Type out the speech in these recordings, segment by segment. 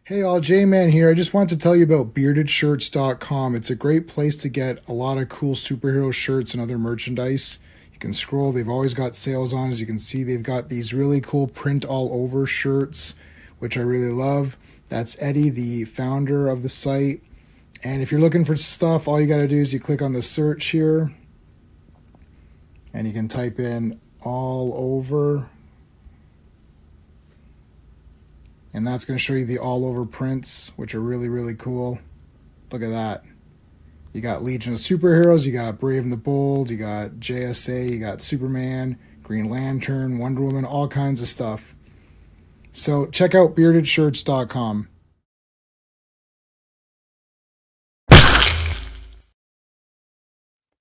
Hey all, J-Man here. I just wanted to tell you about beardedshirts.com. It's a great place to get a lot of cool superhero shirts and other merchandise. You can scroll, they've always got sales on. As you can see, they've got these really cool print all over shirts, which I really love. That's Eddie, the founder of the site. And if you're looking for stuff, all you got to do is you click on the search here and you can type in all over. And that's going to show you the all over prints, which are really, really cool. Look at that. You got Legion of Superheroes, you got Brave and the Bold, you got JSA, you got Superman, Green Lantern, Wonder Woman, all kinds of stuff. So check out beardedshirts.com.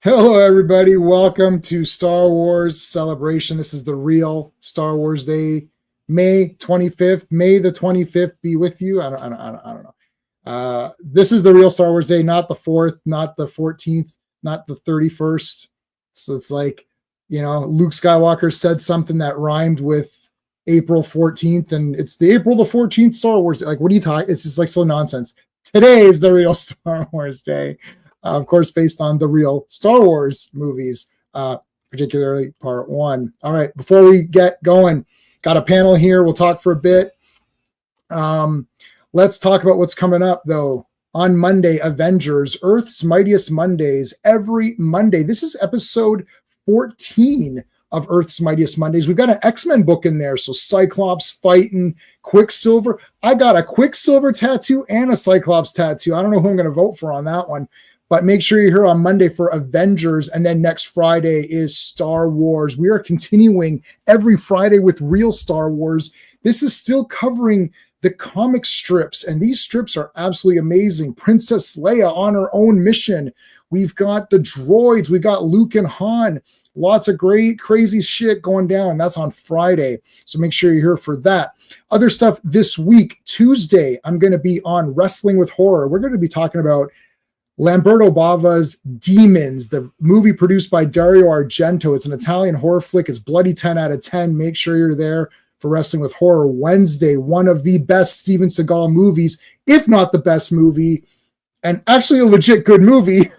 Hello, everybody. Welcome to Star Wars Celebration. This is the real Star Wars Day. May 25th, May the 25th be with you. I don't know. This is the real Star Wars Day, not the 4th, not the 14th, not the 31st. So it's like, Luke Skywalker said something that rhymed with April 14th, and it's the April the 14th Star Wars Day. Like, what are you talking? It's just like so nonsense. Today is the real Star Wars Day, of course, based on the real Star Wars movies, particularly Part 1. All right, before we get going, got a panel here. We'll talk for a bit. Let's talk about what's coming up, though. On Monday, Avengers, Earth's Mightiest Mondays, every Monday. This is episode 14 of Earth's Mightiest Mondays. We've got an X-Men book in there. So Cyclops fighting Quicksilver. I got a Quicksilver tattoo and a Cyclops tattoo. I don't know who I'm going to vote for on that one. But make sure you're here on Monday for Avengers, and then next Friday is Star Wars. We are continuing every Friday with real Star Wars. This is still covering the comic strips, and these strips are absolutely amazing. Princess Leia on her own mission. We've got the droids. We've got Luke and Han. Lots of great, crazy shit going down. That's on Friday, so make sure you're here for that. Other stuff this week, Tuesday, I'm going to be on Wrestling with Horror. We're going to be talking about Lamberto Bava's Demons, the movie produced by Dario Argento. It's an Italian horror flick. It's bloody 10 out of 10. Make sure you're there for Wrestling with Horror. Wednesday, one of the best Steven Seagal movies, if not the best movie, and actually a legit good movie,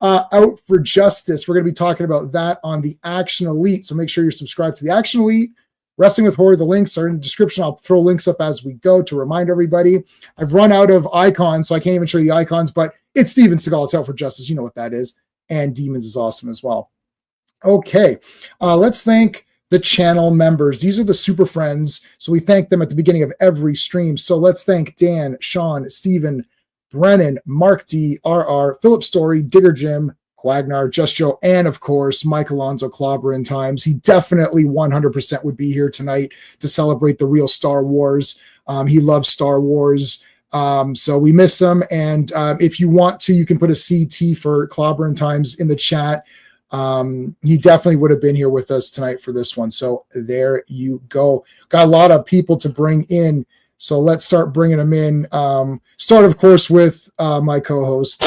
Out for Justice. We're going to be talking about that on the Action Elite. So make sure you're subscribed to the Action Elite. Wrestling with Horror, the links are in the description. I'll throw links up as we go to remind everybody. I've run out of icons, so I can't even show you the icons, but it's Steven Seagal. It's Out for Justice. You know what that is. And Demons is awesome as well. Okay, let's thank the channel members. These are the super friends, so we thank them at the beginning of every stream. So let's thank Dan, Sean, Stephen, Brennan, Mark D, RR, Philip Story, Digger Jim, Quagnar, Just Joe, and of course, Mike Alonzo Clobberin Times. He definitely 100% would be here tonight to celebrate the real Star Wars. He loves Star Wars. So we miss him. And if you want to, you can put a CT for Clobberin Times in the chat. He definitely would have been here with us tonight for this one. So there you go. Got a lot of people to bring in. So let's start bringing them in. Start, of course, with my co-host.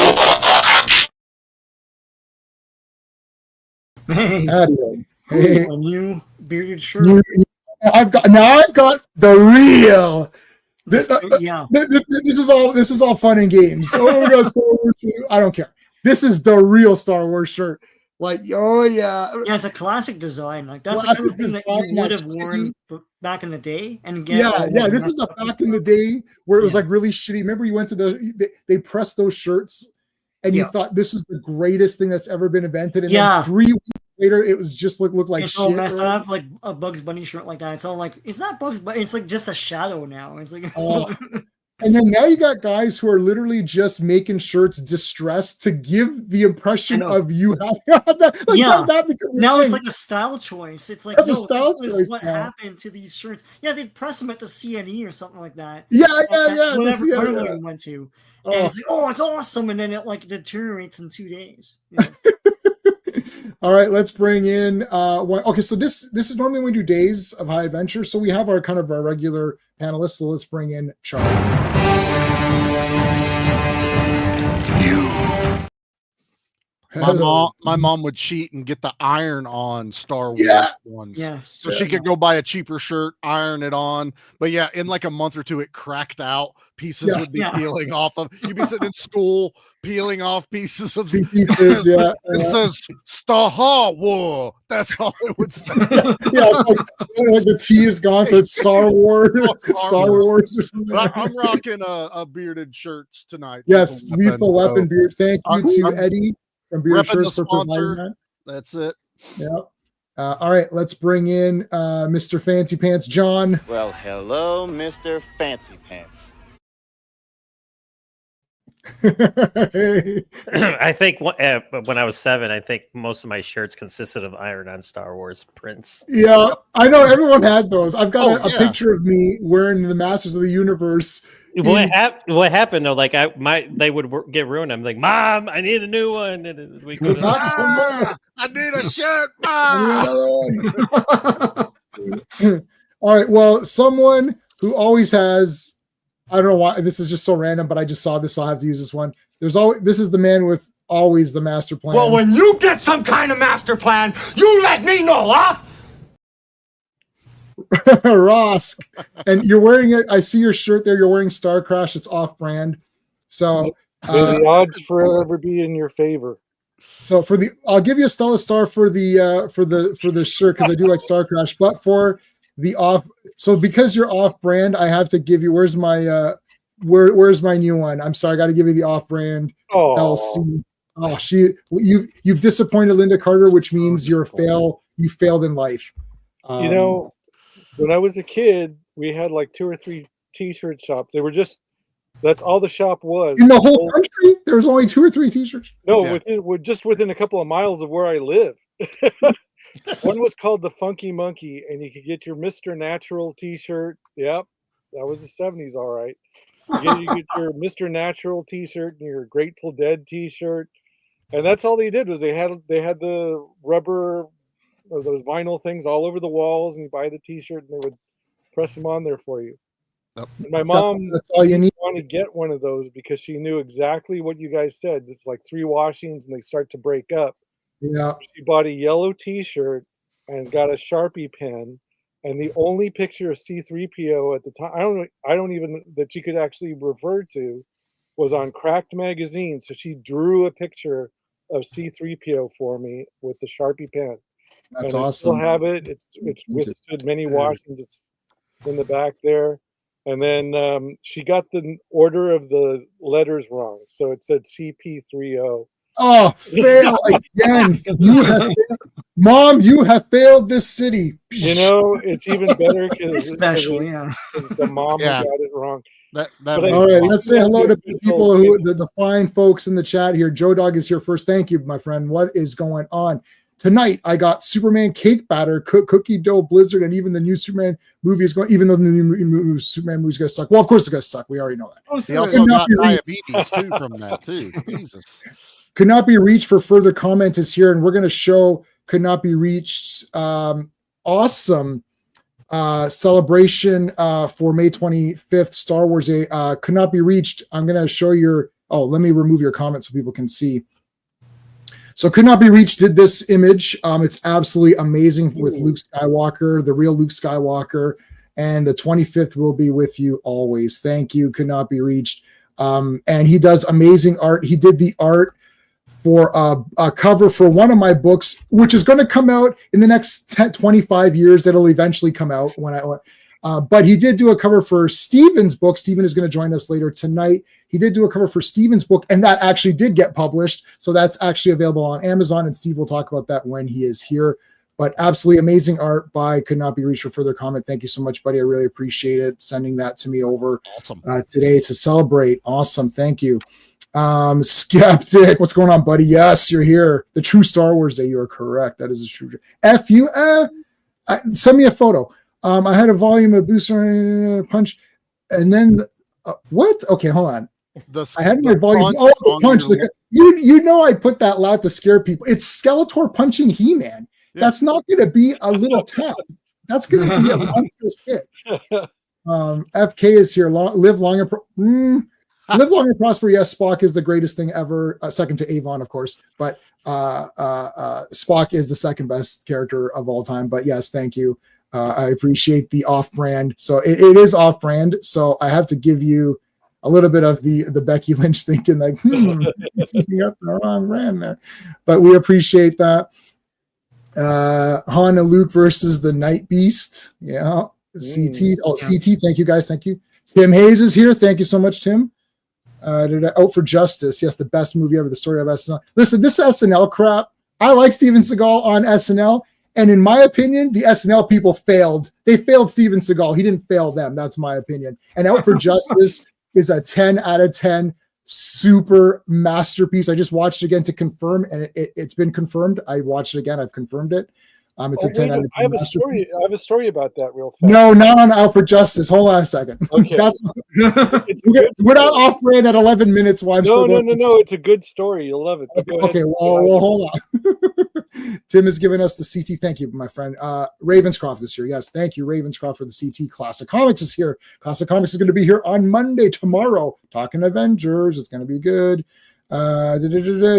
Hey, Adio. hey. A new bearded shirt. I've got the real. This Yeah. This is all fun and games. So I don't care. This is the real Star Wars shirt. Like, oh yeah. Yeah, it's a classic design. Like that's Classic the kind of thing that you would have worn back in the day. And yeah. This is the back in the day where it was like really shitty. Remember, you went to they pressed those shirts, and you thought this was the greatest thing that's ever been invented. And then 3 weeks later, it was just looked like it's shit. all messed up, like a Bugs Bunny shirt like that. It's all like it's not Bugs Bunny. It's like just a shadow now. It's like. And then now you got guys who are literally just making shirts distressed to give the impression of you having that. Like, now it's like a style choice. It's like, that's a style choice. What happened to these shirts? Yeah, they'd press them at the CNE or something like that. Yeah. Whatever carnival you went to. And it's like, it's awesome. And then it like deteriorates in 2 days. Yeah. All right, let's bring in one. Okay, so this is normally when we do Days of High Adventure. So we have our kind of our regular panelists. So let's bring in Charlie. My mom would cheat and get the iron on Star Wars ones. Yes. So she could go buy a cheaper shirt, iron it on. But yeah, in like a month or two, it cracked out. Pieces would be peeling off of. You'd be sitting in school peeling off pieces of pieces. It says Star Wars. That's all it would say. It's like the T is gone, so it's Star Wars. Star Wars or something. I'm rocking a bearded shirts tonight. Yes, Lethal Weapon beard. Thank you to Eddie from Beard Shirts for providing that. That's it. Yeah. All right, let's bring in Mr. Fancy Pants, John. Well, hello, Mr. Fancy Pants. I think when I was 7, I think most of my shirts consisted of iron-on Star Wars prints. Yeah, I know everyone had those. I've got a picture of me wearing the Masters of the Universe. What happened though? Like they would get ruined. I'm like, Mom, I need a new one. And we I need a shirt. All right. Well, someone who always has, I don't know why this is just so random, but I just saw this, so I have to use this one. This is the man with always the master plan. Well, when you get some kind of master plan, you let me know, huh? Rosk, and you're wearing it. I see your shirt there. You're wearing Star Crash. It's off-brand, so the odds forever be in your favor. So I'll give you a Stella Star for the shirt because I do like Star Crash, but for the off. So because you're off-brand, I have to give you. Where's my where's my new one? I'm sorry, I got to give you the off-brand LC. Oh, you've disappointed Linda Carter, which means you failed in life. When I was a kid, we had like 2 or 3 T-shirt shops. They were that's all the shop was. In the whole country, there was only 2 or 3 T-shirts. No, just within a couple of miles of where I live. One was called the Funky Monkey, and you could get your Mr. Natural T-shirt. Yep, that was the 70s, all right. You get your Mr. Natural T-shirt and your Grateful Dead T-shirt, and that's all they did was they had the rubber or those vinyl things all over the walls, and you buy the T-shirt and they would press them on there for you. Yep. And my mom that's all you need. Want to get one of those because she knew exactly what you guys said. It's like 3 washings and they start to break up. Yeah. She bought a yellow T-shirt and got a Sharpie pen, and the only picture of C-3PO at the time, I don't even that she could actually refer to, was on Cracked magazine. So she drew a picture of C-3PO for me with the Sharpie pen. That's and awesome. I still have it. It's withstood many washings. It's in the back there. And then she got the order of the letters wrong. So it said CP30. Oh, fail again. Mom, you have failed this city. It's even better because the mom got it wrong. All right, let's say hello to people the fine folks in the chat here. Joe Dog is here first. Thank you, my friend. What is going on? Tonight, I got Superman cake batter, cookie dough blizzard, and even the new Superman movie is going. Even though the new Superman movie is going to suck. Well, of course it's going to suck. We already know that. He also got diabetes too from that too. Jesus. Could not be reached for further comment is here, and we're going to show could not be reached. Awesome celebration for May 25th, Star Wars Day. Could not be reached. I'm going to show your. Oh, let me remove your comment so people can see. So Could Not Be Reached did this image. It's absolutely amazing with Luke Skywalker, the real Luke Skywalker, and the 25th will be with you always. Thank you, Could Not Be Reached. And he does amazing art. He did the art for a cover for one of my books, which is going to come out in the next 25 years. That'll eventually come out but he did do a cover for Steven's book. Steven is going to join us later tonight. He did do a cover for Steven's book, and that actually did get published. So that's actually available on Amazon, and Steve will talk about that when he is here. But absolutely amazing art by Could Not Be Reached for further comment. Thank you so much, buddy. I really appreciate it. Sending that to me over today to celebrate. Awesome. Thank you. Skeptic, what's going on, buddy? Yes, you're here. The true Star Wars Day. You are correct. That is a true. F you. Send me a photo. I had a volume of booster punch, and then what? Okay, hold on. I had my volume. Oh, the punch. You know, I put that loud to scare people. It's Skeletor punching He-Man. Yeah. That's not going to be a little tap. That's going to be a monstrous hit. FK is here. Live long and live long and prosper. Yes, Spock is the greatest thing ever. Second to Avon, of course. But Spock is the second best character of all time. But yes, thank you. I appreciate the off-brand. So it is off-brand. So I have to give you a little bit of the Becky Lynch thinking like, you got the wrong brand there. But we appreciate that. Han and Luke versus the Night Beast. Yeah. CT. Oh, yeah. CT. Thank you guys. Thank you. Tim Hayes is here. Thank you so much, Tim. Out for Justice. Yes, the best movie ever. The story of SNL. Listen, this SNL crap. I like Steven Seagal on SNL. And in my opinion, the SNL people failed. They failed Steven Seagal. He didn't fail them. That's my opinion. And Out for Justice is a 10 out of 10 super masterpiece. I just watched it again to confirm, and it's been confirmed. I watched it again. I've confirmed it. It's a 10 out of 10 I have a story. I have a story about that real fast. No, not on Out for Justice. Hold on a second. Okay. We're not off brand at 11 minutes while I'm still going. No. It's a good story. You'll love it. Okay. Well, hold on. Tim has given us the CT. Thank you, my friend. Ravenscroft is here. Yes, thank you, Ravenscroft, for the CT. Classic Comics is here. Classic Comics is going to be here on Monday, tomorrow, talking Avengers. It's going to be good.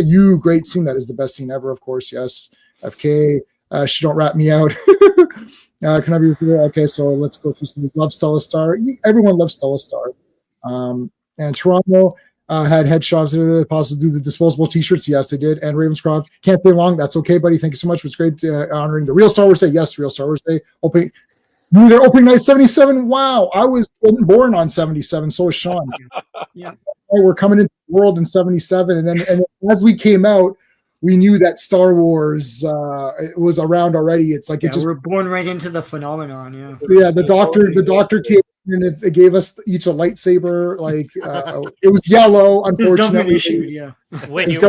You, great scene. That is the best scene ever, of course. Yes. FK. She don't rat me out. Can I be with you? Okay, so let's go through some. Love Stella Star. Everyone loves Stella Star. And Toronto had headshots. Possible to do the disposable T-shirts. Yes, they did. And Ravenscroft can't stay long. That's okay, buddy. Thank you so much. It's great honoring the Real Star Wars Day. Yes, Real Star Wars Day. Opening. Their opening night 77. Wow, I wasn't born on 77. So was Sean. Yeah, we're coming into the world in 77, and then as we came out, we knew that Star Wars was around already. It's like we're born right into the phenomenon. Yeah. The doctor came in and it gave us each a lightsaber. Like it was yellow. Unfortunately, government issued. Yeah, issued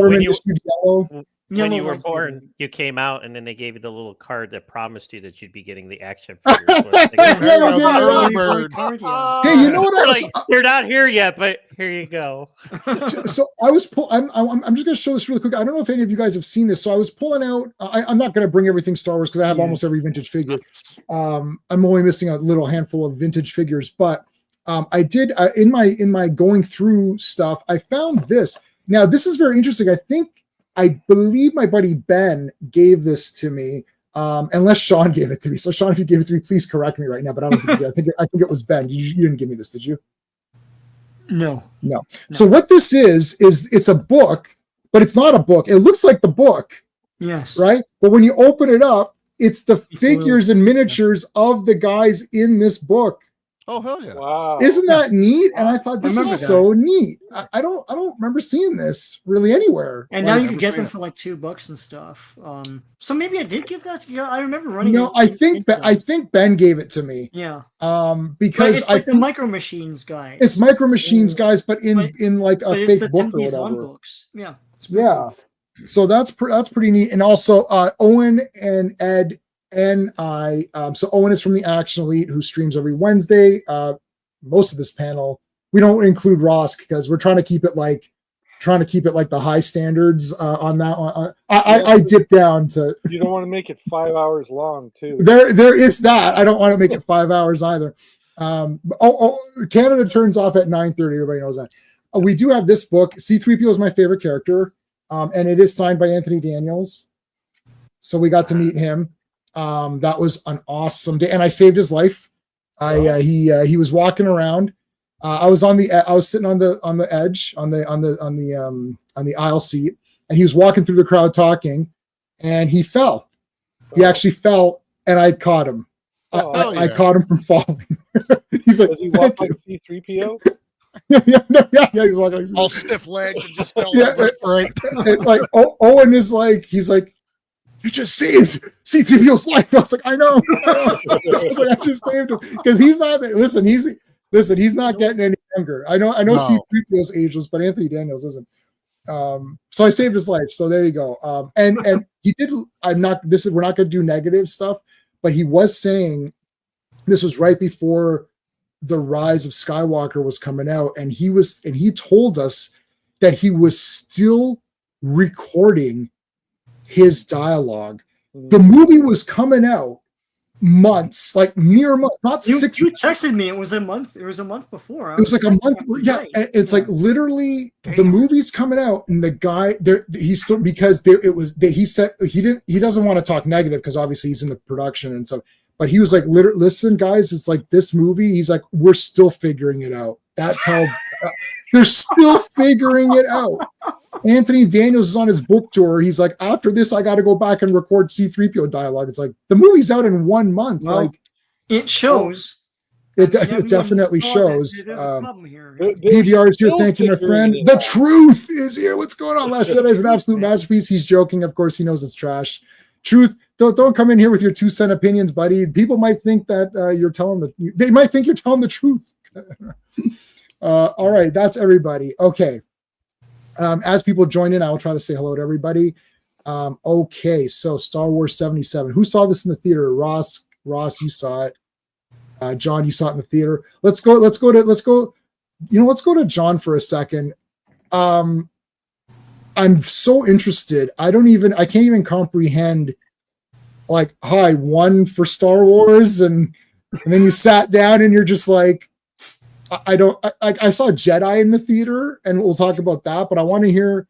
yellow. When you were born, you came out, and then they gave you the little card that promised you that you'd be getting the action figures. Hey, you know what? They're not here yet, but here you go. So I was I'm just going to show this really quick. I don't know if any of you guys have seen this. So I was pulling out. I'm not going to bring everything Star Wars because I have almost every vintage figure. I'm only missing a little handful of vintage figures, but I did in my going through stuff. I found this. Now this is very interesting. I believe my buddy Ben gave this to me, unless Sean gave it to me. So Sean, if you gave it to me, please correct me right now. But I don't think you did. I think it was Ben. You didn't give me this, did you? No. So what this is it's a book, but it's not a book. It looks like the book. Yes. Right? But when you open it up, it's the figures and miniatures of the guys in this book. Oh, hell yeah. Wow. Isn't that neat? And I thought this is so neat. I don't remember seeing this really anywhere. And now you can get them for like $2 and stuff. So maybe I did give that to you. I remember running. No, I think Ben gave it to me. Yeah. Because it's like the Micro Machines guy. It's Micro Machines guys, but in like a fake book or whatever. Books. Yeah. Yeah. Cool. So that's pretty neat. And also Owen and Ed and I, so Owen is from the Action Elite, who streams every Wednesday. Most of this panel, we don't include Ross because we're trying to keep it like the high standards on that one. I dip down to. You don't want to make it 5 hours long, too. There is that. I don't want to make it 5 hours either. Canada turns off at 9:30. Everybody knows that. We do have this book. C-3PO is my favorite character, and it is signed by Anthony Daniels. So we got to meet him. That was an awesome day, and I saved his life. He was walking around. I was sitting on the edge on the aisle seat, and he was walking through the crowd talking, and he fell. He actually fell, and I caught him. I caught him from falling. He's like, does he walk like C-3PO? Yeah, he's walking like all stiff-legged and just fell right. Like Owen is like, he's like, you just saved C-3PO's life. I was like, I know. I was like, I just saved him because he's not. Listen, he's not getting any younger. I know. No. C-3PO's ageless, but Anthony Daniels isn't. So I saved his life. So there you go. And he did. We're not going to do negative stuff, but he was saying this was right before the Rise of Skywalker was coming out, and he told us that he was still recording his dialogue. The movie was coming out, months, like mere months, not You 6. you texted me. It was a month. It was a month before. It was like a month. Yeah, Right. it's like literally the movie's coming out, and the guy there, he's still because there it was. He said he doesn't want to talk negative because obviously he's in the production and stuff. But he was like, listen, guys, it's like this movie. He's like, we're still figuring it out. That's how they're still figuring it out. Anthony Daniels is on his book tour. He's like, after this, I got to go back and record C-3PO dialogue. It's like the movie's out in 1 month. Well, like it shows. it definitely shows. There's a problem here. DVR is here. Thank you, my friend. The truth is here. What's going on? Last Jedi is an absolute masterpiece. He's joking. Of course, he knows it's trash. Truth. Don't come in here with your 2-cent opinions, buddy. People might think that they might think you're telling the truth. All right, that's everybody. Okay. As people join in, I will try to say hello to everybody. Okay, so Star Wars 77. Who saw this in the theater? Ross, you saw it. John, you saw it in the theater. Let's go to John for a second. I'm so interested. I can't even comprehend. Like, hi, 1 for Star Wars, and then you sat down and you're just like, I saw Jedi in the theater, and we'll talk about that. But I want to hear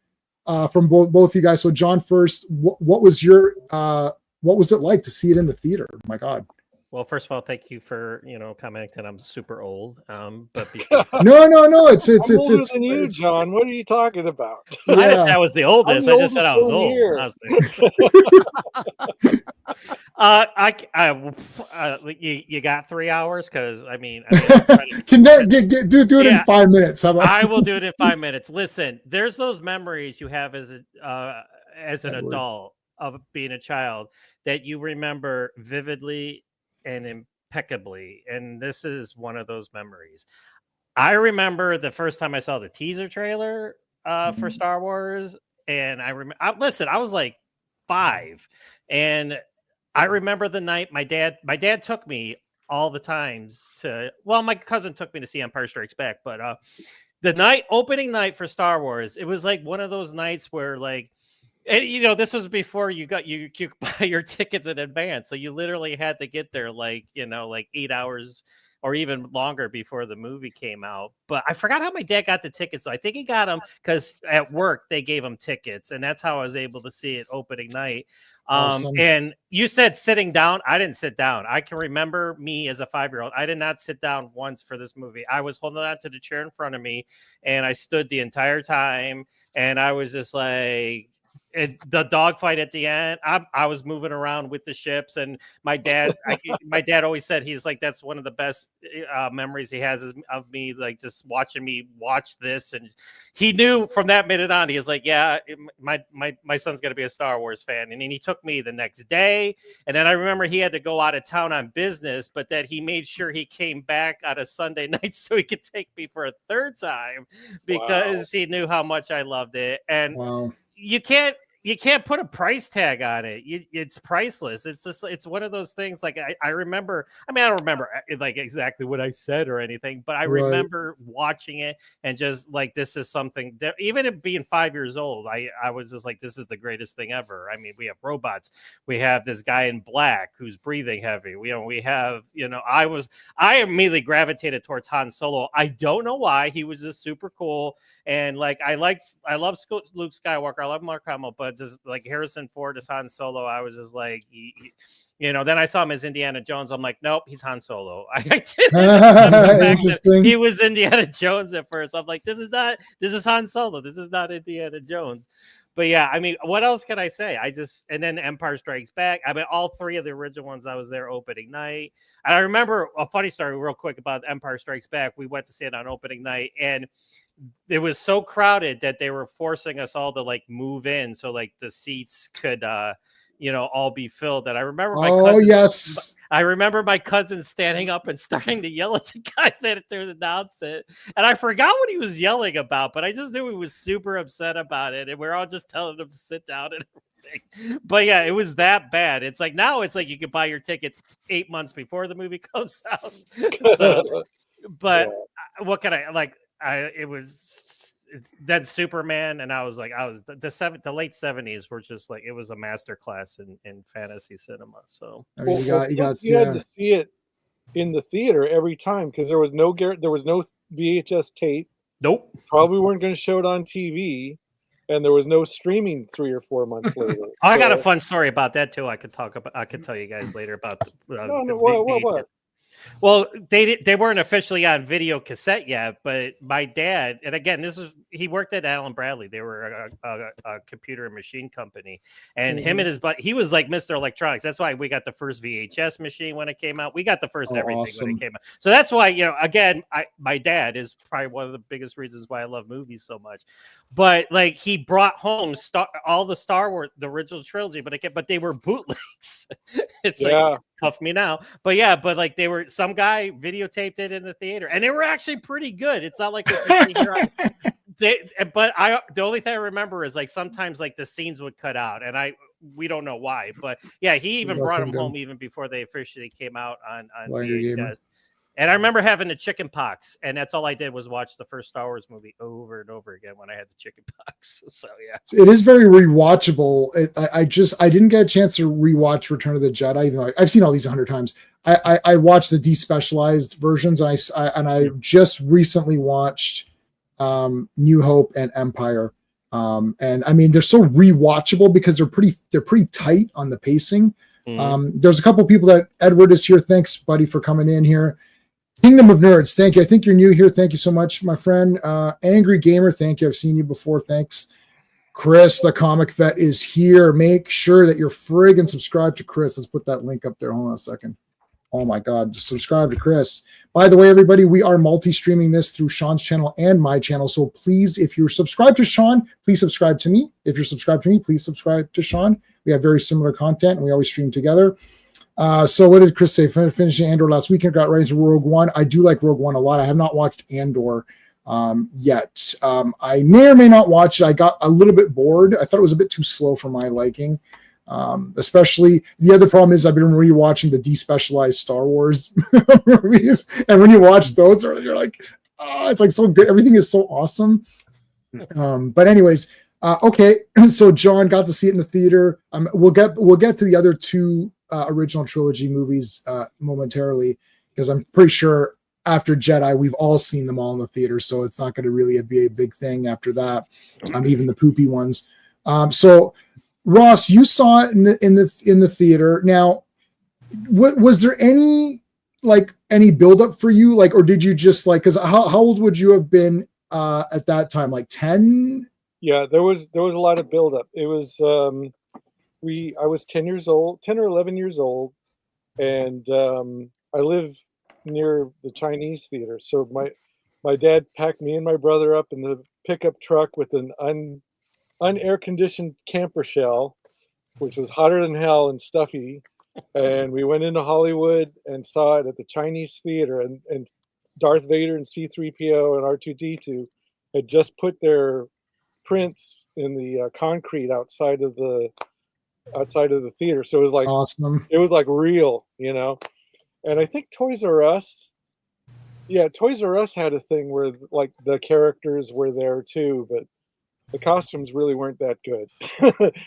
from both you guys. So, John, first, what was it like to see it in the theater? My God. Well, first of all, thank you for commenting that I'm super old. But because no, it's older than you, John. What are you talking about? I didn't say I was the oldest. I just said I was old. You got 3 hours because I mean can do it in 5 minutes. How about? I will do it in 5 minutes. Listen, there's those memories you have as an adult of being a child that you remember vividly and impeccably, and this is one of those memories. I remember the first time I saw the teaser trailer for Star Wars, and I was like 5, and I remember the night my dad took me all the times my cousin took me to see Empire Strikes Back, but the opening night for Star Wars, it was like one of those nights where like. And this was before you buy your tickets in advance, so you literally had to get there like 8 hours or even longer before the movie came out. But I forgot how my dad got the tickets, so I think he got them because at work they gave him tickets, and that's how I was able to see it opening night. Awesome. And you said sitting down. I didn't sit down. I can remember me as a 5-year-old. I did not sit down once for this movie. I was holding on to the chair in front of me, and I stood the entire time, and I was just like. The dogfight at the end, I was moving around with the ships, and my dad always said he's like that's one of the best memories he has of me like just watching me watch this, and he knew from that minute on he was like, yeah, my son's gonna be a Star Wars fan, and then he took me the next day, and then I remember he had to go out of town on business, but that he made sure he came back on a Sunday night so he could take me for a third time because he knew how much I loved it, and. Wow. You can't put a price tag on it. It's priceless. It's one of those things. Like I remember. I mean, I don't remember like exactly what I said or anything, but I remember watching it and just like this is something that even it being 5 years old, I was just like this is the greatest thing ever. I mean, we have robots. We have this guy in black who's breathing heavy. We have I immediately gravitated towards Han Solo. I don't know why. He was just super cool. And like I love Luke Skywalker. I love Mark Hamill, but just like Harrison Ford as Han Solo, I was just like, then I saw him as Indiana Jones. I'm like, nope, he's Han Solo. I didn't Interesting. He was Indiana Jones at first. I'm like, this is Han Solo. This is not Indiana Jones. But yeah, I mean, what else can I say? And then Empire Strikes Back. I mean, all 3 of the original ones, I was there opening night. And I remember a funny story real quick about Empire Strikes Back. We went to see it on opening night, and it was so crowded that they were forcing us all to like move in so like the seats could all be filled. And I remember I remember my cousin standing up and starting to yell at the guy that announced it, and I forgot what he was yelling about, but I just knew he was super upset about it, and we're all just telling him to sit down and everything. But yeah, it was that bad. It's like now it's like you could buy your tickets 8 months before the movie comes out. So, but what can I like? It was then Superman, and I was the late 70s were just like, it was a masterclass in fantasy cinema. So I mean, you had to see it in the theater every time because there was no VHS tape. Nope. Probably weren't going to show it on TV, and there was no streaming 3 or 4 months later. I got a fun story about that too. I could tell you guys later about what? Well, they weren't officially on video cassette yet, but my dad, and again, he worked at Allen Bradley. They were a computer and machine company, and him and his buddy, he was like Mr. Electronics. That's why we got the first VHS machine when it came out. We got the first everything when it came out. So that's why, again, my dad is probably one of the biggest reasons why I love movies so much. But like, he brought home all the Star Wars, the original trilogy, but they were bootlegs. It's like, cuff me now. But yeah, but like, they were, some guy videotaped it in the theater, and they were actually pretty good. It's not like what you see here. The only thing I remember is like sometimes like the scenes would cut out, and we don't know why. But yeah, he even brought them home even before they officially came out on VHS. And I remember having the chicken pox, and that's all I did was watch the first Star Wars movie over and over again when I had the chicken pox. So yeah, it is very rewatchable. I didn't get a chance to rewatch Return of the Jedi, even though I've seen all these 100 times. I watched the despecialized versions, and I just recently watched New Hope and Empire. And I mean, they're so rewatchable because they're pretty tight on the pacing. There's a couple people that Edward is here. Thanks, buddy, for coming in here. Kingdom of Nerds, thank you. I think you're new here. Thank you so much, my friend. Angry Gamer, thank you. I've seen you before. Thanks. Chris, the comic vet, is here. Make sure that you're friggin' subscribed to Chris. Let's put that link up there. Hold on a second. Oh my God, just subscribe to Chris. By the way, everybody, we are multi-streaming this through Sean's channel and my channel. So please, if you're subscribed to Sean, please subscribe to me. If you're subscribed to me, please subscribe to Sean. We have very similar content, and we always stream together. So what did Chris say? Finishing Andor last weekend, got right into Rogue One. I do like Rogue One a lot. I have not watched Andor yet. I may or may not watch it. I got a little bit bored. I thought it was a bit too slow for my liking. Especially the other problem is I've been rewatching the despecialized Star Wars movies, and when you watch those, you're like, oh, it's like so good. Everything is so awesome. But anyways, okay. So John got to see it in the theater. We'll get to the other two original trilogy movies momentarily, because I'm pretty sure after Jedi we've all seen them all in the theater, so it's not going to really be a big thing after that. Even the poopy ones. So Ross, you saw it in the theater. Now, was there any build up for you, or did you just because how old would you have been at that time? Like 10? Yeah, there was a lot of build up. It was I was 10 or 11 years old, and I live near the Chinese theater. So my dad packed me and my brother up in the pickup truck with an unair conditioned camper shell, which was hotter than hell and stuffy. And we went into Hollywood and saw it at the Chinese theater, and Darth Vader and C-3PO and R2-D2 had just put their prints in the concrete outside of the theater. So it was like awesome. It was like real, And I think Toys R Us had a thing where like the characters were there too, but the costumes really weren't that good.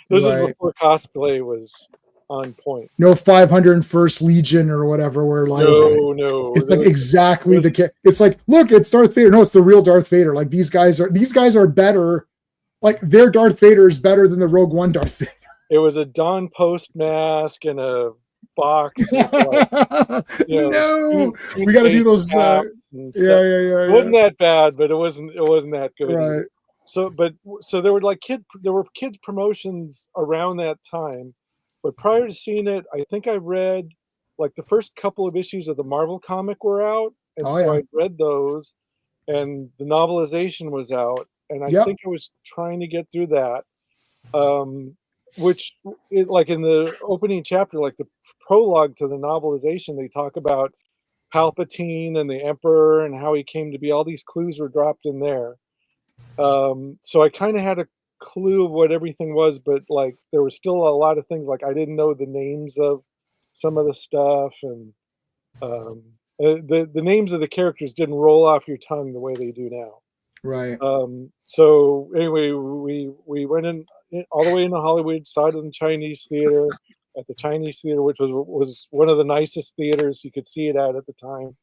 This was before cosplay was on point. No 501st Legion or whatever, where no, it's like exactly it's like, look, it's Darth Vader. No, it's the real Darth Vader. Like these guys are better. Like their Darth Vader is better than the Rogue One Darth Vader. It was a Don Post mask and a box. We got to do those. Yeah. It wasn't that bad, but it wasn't that good. Right. Either. So there were kids promotions around that time, but prior to seeing it, I think I read like the first couple of issues of the Marvel comic were out, and I read those, and the novelization was out, and I think I was trying to get through that. Which, like in the opening chapter, like the prologue to the novelization, they talk about Palpatine and the Emperor and how he came to be. All these clues were dropped in there. So I kind of had a clue of what everything was, but like there was still a lot of things like I didn't know the names of some of the stuff, and the names of the characters didn't roll off your tongue the way they do now. Right. So anyway, we went in all the way into Hollywood, saw it in the Chinese theater, at the Chinese theater, which was one of the nicest theaters you could see it at the time.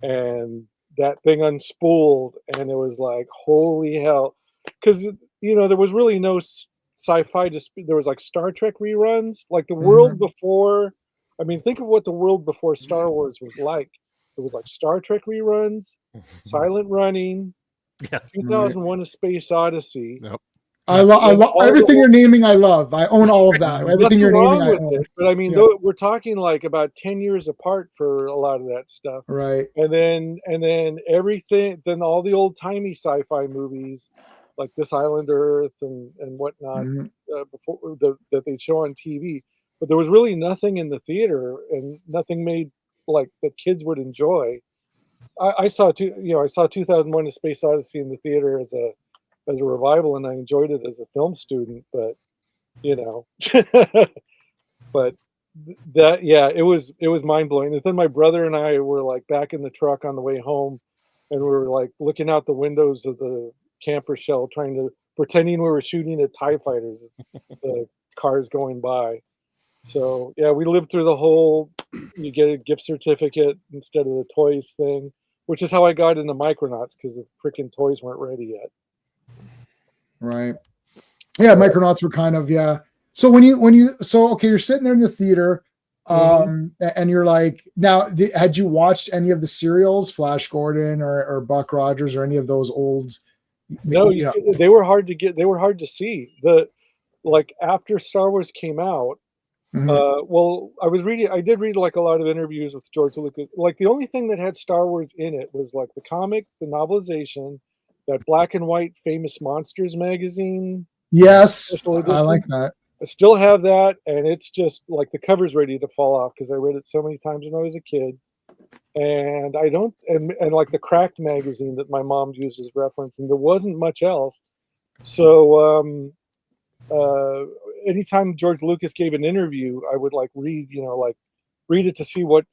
And that thing unspooled, and it was like, holy hell, because there was really no sci-fi. There was like Star Trek reruns, like the world before. I mean, think of what the world before Star Wars was like. It was like Star Trek reruns, Silent Running, Yeah. 2001: A Space Odyssey. Yep. I love everything you're naming. I love. I own all of that. Everything you're naming, I own. But I mean, though, we're talking like about 10 years apart for a lot of that stuff. Right. And then everything, then all the old timey sci-fi movies, like This Island Earth and whatnot, before that they'd show on TV. But there was really nothing in the theater, and nothing made like that kids would enjoy. I saw 2001: A Space Odyssey in the theater as a revival, and I enjoyed it as a film student. But but it was mind blowing. And then my brother and I were like back in the truck on the way home, and we were like looking out the windows of the camper shell, pretending we were shooting at TIE fighters, the cars going by. So yeah, we lived through the whole. You get a gift certificate instead of the toys thing, which is how I got into Micronauts, because the freaking toys weren't ready yet. Right. Yeah, Micronauts were kind of, yeah. So okay, you're sitting there in the theater, and you're like, now, had you watched any of the serials, Flash Gordon or Buck Rogers or any of those old? No, they were hard to get. They were hard to see. After Star Wars came out. Well, I did read like a lot of interviews with George Lucas. Like the only thing that had Star Wars in it was like the comic, the novelization, that black and white Famous Monsters magazine. Yes, I like that. I still have that, and it's just like the cover's ready to fall off because I read it so many times when I was a kid. And and like the Cracked magazine that my mom used as reference, and there wasn't much else. So anytime George Lucas gave an interview, I would like read it to see what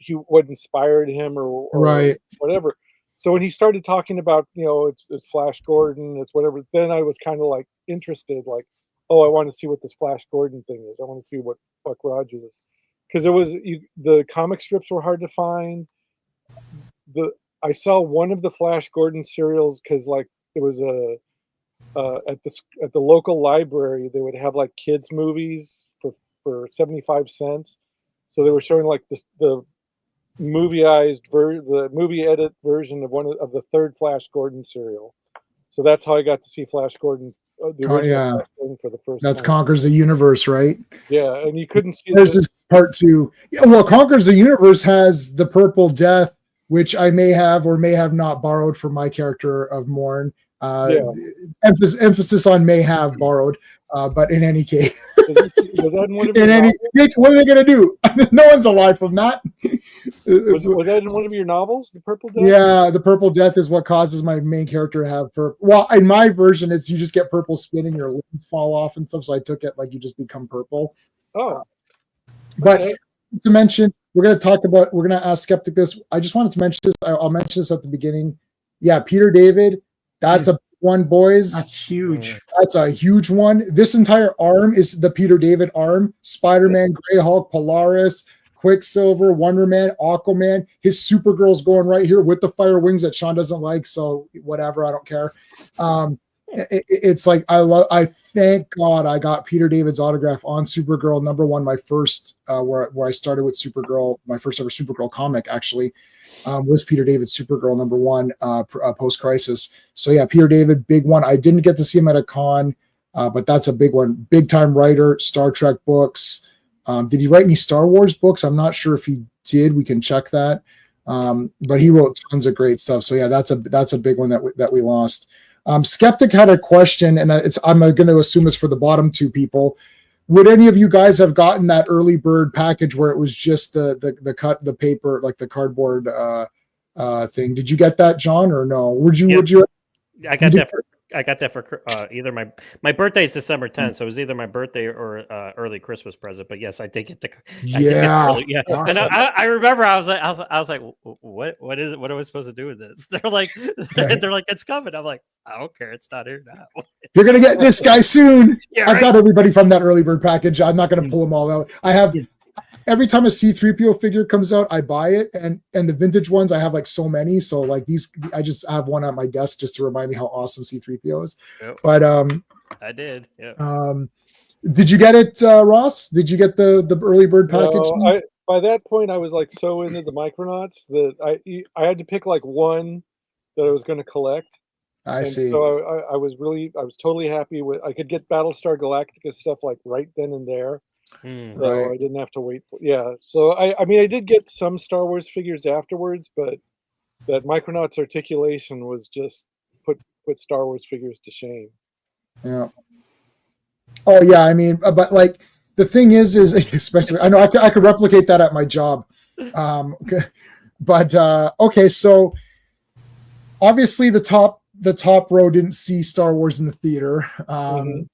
inspired him or right, whatever. So when he started talking about, it's Flash Gordon, it's whatever, then I was kind of like interested, like, oh, I want to see what this Flash Gordon thing is. I want to see what Buck Rogers is. Because the comic strips were hard to find. I saw one of the Flash Gordon serials because like it was at the local library, they would have like kids movies for 75 cents. So they were showing like the movie edit version of one of the third Flash Gordon serial. So that's how I got to see Flash Gordon, the original Flash Gordon, for the first time. Conquers the Universe, right? Yeah, and you couldn't see. There's this part 2. Yeah, well, Conquers the Universe has the Purple Death, which I may have or may have not borrowed for my character of Morn. Emphasis on may have borrowed, but in any case, was that in one of your novels? What are they going to do? No one's alive from that. Was that in one of your novels, The Purple Death? Yeah, the Purple Death is what causes my main character to have purple. Well, in my version, it's you just get purple skin and your limbs fall off and stuff. So I took it like you just become purple. Oh, but to mention, we're going to ask Skeptic this. I just wanted to mention this. I'll mention this at the beginning. Yeah, Peter David. That's a one, boys. That's huge. That's a huge one. This entire arm is the Peter David arm. Spider-Man, Grey Hulk, Polaris, Quicksilver, Wonder Man, Aquaman. His Supergirl's going right here with the fire wings that Sean doesn't like. So whatever, I don't care. It's like I thank God I got Peter David's autograph on Supergirl #1. My first where I started with Supergirl. My first ever Supergirl comic actually. Was Peter David's Supergirl #1 post-crisis. So yeah, Peter David, big one. I didn't get to see him at a con, but that's a big one. Big time writer, Star Trek books. Did he write any Star Wars books? I'm not sure if he did. We can check that. But he wrote tons of great stuff. So yeah, that's a big one that we lost. Skeptic had a question, and I'm going to assume it's for the bottom 2 people. Would any of you guys have gotten that early bird package where it was just the paper, like the cardboard thing? Did you get that, John, or no? I got that got that for either my birthday is December 10th, so it was either my birthday or early Christmas present. But yes, I did get the yeah. Awesome. And I remember I was like, what is it? What am I supposed to do with this? They're like, they're like, it's coming. I'm like, I don't care, it's not here now. You're gonna get this guy soon. Yeah, I've right? got everybody from that early bird package. I'm not gonna pull them all out. I have. Every time a C-3PO figure comes out, I buy it, and the vintage ones I have like so many. So like these, I just have one at my desk just to remind me how awesome C-3PO is. Yep. But I did. Yeah. Did you get it, Ross? Did you get the early bird package? No, by that point I was like so into the Micronauts that I had to pick like one that I was going to collect. I see. So I was totally happy with. I could get Battlestar Galactica stuff like right then and there. So right. I didn't have to wait. So I mean, I did get some Star Wars figures afterwards, but that Micronauts articulation was just put Star Wars figures to shame. Yeah. Oh yeah, I mean, but like the thing is especially I know I could replicate that at my job. But okay, so obviously the top row didn't see Star Wars in the theater. I'm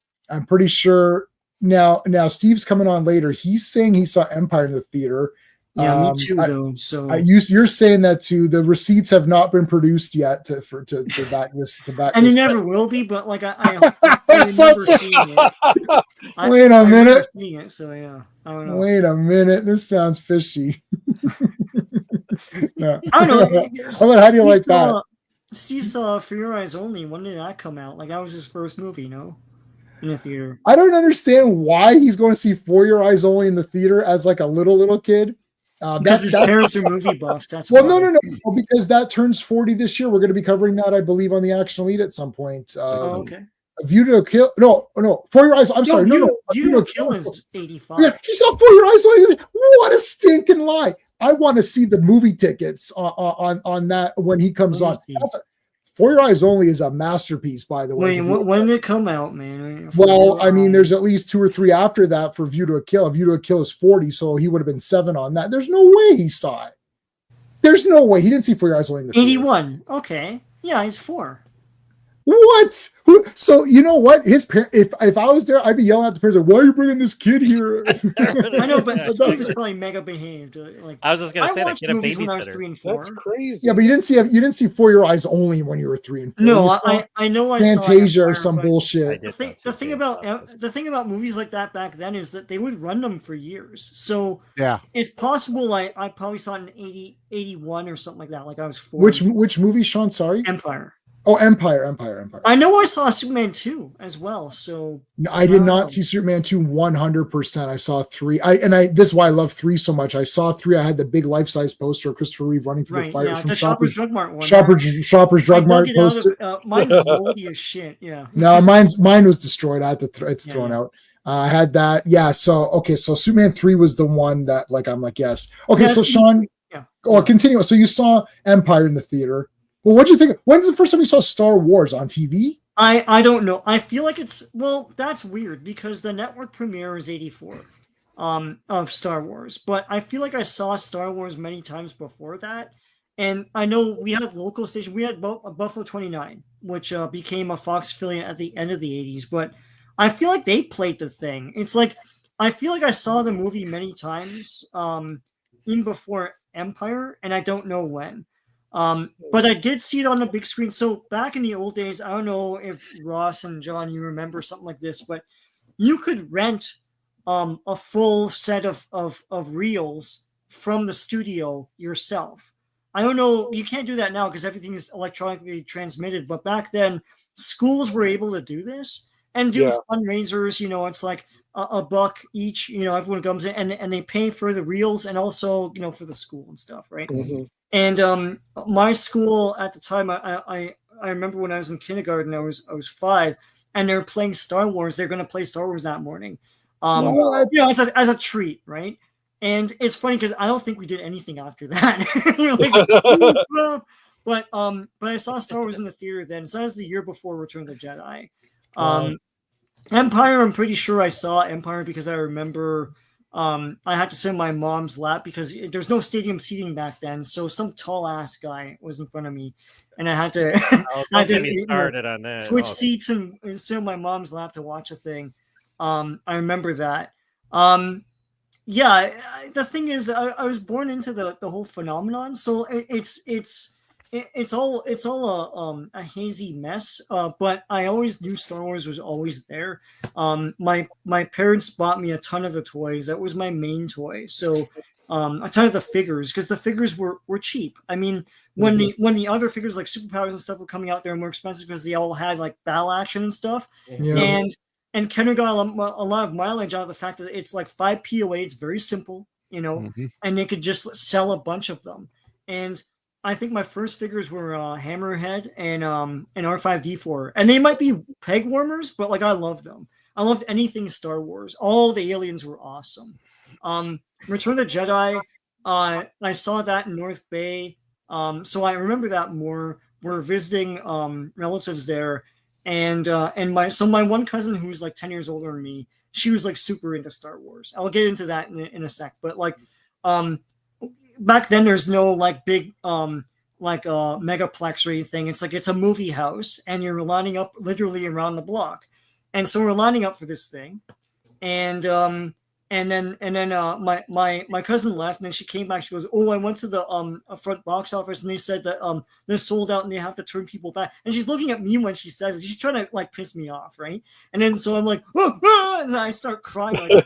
pretty sure. Now Steve's coming on later. He's saying he saw Empire in the theater. Yeah, me too, though. So you're saying that too. The receipts have not been produced yet to back this. And it never will be. But like I remember seeing it. Wait a minute. Seeing it, so yeah, I don't know. Wait a minute. This sounds fishy. No. I don't know. How do you like that? Steve saw For Your Eyes Only. When did that come out? Like that was his first movie, no? In the theater. I don't understand why he's going to see For Your Eyes Only in the theater as like a little kid. Because his parents are movie buffs. That's well, no, because that turns 40 this year. We're going to be covering that, I believe, on the Action Elite at some point. Okay. View to Kill. No. For Your Eyes. I'm sorry. No. View to Kill is 85. Yeah, he saw For Your Eyes Only. What a stinking lie! I want to see the movie tickets on that when he comes on. For Your Eyes Only is a masterpiece, by the way. Wait, when did it come out, man? Well, I mean, there's at least 2 or 3 after that for View to a Kill. View to a Kill is 40, so he would have been 7 on that. There's no way he saw it. There's no way. He didn't see For Your Eyes Only in the 81. Theater. Okay. Yeah, he's 4. What? So you know what? His parents. If I was there, I'd be yelling at the parents, like, "Why are you bringing this kid here?" I know, but Steve is probably mega behaved. Like I was just gonna say, watched movies when I was 3 and 4. That's crazy. Yeah, but you didn't see For Your Eyes Only when you were 3 and 4. No, I know I saw Fantasia or some bullshit. The thing about movies like that back then is that they would run them for years. So yeah, it's possible I probably saw it in 80, 81 or something like that. Like I was 4. Which movie, Sean? Sorry, Empire. Oh, Empire. I know I saw Superman 2 as well. So I did not see Superman 2 100%. I saw 3. This is why I love 3 so much. I saw 3. I had the big life-size poster of Christopher Reeve running through the fire. Yeah, from the Shoppers Drug Mart one. Shoppers Drug Mart poster. Mine's moldy as shit. Yeah. No, mine was destroyed. I had to it's thrown out. I had that. Yeah. So Superman 3 was the one that like I'm like yes. Okay, so Sean. Yeah. Oh, continue. So you saw Empire in the theater. Well, what do you think? When's the first time you saw Star Wars on TV? I don't know. I feel like that's weird because the network premiere is 84 of Star Wars, but I feel like I saw Star Wars many times before that. And I know we had local station. We had Buffalo 29, which became a Fox affiliate at the end of the 80s, but I feel like they played the thing. It's like I feel like I saw the movie many times in before Empire, and I don't know when. But I did see it on the big screen. So back in the old days, I don't know if Ross and John, you remember something like this, but you could rent a full set of reels from the studio yourself. I don't know. You can't do that now because everything is electronically transmitted. But back then, schools were able to do this and do fundraisers. It's like a buck each. Everyone comes in and they pay for the reels and also for the school and stuff, right? Mm-hmm. And my school at the time, I remember when I was in kindergarten, I was 5, and they were playing Star Wars. They're going to play Star Wars that morning, as a treat, right? And it's funny because I don't think we did anything after that. But I saw Star Wars in the theater then. So that was the year before Return of the Jedi. Empire, I'm pretty sure I saw Empire because I remember I had to sit in my mom's lap because there's no stadium seating back then. So some tall ass guy was in front of me, and I had to, Oh, I had don't to get me started on that. switch Oh, seats and sit in my mom's lap to watch a thing. I remember that. Um, yeah, the thing is, I was born into the whole phenomenon, so it's all a hazy mess. But I always knew Star Wars was always there. My parents bought me a ton of the toys. That was my main toy. So a ton of the figures, because the figures were cheap. I mean, when the other figures like superpowers and stuff were coming out, they were more expensive because they all had like battle action and stuff. Yeah. And Kenner got a lot of mileage out of the fact that it's like 5 POA. It's very simple, and they could just sell a bunch of them. And I think my first figures were Hammerhead and R5D4, and they might be peg warmers, but like I love them. I loved anything Star Wars. All the aliens were awesome. Return of the Jedi. I saw that in North Bay, so I remember that more. We're visiting relatives there, and my one cousin who's like 10 years older than me, she was like super into Star Wars. I'll get into that in a sec, but like um back then there's no like big megaplex or anything. It's like it's a movie house and you're lining up literally around the block. And so we're lining up for this thing, and then my cousin left, and then she came back. She goes, "Oh, I went to the front box office, and they said that they're sold out, and they have to turn people back." And she's looking at me when she says it. She's trying to like piss me off, right? And then so I'm like, "Oh, ah," and I start crying, like,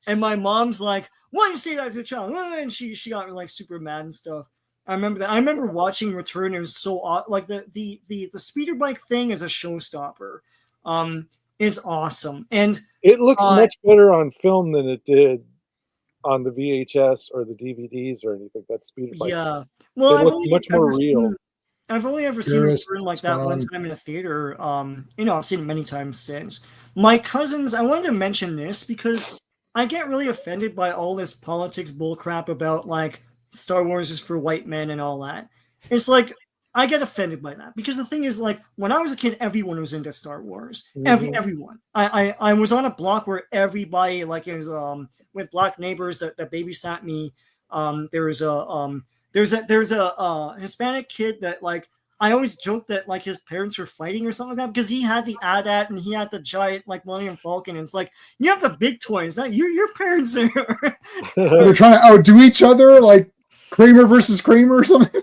and my mom's like, "Why do you say that to a child?" And she got like super mad and stuff. I remember that. I remember watching Return. It was so like the speeder bike thing is a showstopper. It's awesome, and It looks much better on film than it did on the VHS or the DVDs or anything. That speeder bike. yeah. Well, It looks much more real. I've only ever seen Return like that one time in a theater. I've seen it many times since. My cousins, I wanted to mention this because I get really offended by all this politics bullcrap about like Star Wars is for white men and all that. It's like I get offended by that because the thing is, like, when I was a kid, everyone was into Star Wars. Everyone. I was on a block where everybody, like, it was with black neighbors that babysat me. There's a Hispanic kid that, like, I always joke that like his parents were fighting or something like that because he had the AT-AT and he had the giant like Millennium Falcon, and it's like, you have the big toys that your parents are. They're trying to outdo each other, like Kramer versus Kramer or something.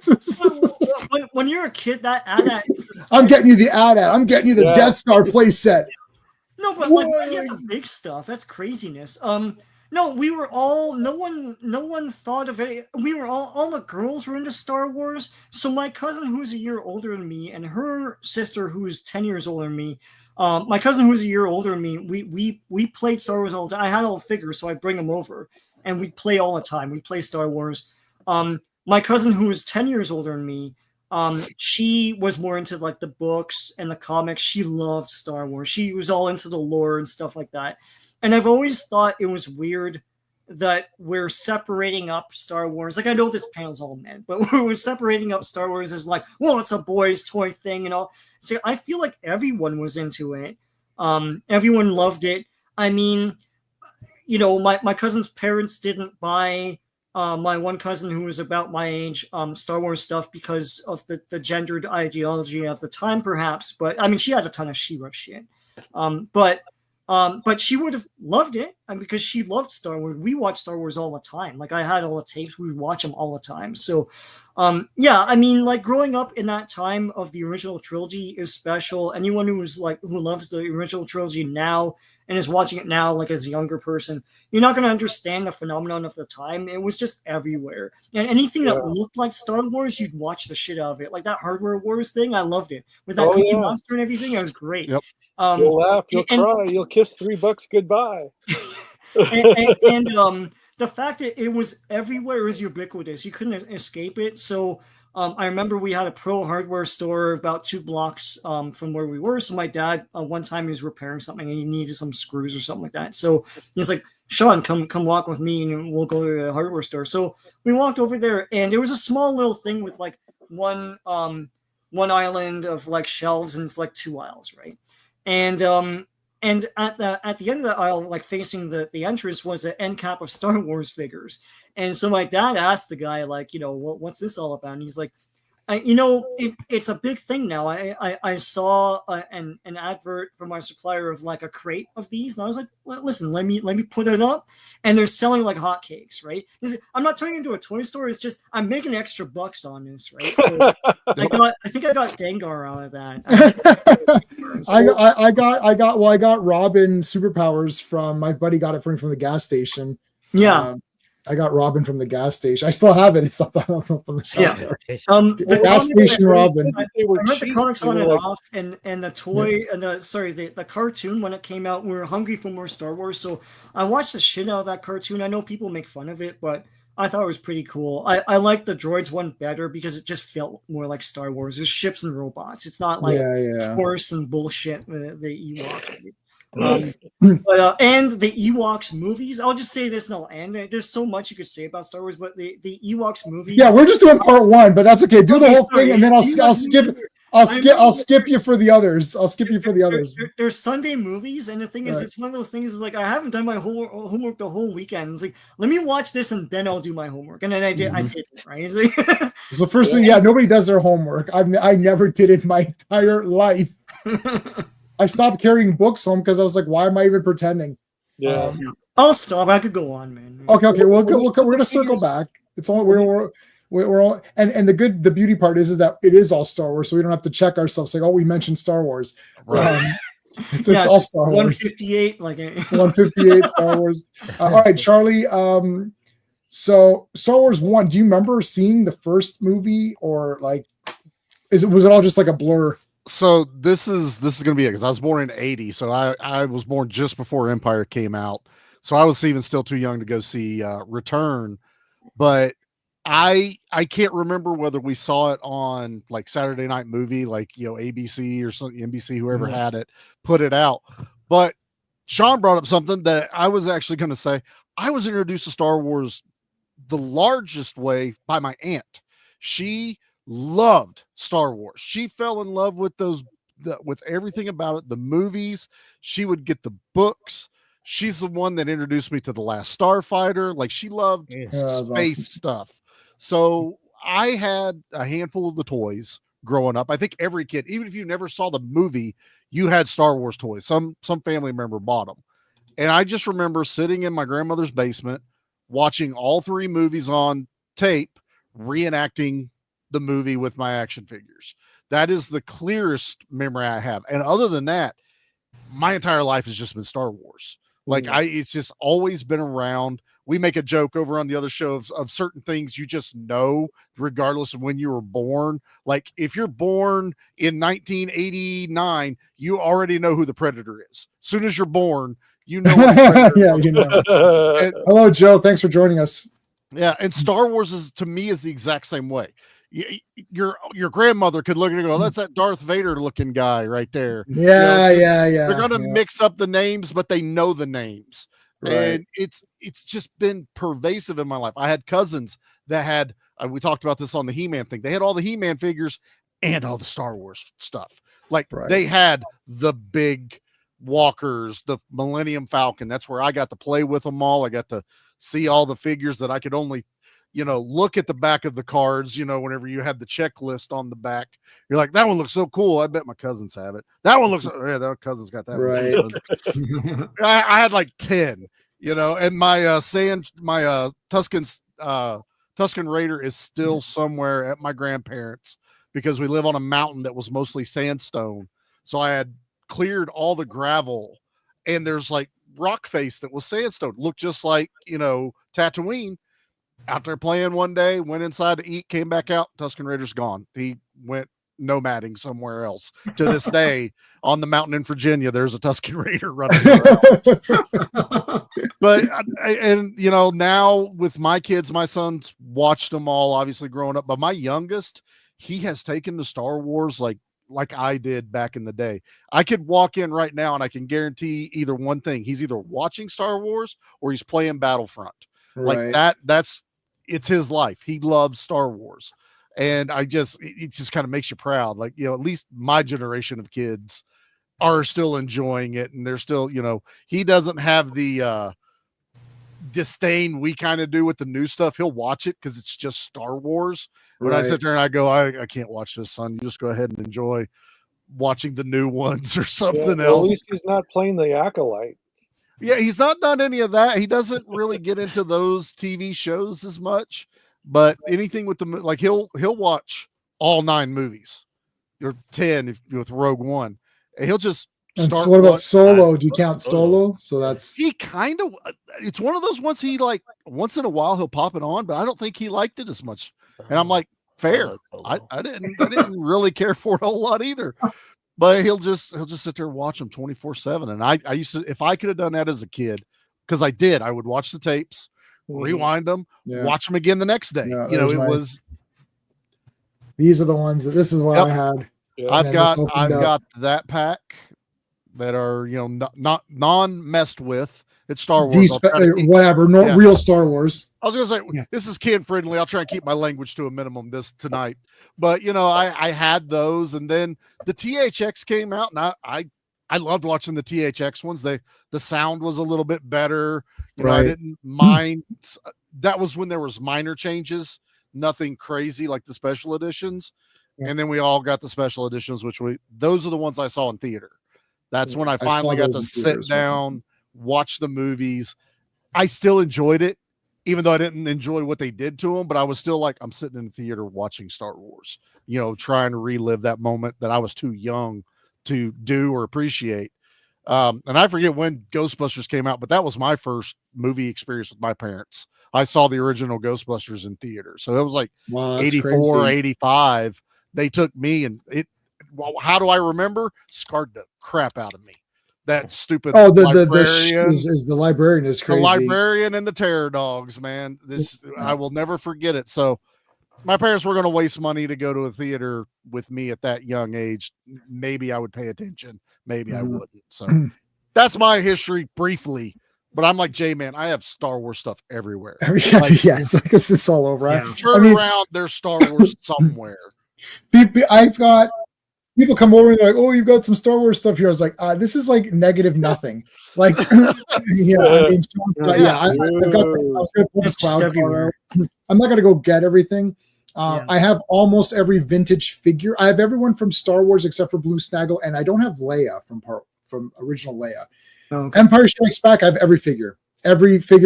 when you're a kid, that AT-AT. I'm getting you the AT-AT. I'm getting you the Death Star playset. No, but like, why does he have the big stuff? That's craziness. No, we were all. No one thought of it. We were all the girls were into Star Wars. So my cousin, who's a year older than me, and her sister, who's 10 years older than me. My cousin, who's a year older than me, we played Star Wars all the time. I had all the figures, so I bring them over, and we play all the time. We play Star Wars. My cousin, who was 10 years older than me, she was more into like the books and the comics. She loved Star Wars. She was all into the lore and stuff like that. And I've always thought it was weird that we're separating up Star Wars. Like, I know this panel's all men, but we're separating up Star Wars as like, well, it's a boys' toy thing and all. So I feel like everyone was into it. Everyone loved it. I mean, my cousin's parents didn't buy my one cousin who was about my age Star Wars stuff because of the gendered ideology of the time, perhaps. But I mean, she had a ton of She-Ra shit. But she would have loved it because she loved Star Wars. We watched Star Wars all the time. Like, I had all the tapes. We would watch them all the time. So, yeah, I mean, like, growing up in that time of the original trilogy is special. Anyone who loves the original trilogy now and is watching it now, like, as a younger person, you're not going to understand the phenomenon of the time. It was just everywhere. And anything that looked like Star Wars, you'd watch the shit out of it. Like that Hardware Wars thing, I loved it. With that Cookie Monster and everything, it was great. Yep. You'll laugh, you'll cry, you'll kiss $3 goodbye. and the fact that it was everywhere was ubiquitous. You couldn't escape it. So I remember we had a Pro Hardware store about 2 blocks from where we were. So my dad, one time he was repairing something and he needed some screws or something like that. So he's like, Sean, come walk with me and we'll go to the hardware store. So we walked over there, and it was a small little thing with like one island of like shelves, and it's like 2 aisles, right? And And at the end of the aisle, like facing the entrance, was an end cap of Star Wars figures. And so my dad asked the guy, like, what's this all about? And he's like, it's a big thing now. I saw an advert from our supplier of like a crate of these, and I was like, listen, let me put it up, and they're selling like hotcakes, right? I'm not turning into a toy store. It's just I'm making extra bucks on this, right? So I think I got Dengar out of that. I got Robin superpowers from my buddy. Got it from the gas station. Yeah. I got Robin from the gas station. I still have it. It's up from the Yeah. the gas station Robin. I read the comics on and off, and the toy and the cartoon when it came out. We were hungry for more Star Wars, so I watched the shit out of that cartoon. I know people make fun of it, but I thought it was pretty cool. I like the droids one better because it just felt more like Star Wars. There's ships and robots. It's not like force and bullshit with the Ewoks. And the Ewoks movies. I'll just say this and I'll end it. There's so much you could say about Star Wars, but the Ewoks movies. Yeah, we're just doing part one, but that's okay. Do the whole thing, and then I'll skip you for the others. I'll skip you for the others. There's Sunday movies, and the thing is, it's one of those things. Is like I haven't done my homework the whole weekend. It's like let me watch this and then I'll do my homework, and then I did. I did it, right? So first thing, nobody does their homework. I never did it my entire life. I stopped carrying books home because I was like, why am I even pretending? Yeah. I'll stop. I could go on, man. Okay. We're gonna circle back. It's all we're all and the beauty part is that it is all Star Wars, so we don't have to check ourselves like, oh, we mentioned Star Wars. Right. It's all Star Wars. 158, 158 Star Wars. All right, Charlie. So Star Wars 1. Do you remember seeing the first movie, or like, was it all just like a blur? So this is going to be it, because I was born in 80. So I was born just before Empire came out. So I was even still too young to go see Return, but I can't remember whether we saw it on like Saturday Night Movie, like, ABC or something, NBC, whoever had it, put it out. But Sean brought up something that I was actually going to say. I was introduced to Star Wars the largest way by my aunt. She loved Star Wars. She fell in love with with everything about it. The movies, she would get the books. She's the one that introduced me to The Last Starfighter. Like, she loved space stuff. So I had a handful of the toys growing up. I think every kid, even if you never saw the movie, you had Star Wars toys. Some family member bought them. And I just remember sitting in my grandmother's basement watching all three movies on tape, reenacting the movie with my action figures. That is the clearest memory I have. And other than that, my entire life has just been Star Wars. Like, it's just always been around. We make a joke over on the other show of certain things you just know, regardless of when you were born. Like, if you're born in 1989, you already know who the Predator is. As soon as you're born, you know what the Predator is. You know. And, hello, Joe. Thanks for joining us. Yeah, and Star Wars is, to me, is the exact same way. Your grandmother could look at it and go, that's that Darth Vader looking guy right there. Yeah. They're going to mix up the names, but they know the names. Right. And it's just been pervasive in my life. I had cousins that had, we talked about this on the He-Man thing. They had all the He-Man figures and all the Star Wars stuff. Like, they had the big walkers, the Millennium Falcon. That's where I got to play with them all. I got to see all the figures that I could only look at the back of the cards, whenever you have the checklist on the back, you're like, that one looks so cool. I bet my cousins have it. That one looks, that cousin's got that. Right. I had like 10, and my Tuscan Raider is still somewhere at my grandparents, because we live on a mountain that was mostly sandstone. So I had cleared all the gravel, and there's like rock face that was sandstone, looked just like, Tatooine. Out there playing one day, went inside to eat, came back out, Tuscan Raider's gone. He went nomading somewhere else. To this day, on the mountain in Virginia, there's a Tuscan Raider running around. But, now with my kids, my son's watched them all, obviously growing up, but my youngest, he has taken to Star Wars like I did back in the day. I could walk in right now and I can guarantee either one thing. He's either watching Star Wars or he's playing Battlefront. Like it's his life. He loves Star Wars. And it just kind of makes you proud. Like, at least my generation of kids are still enjoying it, and they're still, he doesn't have the disdain we kind of do with the new stuff. He'll watch it because it's just Star Wars. When I sit there and I go, I can't watch this, son. You just go ahead and enjoy watching the new ones or something else. At least he's not playing the Acolyte. Yeah, he's not done any of that. He doesn't really get into those TV shows as much, but anything with like he'll watch all 9 movies or 10 with Rogue One, and he'll just And start. so what about Solo? Do you count Solo? So that's he kind of. It's one of those ones he like once in a while he'll pop it on, but I don't think he liked it as much. And I'm like, fair. I didn't really care for it a whole lot either. But he'll just sit there and watch them 24/7. And I used to, if I could have done that as a kid, because I did, I would watch the tapes, rewind them, watch them again the next day. These are the ones that this is what I had. Yeah. I've got that pack that are not non-messed with. It's Star Wars. Whatever, real Star Wars. I was gonna say this is kid friendly. I'll try and keep my language to a minimum tonight. But I had those, and then the THX came out, and I loved watching the THX ones. The sound was a little bit better. I didn't mind. That was when there was minor changes, nothing crazy like the special editions. Yeah. And then we all got the special editions, those are the ones I saw in theater. That's when I finally got to sit down, watch the movies. I still enjoyed it, even though I didn't enjoy what they did to them, but I was still like, I'm sitting in the theater watching Star Wars, trying to relive that moment that I was too young to do or appreciate. And I forget when Ghostbusters came out, but that was my first movie experience with my parents. I saw the original Ghostbusters in theater. So it was like 84, crazy. 85. They took me, and how do I remember? Scarred the crap out of me. That stupid librarian is the librarian is crazy. The librarian and the terror dogs, man. I will never forget it. So my parents were going to waste money to go to a theater with me at that young age. Maybe I would pay attention. Maybe I wouldn't. So that's my history briefly. But I'm like, Jay, man, I have Star Wars stuff everywhere. It's all over. Yeah. Turn around, there's Star Wars somewhere. I've got people come over and they're like, "Oh, you've got some Star Wars stuff here." I was like, "This is like negative nothing." Like, I've got the cloud car. I'm not gonna go get everything. I have almost every vintage figure. I have everyone from Star Wars except for Blue Snaggle, and I don't have Leia from original Leia. Okay. Empire Strikes Back, I have every figure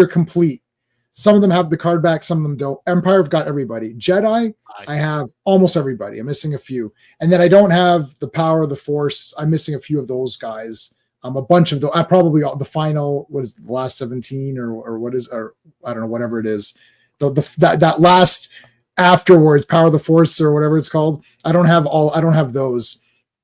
complete. Some of them have the card back, some of them don't. Empire, I've got everybody. Jedi, I have almost everybody. I'm missing a few. And then I don't have the Power of the Force. I'm missing a few of those guys. A bunch of those. I probably the final, what is the last 17 or what is, or I don't know, whatever it is. That last afterwards, Power of the Force or whatever it's called. I don't have those.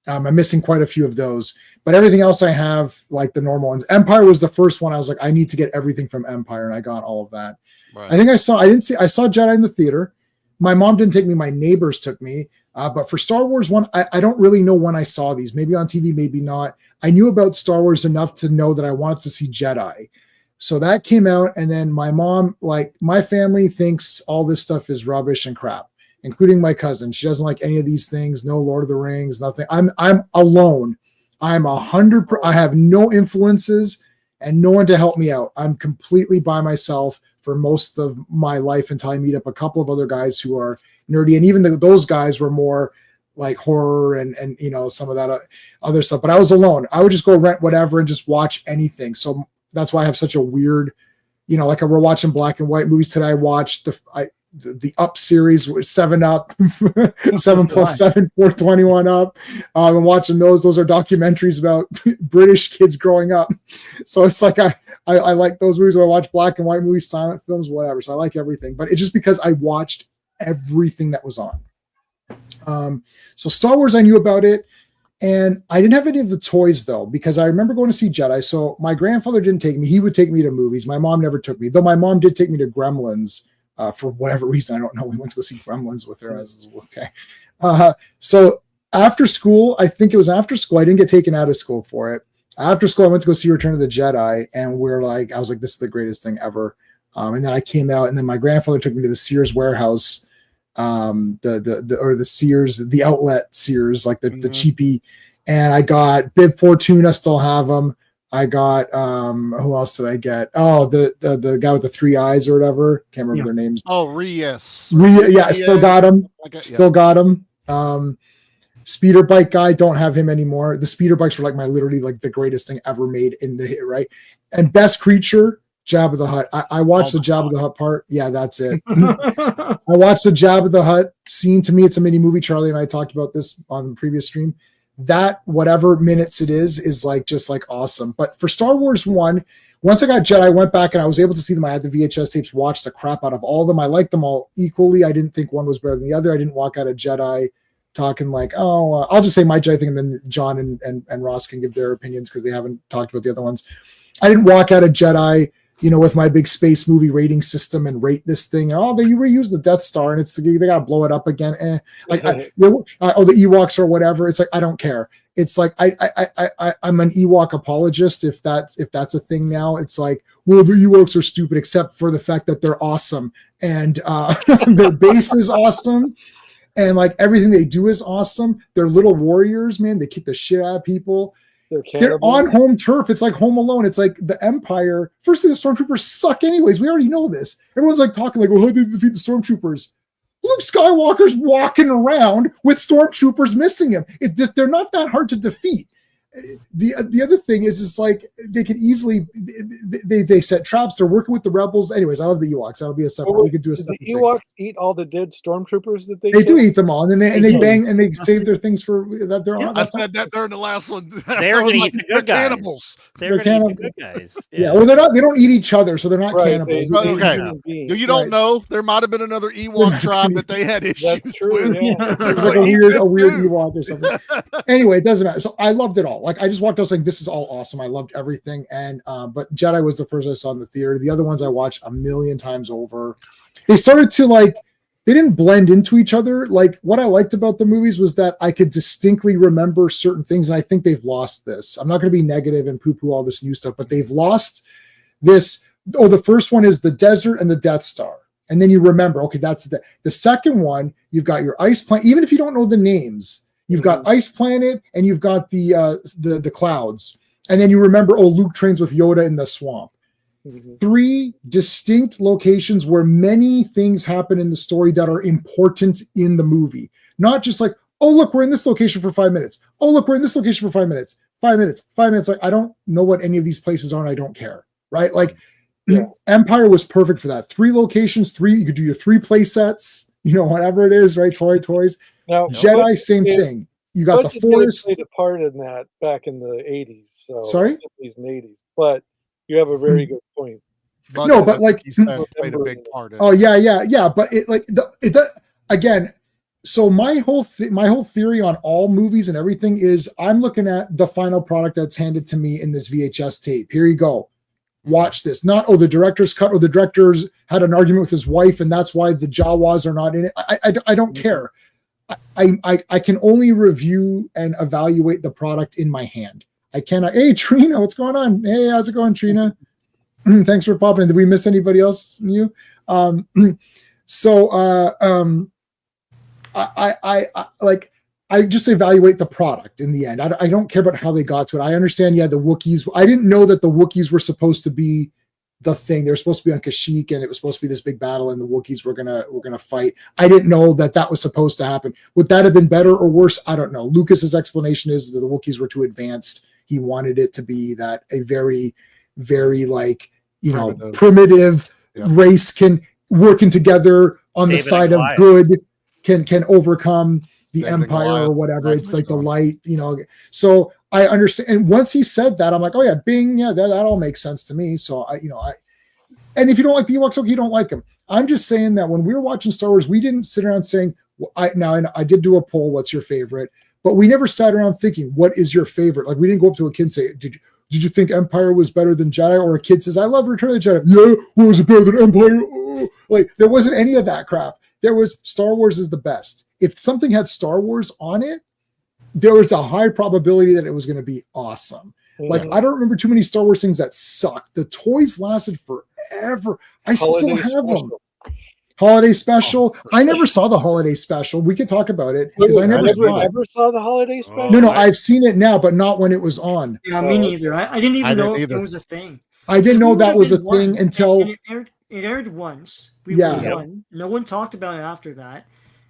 I'm missing quite a few of those. But everything else I have, like the normal ones. Empire was the first one. I was like, I need to get everything from Empire, and I got all of that. Right. I saw Jedi in the theater. My mom didn't take me. My neighbors took me. But for Star Wars one, I don't really know when I saw these. Maybe on TV, maybe not. I knew about Star Wars enough to know that I wanted to see Jedi. So that came out, and then my mom, like my family, thinks all this stuff is rubbish and crap, including my cousin. She doesn't like any of these things. No Lord of the Rings, nothing. I'm alone. I'm 100%. I have no influences and no one to help me out. I'm completely by myself for most of my life until I meet up a couple of other guys who are nerdy. And even those guys were more like horror and some of that other stuff. But I was alone. I would just go rent whatever and just watch anything. So that's why I have such a weird, like we're watching black and white movies today. I watched the Up series with 7 Up, 7 plus 7, 421 Up. I'm watching those. Those are documentaries about British kids growing up. So it's like I like those movies. Where I watch black and white movies, silent films, whatever. So I like everything. But it's just because I watched everything that was on. So Star Wars, I knew about it. And I didn't have any of the toys, though, because I remember going to see Jedi. So my grandfather didn't take me. He would take me to movies. My mom never took me, though my mom did take me to Gremlins. For whatever reason, I don't know. We went to go see Gremlins with her. I was okay. So after school, I think it was after school. I didn't get taken out of school for it. After school, I went to go see Return of the Jedi, and I was like, this is the greatest thing ever. And then I came out, and then my grandfather took me to the Sears warehouse, the Sears, the outlet Sears, like the cheapy And I got Bib Fortuna, still have them. I got who else did I get? Oh, the guy with the 3 eyes or whatever. Can't remember their names. Oh, Reyes. Yeah, I still got him. Okay, still got him. Speeder bike guy, don't have him anymore. The speeder bikes were like literally like the greatest thing ever made in the hit, right? And best creature, Jabba the Hutt. I watched the Jabba the Hutt part. Yeah, that's it. I watched the Jabba the Hutt scene. To me, it's a mini movie. Charlie and I talked about this on the previous stream. That whatever minutes it is like just like awesome. But for Star Wars 1, once I got Jedi, I went back and I was able to see them. I had the VHS tapes, watched the crap out of all of them. I liked them all equally. I didn't think one was better than the other. I didn't walk out of Jedi talking like, I'll just say my Jedi thing, and then John and Ross can give their opinions because they haven't talked about the other ones. I didn't walk out of Jedi, with my big space movie rating system and rate this thing. Oh, you reuse the Death Star and they got to blow it up again. The Ewoks or whatever. It's like, I don't care. It's like, I'm an Ewok apologist. If that's a thing now, it's like, well, the Ewoks are stupid, except for the fact that they're awesome. And their base is awesome. And like everything they do is awesome. They're little warriors, man. They kick the shit out of people. They're on home turf. It's like Home Alone. It's like the Empire. Firstly, the stormtroopers suck anyways. We already know this. Everyone's like talking like, how did they defeat the stormtroopers? Luke Skywalker's walking around with stormtroopers missing him. They're not that hard to defeat. The other thing is, it's like they could easily they set traps. They're working with the rebels. Anyways, I love the Ewoks. That'll be a separate. We could do a separate. The Ewoks eat all the dead stormtroopers that they do eat them all, and they bang and they save their things for that. They're on. I said that during the last one. They're going to eat the good guys. Cannibals. They're going to eat the good guys. Yeah, well, they're not. They don't eat each other, so they're not cannibals. Okay, you don't know. There might have been another Ewok tribe that they had issues. That's true. With. Yeah. It's like a weird Ewok or something. Anyway, it doesn't matter. So I loved it all. Like I just walked out saying, this is all awesome. I loved everything. And but Jedi was the first I saw in the theater. The other ones I watched a million times over. They started to they didn't blend into each other. Like what I liked about the movies was that I could distinctly remember certain things. And I think they've lost this. I'm not going to be negative and poo-poo all this new stuff, but they've lost this. Oh, the first one is the desert and the Death Star. And then you remember, okay, that's the second one. You've got your ice planet. Even if you don't know the names, you've got Ice Planet and you've got the clouds. And then you remember, Luke trains with Yoda in the swamp. Mm-hmm. 3 distinct locations where many things happen in the story that are important in the movie. Not just like, look, we're in this location for 5 minutes. Oh, look, we're in this location for 5 minutes. 5 minutes. 5 minutes. Like, I don't know what any of these places are and I don't care. Right? Like, Empire was perfect for that. 3 locations, you could do your 3 play sets, whatever it is, right? Toys. Now, Jedi, same thing. You got the forest. Played a part in that back in the 80s. So sorry, 70s and 80s. But you have a very good point. No, but like played a big part in yeah. But it again. So my whole theory on all movies and everything is I'm looking at the final product that's handed to me in this VHS tape. Here you go. Watch this. Not, the director's cut or the director's had an argument with his wife and that's why the Jawas are not in it. I don't care. I can only review and evaluate the product in my hand. I cannot. Hey, Trina, what's going on? Hey, how's it going, Trina? Thanks for popping in. Did we miss anybody else new? I just evaluate the product in the end. I don't care about how they got to it. I understand. Yeah, the Wookiees. I didn't know that the Wookiees were supposed to be the thing. They're supposed to be on Kashyyyk, and it was supposed to be this big battle, and the Wookiees were gonna fight. I didn't know that was supposed to happen. Would that have been better or worse? I don't know. Lucas's explanation is that the Wookiees were too advanced. He wanted it to be that a very, very primitive race can working together on the side of good can overcome the Empire or whatever. It's like the light, So I understand. And once he said that, I'm like, oh yeah, bing, yeah, that all makes sense to me. So and if you don't like the Ewoks, okay, you don't like them. I'm just saying that when we were watching Star Wars, we didn't sit around saying, I did do a poll, what's your favorite? But we never sat around thinking, what is your favorite? Like we didn't go up to a kid and say, did you think Empire was better than Jedi? Or a kid says, I love Return of the Jedi. Yeah, was it better than Empire? Oh. Like there wasn't any of that crap. There was Star Wars is the best. If something had Star Wars on it, there was a high probability that it was going to be awesome. Mm-hmm. Like I don't remember too many Star Wars things that sucked. The toys lasted forever. I still have them. Holiday special. I never saw the holiday special. We could talk about it because I never saw it. ever saw the holiday special. No, I've seen it now, but not when it was on. Yeah, me neither. I didn't even know either. it was a thing. I didn't know that was a One, thing until and it aired once. We Yeah. were one. No one talked about it after that.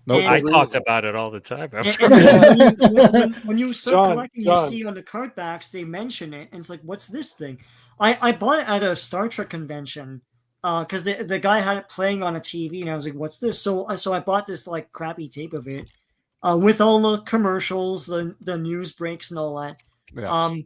Nope. And- I talked about it all the time. After. And when you start John, collecting, John. you see on the card backs they mention it, and it's like, what's this thing? I bought it at a Star Trek convention because the guy had it playing on a TV, and I was like, what's this? So I bought this like crappy tape of it with all the commercials, the news breaks, and all that. Yeah.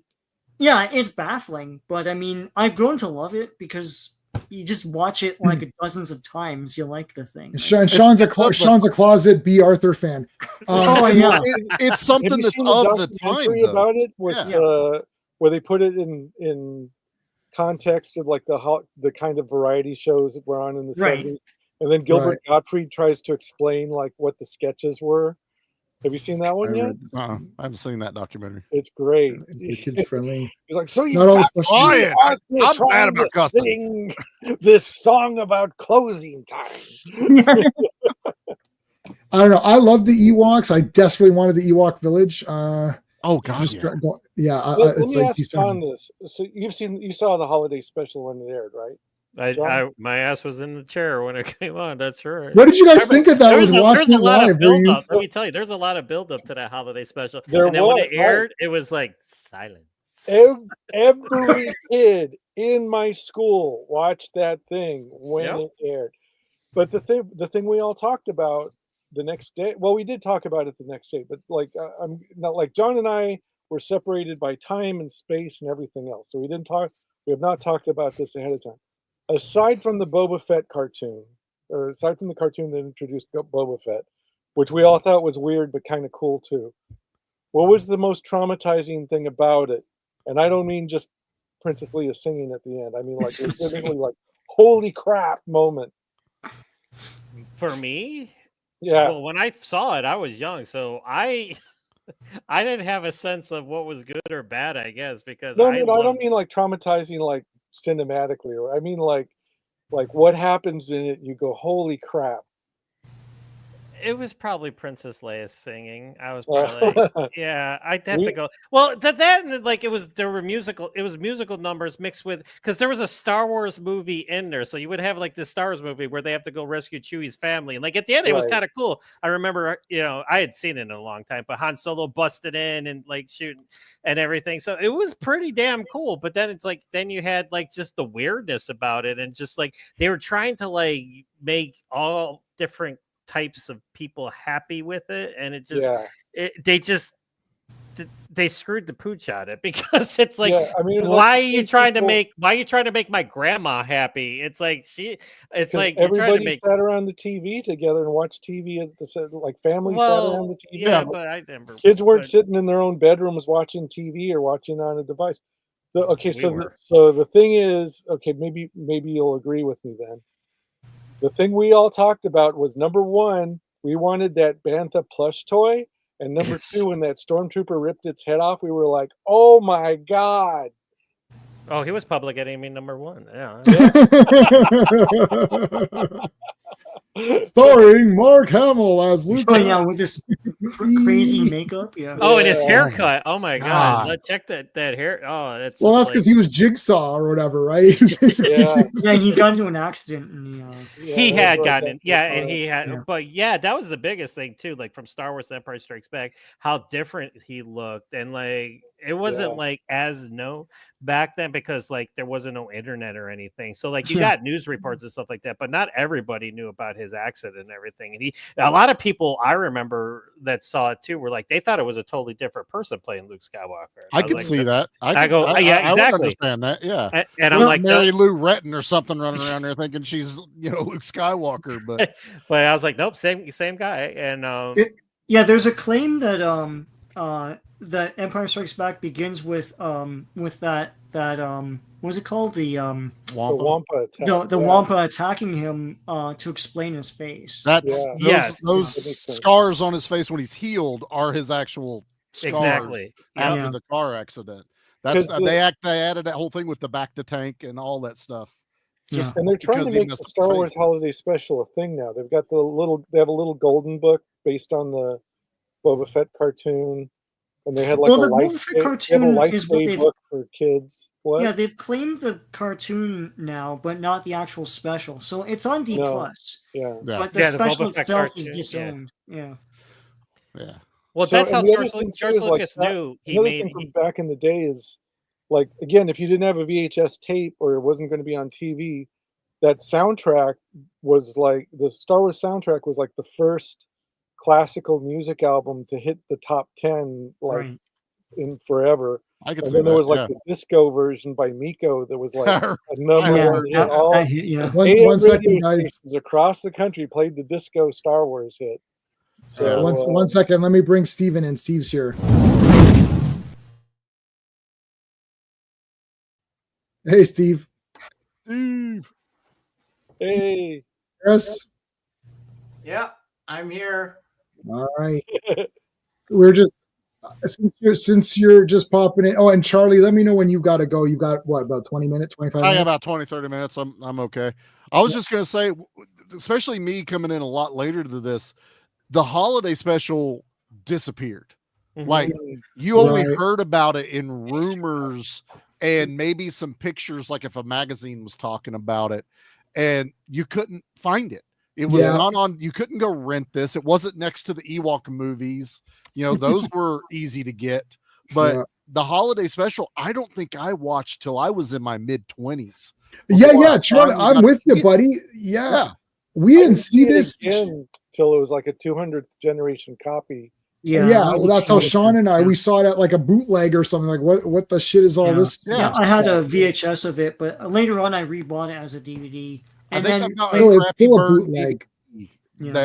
Yeah, it's baffling, but I mean, I've grown to love it because you just watch it like dozens of times. You like the thing. Sean's a closet B. Arthur fan. Yeah. It's something Have you that's seen of the the time. documentary Though. about it with where they put it in context of like the kind of variety shows that were on in the Right. 70s, and then Gilbert Gottfried tries to explain like what the sketches were. Have you seen that one yet? I haven't seen that documentary. It's great. It's kid friendly. He's like, so you Not always got Ryan, Arthur I'm trying bad about to cussing. sing this song about closing time. I don't know. I love the Ewoks. I desperately wanted the Ewok village. Oh God, yeah. Let It's me like ask John this. So you saw the holiday special when it aired, right? My ass was in the chair when it came on. That's right. What did you guys think of that? There's a lot of build up. You... Let me tell you, there's a lot of build up to that holiday special. When it aired, it was like silence. Every kid in my school watched that thing when it aired. But the thing we all talked about the next day. Well, we did talk about it the next day, but like I'm not like John and I were separated by time and space and everything else, so we didn't talk. We have not talked about this ahead of time. Aside from the Boba Fett cartoon, or aside from the cartoon that introduced Boba Fett, which we all thought was weird but kind of cool too, what was the most traumatizing thing about it? And I don't mean just Princess Leia singing at the end. I mean like specifically like holy crap moment. For me, yeah. Well, when I saw it, I was young, so I didn't have a sense of what was good or bad. I guess because I don't mean like traumatizing like cinematically, or I mean like what happens in it. You go holy crap. It was probably Princess Leia singing. I was probably I'd have to go. Well, that and like it was musical numbers mixed with because there was a Star Wars movie in there, so you would have like this Star Wars movie where they have to go rescue Chewie's family, and like at the end it was kind of cool. I remember, I had seen it in a long time, but Han Solo busted in and like shooting and everything, so it was pretty damn cool. But then it's like then you had like just the weirdness about it, and just like they were trying to like make all different types of people happy with it, and it just they screwed the pooch out of it because it's like why are you trying to make my grandma happy? It's like everybody sat around the TV together and watched TV at the like family sat around the TV. Yeah, but I remember kids weren't sitting in their own bedrooms watching TV or watching on a device. So the thing is, okay, maybe you'll agree with me then. The thing we all talked about was number one, we wanted that Bantha plush toy. And number two, when that stormtrooper ripped its head off, we were like, oh my God. Oh, he was public enemy number one. Yeah. Starring Mark Hamill as Luke. Oh, yeah, with this crazy makeup. Yeah. Oh, and his haircut. Oh my God. Let's check that hair. Oh, that's because he was Jigsaw or whatever, right? He got into an accident. And he had gotten and he had. Yeah. But that was the biggest thing too. Like from Star Wars: Empire Strikes Back, how different he looked, and like it wasn't like as known back then because like there wasn't no internet or anything. So like you got news reports and stuff like that, but not everybody knew about his accident and everything. And a lot of people I remember that saw it too were like they thought it was a totally different person playing Luke Skywalker. I could see that. I exactly. I would understand that. Yeah. And I'm like Mary Lou Retton or something running around there thinking she's Luke Skywalker, but I was like, nope, same guy. And there's a claim that that Empire Strikes Back begins with that what was it called, the Wampa attack. The Wampa attacking him to explain his face. Those scars on his face when he's healed are his actual scars after the car accident. That's they added that whole thing with the back to tank and all that stuff. Yeah. And they're trying to because he make the missed Star his Wars face. Holiday Special a thing now. They have a little golden book based on the Boba Fett cartoon, and they had like Well, a the life Boba Fett they have a cartoon life is what day they've. book for kids. What? Yeah, they've claimed the cartoon now, but not the actual special. So it's on D No. plus, Yeah. Yeah, but the Yeah, the special Boba Fett itself is cartoon, yeah. disowned. Yeah. yeah. Well, So, that's how and the other George, thing too George is like Lucas that, knew he another made. thing from back in the day is like, again, if you didn't have a VHS tape or it wasn't going to be on TV, that soundtrack was like the Star Wars soundtrack was like the first classical music album to hit the top 10 like Right. in forever. I could And see then there that. was like Yeah. the disco version by Miko that was like a I number Yeah. one hit. That, All that hit, yeah. One AM second, radio guys. stations across the country played the disco Star Wars hit. So One second. Let me bring Steven in. Steve's here. Hey, Steve. Steve. hey, Chris. Yeah, I'm here. All right. We're just since you're just popping in. Oh, and Charlie, let me know when you got to go. You got what, about 20 minutes, 25 I got minutes? about 20, 30 minutes. I'm okay. I was just gonna say, especially me coming in a lot later to this, the holiday special disappeared. Mhm. Like you only Right. heard about it in rumors and maybe some pictures, like if a magazine was talking about it, and you couldn't find it. It was Yeah. not on, you couldn't go rent this. It wasn't next to the Ewok movies. You know, those were easy to get. But Yeah. the holiday special, I don't think I watched till I was in my mid-20s. Yeah, Charlie, I'm with you, buddy. Yeah. Yeah. We I didn't see it this. again till it was like a 200th generation copy. Yeah. Yeah, that was well, that's how true. Sean and I Yeah. we saw it at like a bootleg or something. Like, what the shit is all Yeah. this? Yeah, I had a VHS of it, but later on I rebought it as a DVD. I And think then I've got Really, a it's crappy still a burn bootleg. Yeah.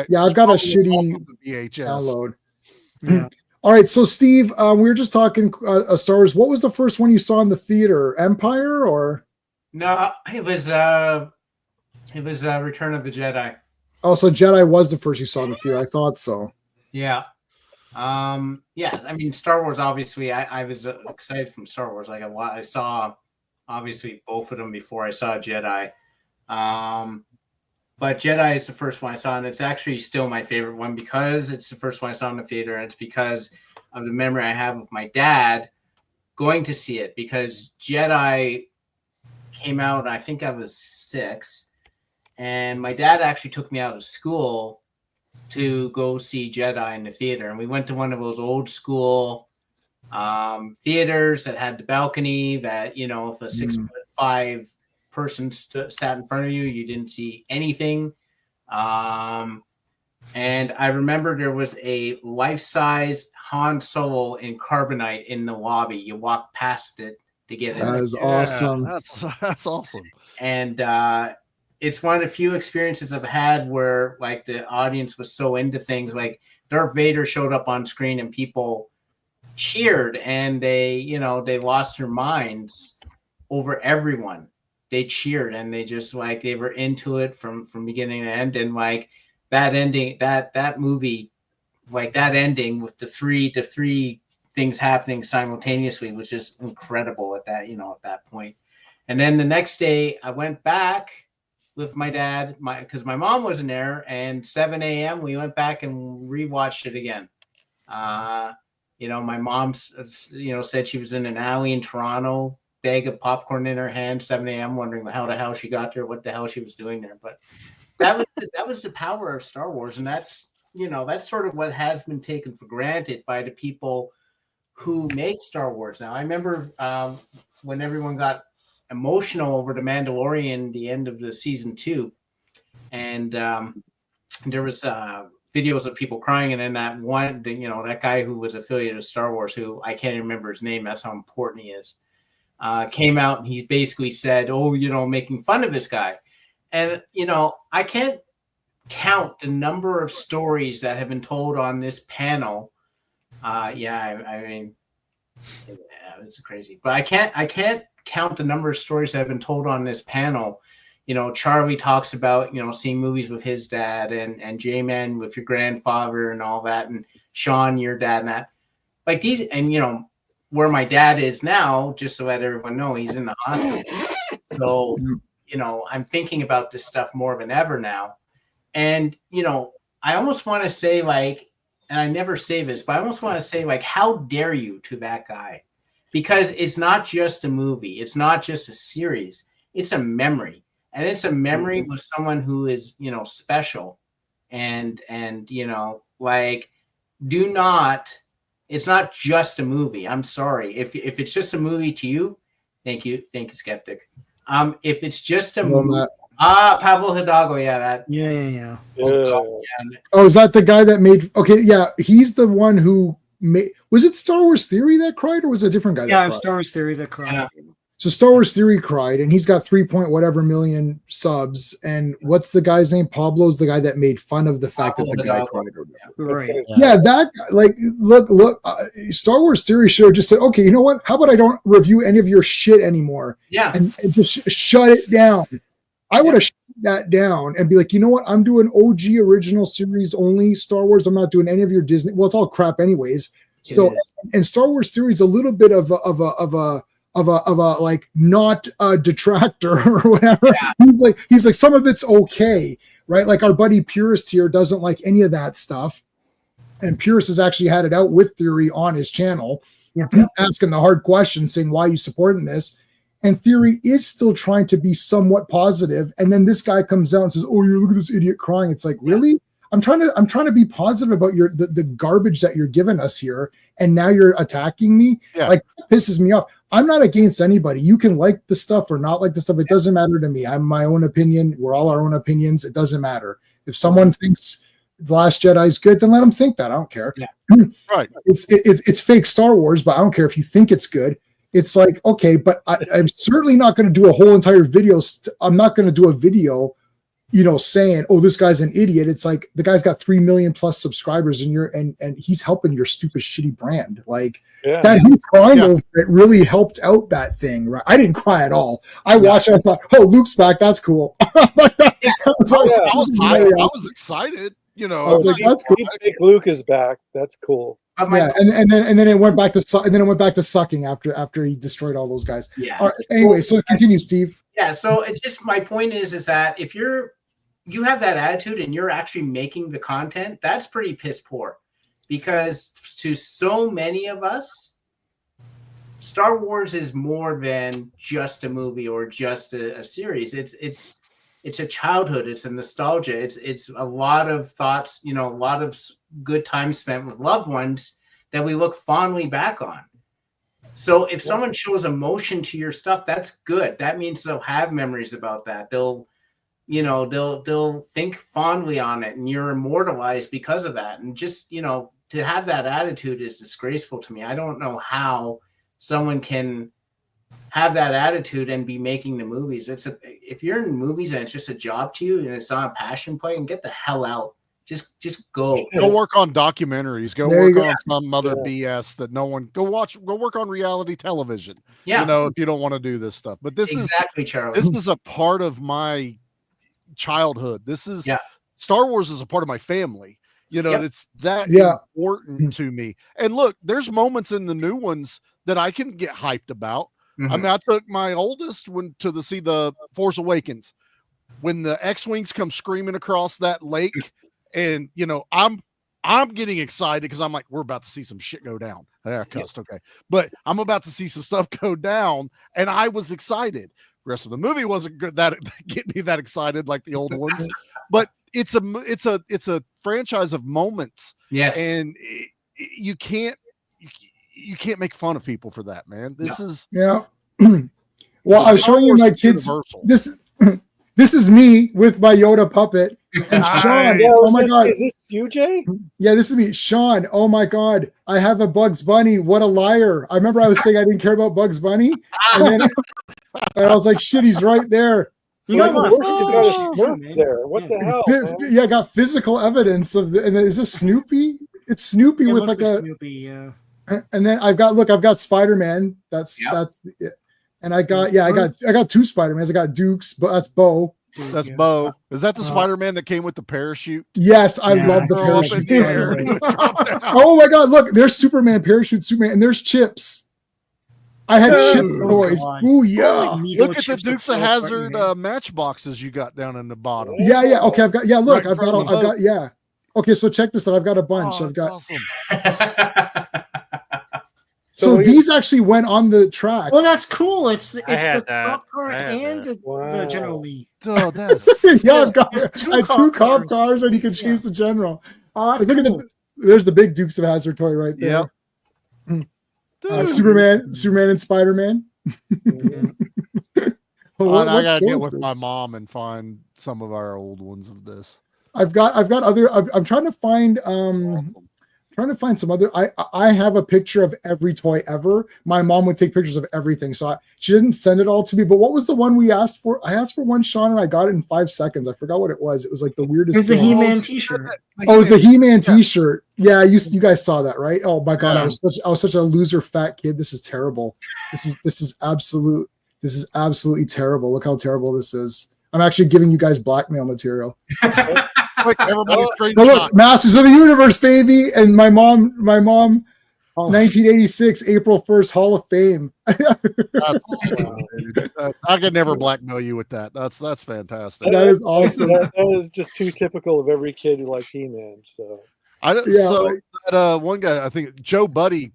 Yeah, was I've got a probably shitty off of the VHS. download. Yeah. All right, so Steve, we were just talking Star Wars. What was the first one you saw in the theater? Empire or? No, it was Return of the Jedi. Oh, so Jedi was the first you saw in the theater. I thought so. Yeah. Yeah, I mean Star Wars obviously I was excited from Star Wars. Like I saw obviously both of them before I saw Jedi. But Jedi is the first one I saw, and it's actually still my favorite one because it's the first one I saw in the theater, and it's because of the memory I have of my dad going to see it, because Jedi came out, I think I was 6, and my dad actually took me out of school to go see Jedi in the theater, and we went to one of those old school theaters that had the balcony that, you know, if a 6'5" person sat in front of you, you didn't see anything. And I remember there was a life-size Han Solo in carbonite in the lobby. You walk past it to get in. That is awesome. That's awesome. And it's one of the few experiences I've had where like the audience was so into things. Like Darth Vader showed up on screen and people cheered, and they lost their minds over everyone. They cheered, and they just like they were into it from beginning to end. And like that ending, that movie, like that ending with the three things happening simultaneously was just incredible at that point. And then the next day I went back with my dad, because my mom wasn't there, and 7 a.m. we went back and rewatched it again. My mom said she was in an alley in Toronto, bag of popcorn in her hand, 7 a.m., wondering how the hell she got there, what the hell she was doing there. But that was the power of Star Wars, and that's sort of what has been taken for granted by the people who make Star Wars now. I remember when everyone got emotional over the Mandalorian, the end of the season 2, and there was videos of people crying, and then that guy who was affiliated with Star Wars, who I can't remember his name, that's how important he is, came out and he basically said, making fun of this guy. And, I can't count the number of stories that have been told on this panel. It's crazy. But I can't count the number of stories that have been told on this panel. Charlie talks about, seeing movies with his dad, and J-Man with your grandfather and all that, and Sean, your dad, and that. Like these, and, where my dad is now, just to let everyone know, he's in the hospital. So I'm thinking about this stuff more than ever now. And, I almost want to say, like, and I never say this, but I almost want to say, like, how dare you to that guy? Because it's not just a movie. It's not just a series. It's a memory. And it's a memory with someone who is, special. And like, it's not just a movie. I'm sorry. If it's just a movie to you, thank you, Skeptic. If it's just a movie, Pablo Hidalgo, Yeah. Oh, is that the guy that made? Okay, yeah, he's the one who made. Was it Star Wars Theory that cried, or was it a different guy? Yeah, Star Wars Theory that cried. Yeah. So Star Wars Theory cried, and he's got 3 point whatever million subs. And what's the guy's name? Pablo's the guy that made fun of the fact that the guy cried. Right. Yeah, that like look. Star Wars Theory show just said, okay, you know what? How about I don't review any of your shit anymore? Yeah, and just shut it down. I would have shut that down and be like, you know what? I'm doing OG original series only Star Wars. I'm not doing any of your Disney. Well, it's all crap anyways. So, and Star Wars Theory is a little bit of a like not a detractor or whatever. Yeah. He's like some of it's okay, right? Like our buddy Purist here doesn't like any of that stuff, and Purist has actually had it out with Theory on his channel, asking the hard questions, saying why are you supporting this. And Theory is still trying to be somewhat positive, and then this guy comes out and says, "Oh, you look at this idiot crying." It's like, really? I'm trying to be positive about the garbage that you're giving us here, and now you're attacking me. Yeah. Like, it pisses me off. I'm not against anybody. You can like the stuff or not like the stuff. It doesn't matter to me. I have my own opinion. We're all our own opinions. It doesn't matter. If someone thinks The Last Jedi is good, then let them think that. I don't care. Yeah. Right. It's fake Star Wars, but I don't care if you think it's good. It's like, okay, but I'm certainly not going to do a whole entire video. I'm not going to do a video, saying, "Oh, this guy's an idiot." It's like the guy's got 3 million plus subscribers, and he's helping your stupid, shitty brand. Like that, him crying over it really helped out that thing. Right? I didn't cry at all. I watched it. I thought, "Oh, Luke's back. That's cool." I was excited. I was like, "That's cool." Luke is back. That's cool. Yeah, and then it went back to sucking after he destroyed all those guys. Yeah. Right, anyway, so continue, Steve. Yeah. So it's just, my point is that if you have that attitude and you're actually making the content, that's pretty piss poor, because to so many of us, Star Wars is more than just a movie or just a series. It's a childhood. It's a nostalgia. It's a lot of thoughts, a lot of good time spent with loved ones that we look fondly back on. So if someone shows emotion to your stuff, that's good. That means they'll have memories about that. They'll think fondly on it, and you're immortalized because of that. And just, to have that attitude is disgraceful to me. I don't know how someone can have that attitude and be making the movies. If you're in movies and it's just a job to you and it's not a passion play, and get the hell out. Just go work on documentaries. Go work on some other BS that no one. Go work on reality television. Yeah, if you don't want to do this stuff. But this Charlie. This is a part of my childhood. This is Star Wars is a part of my family. It's that important to me. And look, there's moments in the new ones that I can get hyped about. Mm-hmm. I mean, I took my oldest to see the Force Awakens when the X-Wings come screaming across that lake. And I'm getting excited because I'm like, we're about to see some shit go down. I cussed, okay. But I'm about to see some stuff go down, and I was excited. The rest of the movie wasn't good that get me that excited like the old ones. But it's a franchise of moments. Yes. And you can't make fun of people for that, man. This is Well, I was showing you my kids this is me with my Yoda puppet. And Sean, oh my God. Is this you, Jay? Yeah, this is me. Sean, oh my God. I have a Bugs Bunny. What a liar. I remember I was saying I didn't care about Bugs Bunny. And I was like, shit, he's right there. You got a lot of there. What the hell? I got physical evidence of and is this Snoopy? It's Snoopy with like a Snoopy, yeah. And then I've got Spider-Man. That's and I got 2 Spider-Mans. I got Duke's, but that's Bo. That's Bo. Is that the Spider-Man that came with the parachute? Yes, I love the parachute. Oh my God, look, there's Superman parachute, and there's Chips. I had Oh, chip toys. God. Ooh, yeah. Look at the Dukes of Hazzard matchboxes you got down in the bottom. Yeah. Okay, I've got. Yeah, look, Right in front of the I've got. Yeah. Okay, so check this out. I've got a bunch. Oh, I've that's got. awesome. So these actually went on the track. Well, that's cool. It's the had that. cop car I had and that. the General Lee. Oh, that's Yeah, I've got There's I had two cop cars. cars, and you can Yeah. choose the general. Oh, that's Look cool. at there's the big Dukes of Hazzard toy right there. Yep. Superman and Spider-Man. I gotta get is with this? my mom and find some of our old ones of this. I've got other. I'm trying to find some other. I have a picture of every toy ever. My mom would take pictures of everything, so she didn't send it all to me. But what was the one we asked for? I asked for one, Sean, and I got it in 5 seconds. I forgot what it was. It was like the weirdest. It's a thing. He-Man T-shirt. Oh, it was the He-Man T-shirt. Yeah, you guys saw that, right? Oh my god, Yeah. I was such a loser, fat kid. This is terrible. This is absolutely terrible. Look how terrible this is. I'm actually giving you guys blackmail material. Like everybody's Now look, Masters of the Universe, baby, and my mom, Oh. 1986, April 1st, Hall of Fame. I could never blackmail you with that. That's fantastic. That is awesome. That is just too typical of every kid who likes He-Man. So that one guy, I think Joe Buddy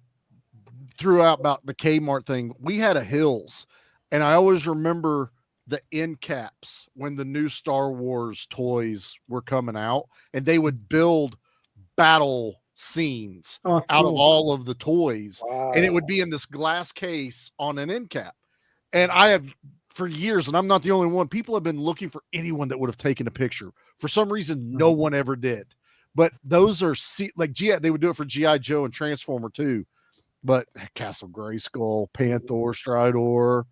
threw out about the Kmart thing. We had a Hills, and I always remember the end caps when the new Star Wars toys were coming out, and they would build battle scenes out of all of the toys, and it would be in this glass case on an end cap. And I have for years, and I'm not the only one, people have been looking for anyone that would have taken a picture. For some reason, no one ever did. But those are like they would do it for G.I. Joe and Transformer too. But Castle Grayskull, Panther, Stridor.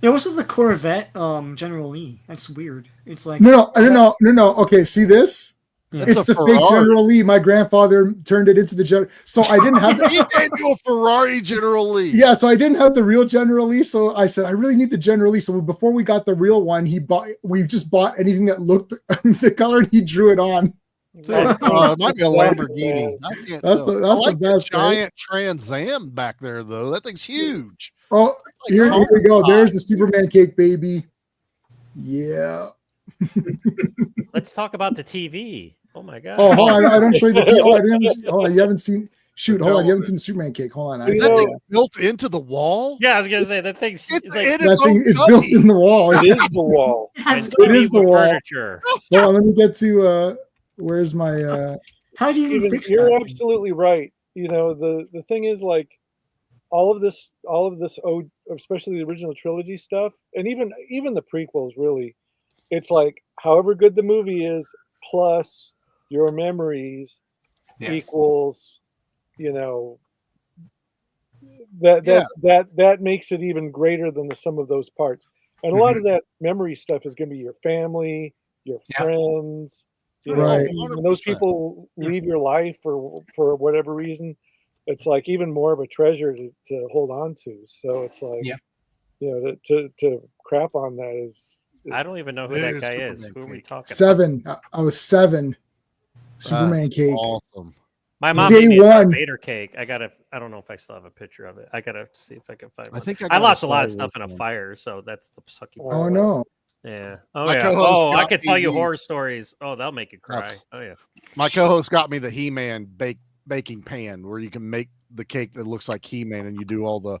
Yeah, what's with the Corvette General Lee? That's weird. It's like No. Okay, see this? Yeah. It's the fake General Lee. My grandfather turned it into the General. So I didn't have the Ferrari General Lee. Yeah, so I didn't have the real General Lee. So I said I really need the General Lee. So before we got the real one, we just bought anything that looked the color, and he drew it on. It might be a Lamborghini. That's the best. Giant Trans Am back there, though. That thing's huge. Oh, here we go. There's the Superman cake, baby. Yeah. Let's talk about the TV. Oh my god. Oh, hold on. I don't show you the TV. Hold on. You haven't seen. Shoot, hold on. You haven't seen the Superman cake. Hold on. Is that thing built into the wall? Yeah, I was gonna say that thing's that thing is built in the wall. It is the wall. It is the wall. Furniture. Hold on. Let me get to. Where's my? How do you even Steven, fix you're that? absolutely right. You know, the thing is, like, all of this, especially the original trilogy stuff, and even the prequels, really, it's like however good the movie is, plus your memories equals, you know, that makes it even greater than the sum of those parts. And a lot of that memory stuff is going to be your family, your friends. You know, when those people leave your life for whatever reason, it's like even more of a treasure to hold on to. So it's like, you know, to crap on that is I don't even know who that guy is. Who are we talking 7. I was 7. Superman cake. Awesome. My mom Day made me a Darth 1. Vader cake. I don't know if I still have a picture of it. I gotta see if I can find one. I think I lost a lot of stuff in a fire, so that's the sucky part. Oh no. Yeah. Oh My yeah. co-host Oh, I got could tell you me- horror stories. Oh, that'll make you cry. Oh yeah. My co-host got me the He-Man baking pan where you can make the cake that looks like He-Man and you do all the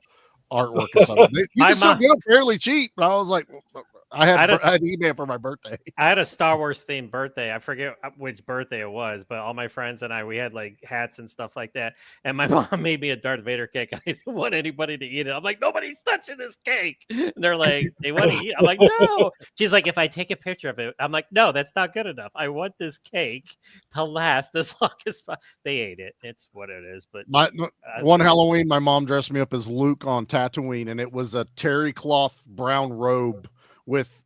artwork or something. You can still get them fairly cheap. But I was like, I had He-Man for my birthday. I had a Star Wars themed birthday. I forget which birthday it was, but all my friends and I, we had like hats and stuff like that. And my mom made me a Darth Vader cake. I didn't want anybody to eat it. I'm like, nobody's touching this cake. And they're like, they want to eat it. I'm like, no. She's like, if I take a picture of it, I'm like, no, that's not good enough. I want this cake to last as long as they ate it. It's what it is. But One Halloween, my mom dressed me up as Luke on Tatooine, and it was a terry cloth brown robe with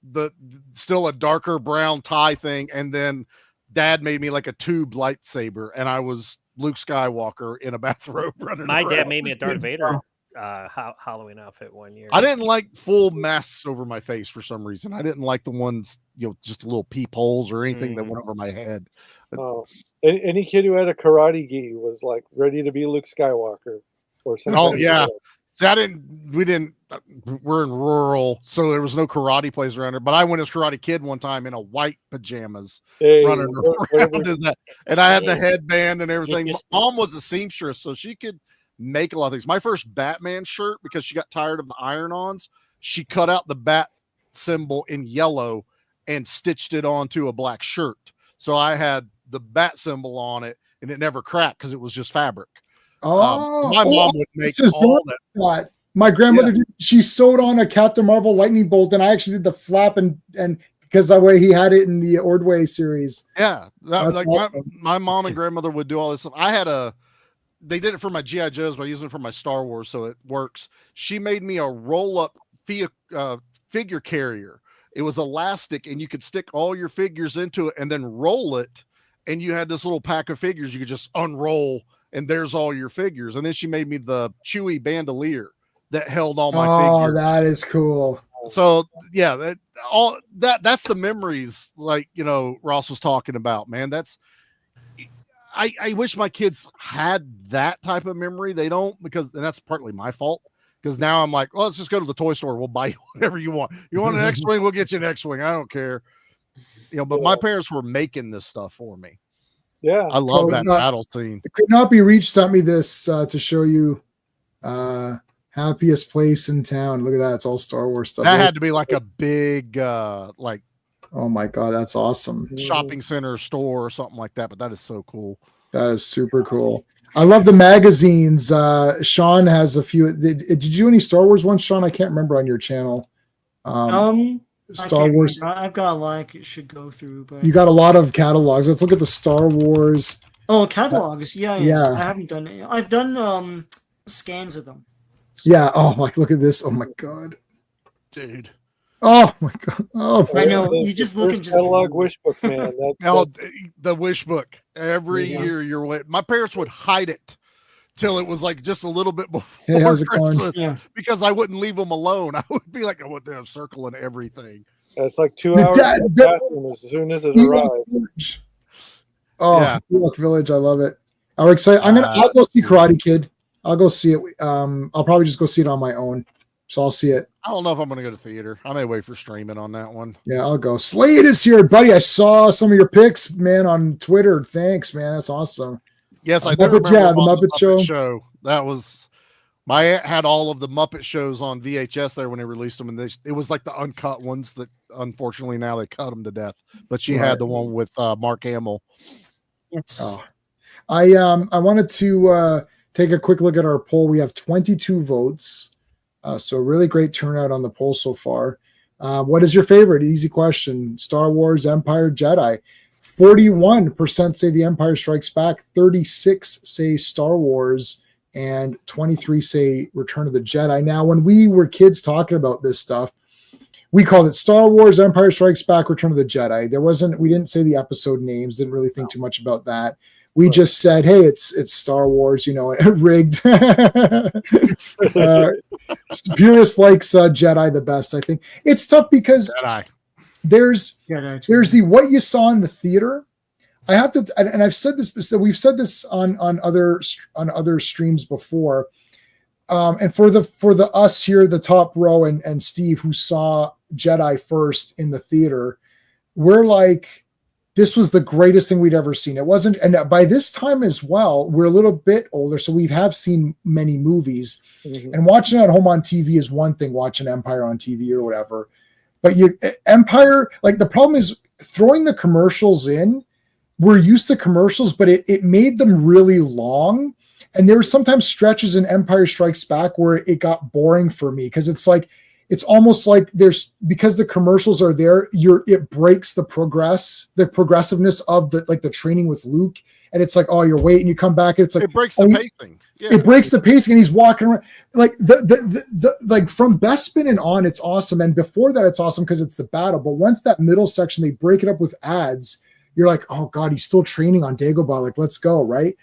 still a darker brown tie thing, and then Dad made me like a tube lightsaber, and I was Luke Skywalker in a bathrobe running my around. dad made me a Darth Vader Halloween outfit one year. I didn't like full masks over my face for some reason. I didn't like the ones, just little peepholes or anything that went over my head. Oh, any kid who had a karate gi was like ready to be Luke Skywalker or something. Oh yeah. we're in rural, so there was no karate places around here. But I went as Karate Kid one time in a white pajamas, running around as that, and I had the headband and everything. Mom was a seamstress, so she could make a lot of things. My first Batman shirt, because she got tired of the iron-ons, she cut out the bat symbol in yellow and stitched it onto a black shirt. So I had the bat symbol on it, and it never cracked because it was just fabric. My mom would make all that. My grandmother did. She sewed on a Captain Marvel lightning bolt, and I actually did the flap and because that way he had it in the Ordway series. Yeah, That's awesome. my mom and grandmother would do all this stuff. They did it for my GI Joes, but I use it for my Star Wars, so it works. She made me a roll-up figure carrier. It was elastic, and you could stick all your figures into it and then roll it, and you had this little pack of figures you could just unroll, and there's all your figures. And then she made me the Chewy bandolier that held all my figures. Oh, that is cool. So yeah, that's the memories, like, Ross was talking about, man. I wish my kids had that type of memory. They don't, and that's partly my fault. Because now I'm like, well, let's just go to the toy store. We'll buy you whatever you want. You want an X-Wing? We'll get you an X-Wing. I don't care. But my parents were making this stuff for me. Yeah. I love that battle scene. It could not be reached. Sent me this to show you happiest place in town. Look at that. It's all Star Wars stuff. That had to be like a big, oh my God, that's awesome. Shopping center store or something like that. But that is so cool. That is super cool. I love the magazines. Sean has a few. Did you do any Star Wars ones, Sean? I can't remember on your channel. Star Wars. I've got a lot I should go through, but you got a lot of catalogs. Let's look at the Star Wars. Oh, catalogs. Yeah. I haven't done it. I've done scans of them. So. Yeah. Oh, look at this. Oh my God, dude. Oh my God. Oh, I know. You just look at catalog wish book, man. The wish book. Every year you're waiting. My parents would hide it till it was like just a little bit before Christmas, because I wouldn't leave them alone. I would be like, I want them circling everything. It's like 2 hours in the bathroom as soon as it arrives. Oh, yeah. Village. I love it. I'm excited. I'll go see Karate Kid. I'll go see it. I'll probably just go see it on my own. So I'll see it. I don't know if I'm going to go to theater. I may wait for streaming on that one. Yeah, I'll go. Slade is here, buddy. I saw some of your pics, man, on Twitter. Thanks, man. That's awesome. Yes, I do remember. Yeah, the Muppet Show. That was, my aunt had all of the Muppet shows on VHS there when they released them, and it was like the uncut ones that unfortunately now they cut them to death. But she had the one with Mark Hamill. Yes. Oh. I wanted to take a quick look at our poll. We have 22 votes. So really great turnout on the poll so far. What is your favorite? Easy question. Star Wars, Empire, Jedi. 41% say The Empire Strikes Back. 36 say Star Wars, and 23 say Return of the Jedi. Now, when we were kids talking about this stuff, we called it Star Wars, Empire Strikes Back, Return of the Jedi. We didn't say the episode names. Didn't really think too much about that. We just said, hey, it's Star Wars, rigged. Purist likes Jedi the best, I think. It's tough because there's the what you saw in the theater. I have to, and I've said this, so we've said this on other streams before. And for the us here, the top row, and Steve, who saw Jedi first in the theater, we're like, this was the greatest thing we'd ever seen. It wasn't, and by this time as well, we're a little bit older, so we have seen many movies. Mm-hmm. And watching it at home on TV is one thing, watching Empire on TV or whatever. But Empire, like, the problem is throwing the commercials in. We're used to commercials, but it made them really long. And there were sometimes stretches in Empire Strikes Back where it got boring for me, because it's almost like because the commercials are there, it breaks the progressiveness of the training with Luke. And it's like, oh, you're waiting, you come back, and it's like it breaks the pacing. Yeah. It breaks the pacing, and he's walking around like like from Bespin and on, it's awesome. And before that, it's awesome because it's the battle. But once that middle section, they break it up with ads, you're like, oh God, he's still training on Dagobah. Like, let's go, right?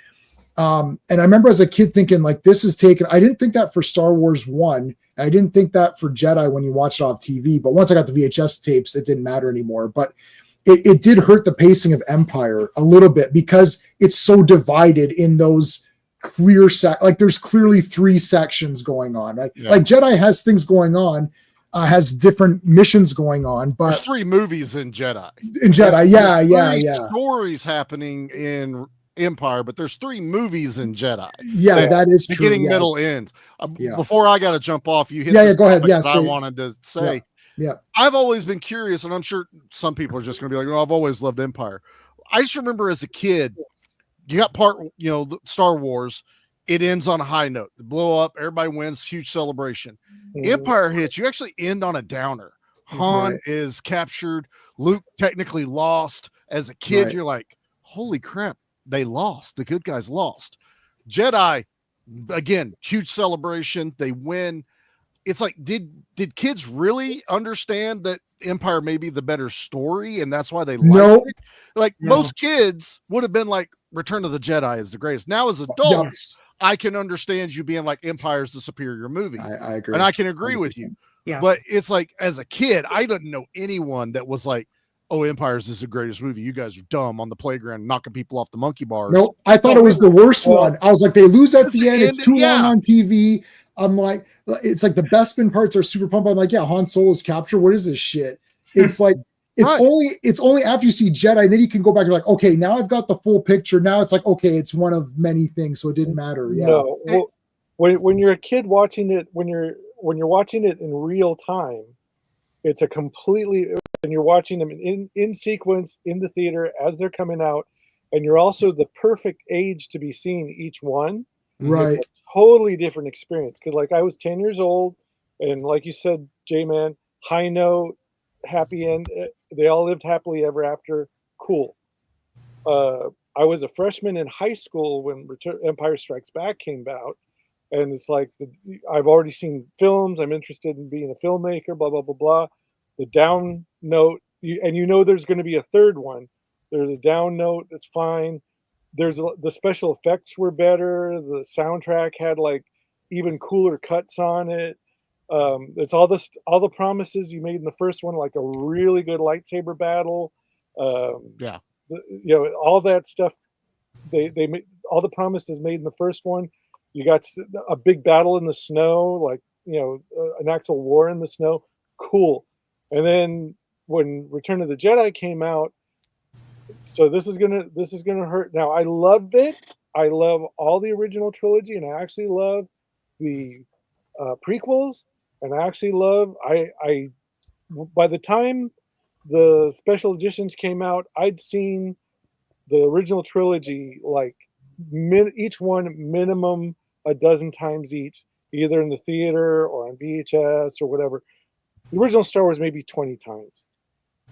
And I remember as a kid thinking, like, this is taken. I didn't think that for Star Wars 1. I didn't think that for Jedi when you watch it off TV. But once I got the VHS tapes, it didn't matter anymore. But it did hurt the pacing of Empire a little bit because it's so divided in those clear like there's clearly 3 sections going on, right? Yeah. Like Jedi has things going on, has different missions going on, There's but 3 movies in Jedi. There's 3 stories happening in Empire, but there's 3 movies in Jedi. Yeah, that is true. Beginning, middle, end. Yeah. Before I got to jump off, you hit Yeah, this go ahead. topic Yeah, that I wanted to say. Yeah. I've always been curious, and I'm sure some people are just going to be like, "No, I've always loved Empire." I just remember as a kid, you got Star Wars. It ends on a high note. The blow up, everybody wins, huge celebration. Empire hits, you actually end on a downer. Han is captured. Luke technically lost. As a kid, you're like, holy crap, they lost. The good guys lost. Jedi, again, huge celebration. They win. It's like, did kids really understand that Empire may be the better story, and that's why they liked it? Like most kids would have been like, Return of the Jedi is the greatest. Now as adults, I can understand you being like, Empire is the superior movie. I agree. And I can agree with you. Yeah. But it's like, as a kid, I didn't know anyone that was like, oh, Empires is the greatest movie. You guys are dumb on the playground, knocking people off the monkey bars. Nope. I thought it was the worst one. I was like, they lose at the end. It's too long on TV. I'm like, it's like the Bespin parts are super pumped. I'm like, yeah, Han Solo's captured. What is this shit? It's like, it's only after you see Jedi, and then you can go back and like, okay, now I've got the full picture. Now it's like, okay, it's one of many things, so it didn't matter. Yeah. No, well, when you're a kid watching it, when you're watching it in real time, it's a completely, and you're watching them in sequence in the theater as they're coming out, and you're also the perfect age to be seeing each one. Right. It's a totally different experience, because like I was 10 years old, and like you said, J-Man, high note, happy end. They all lived happily ever after. Cool. I was a freshman in high school when Empire Strikes Back came out, and it's like I've already seen films. I'm interested in being a filmmaker. Blah blah blah blah. The down note, and there's going to be a third one. There's a down note. That's fine. The special effects were better. The soundtrack had like even cooler cuts on it. It's all the promises you made in the first one, like a really good lightsaber battle. All that stuff. They made all the promises made in the first one. You got a big battle in the snow, like an actual war in the snow. Cool. And then when Return of the Jedi came out, so this is gonna hurt. Now I love it. I love all the original trilogy, and I actually love the prequels, and I actually love. I by the time the special editions came out, I'd seen the original trilogy like each one minimum a dozen times each, either in the theater or on VHS or whatever. The original Star Wars maybe 20 times.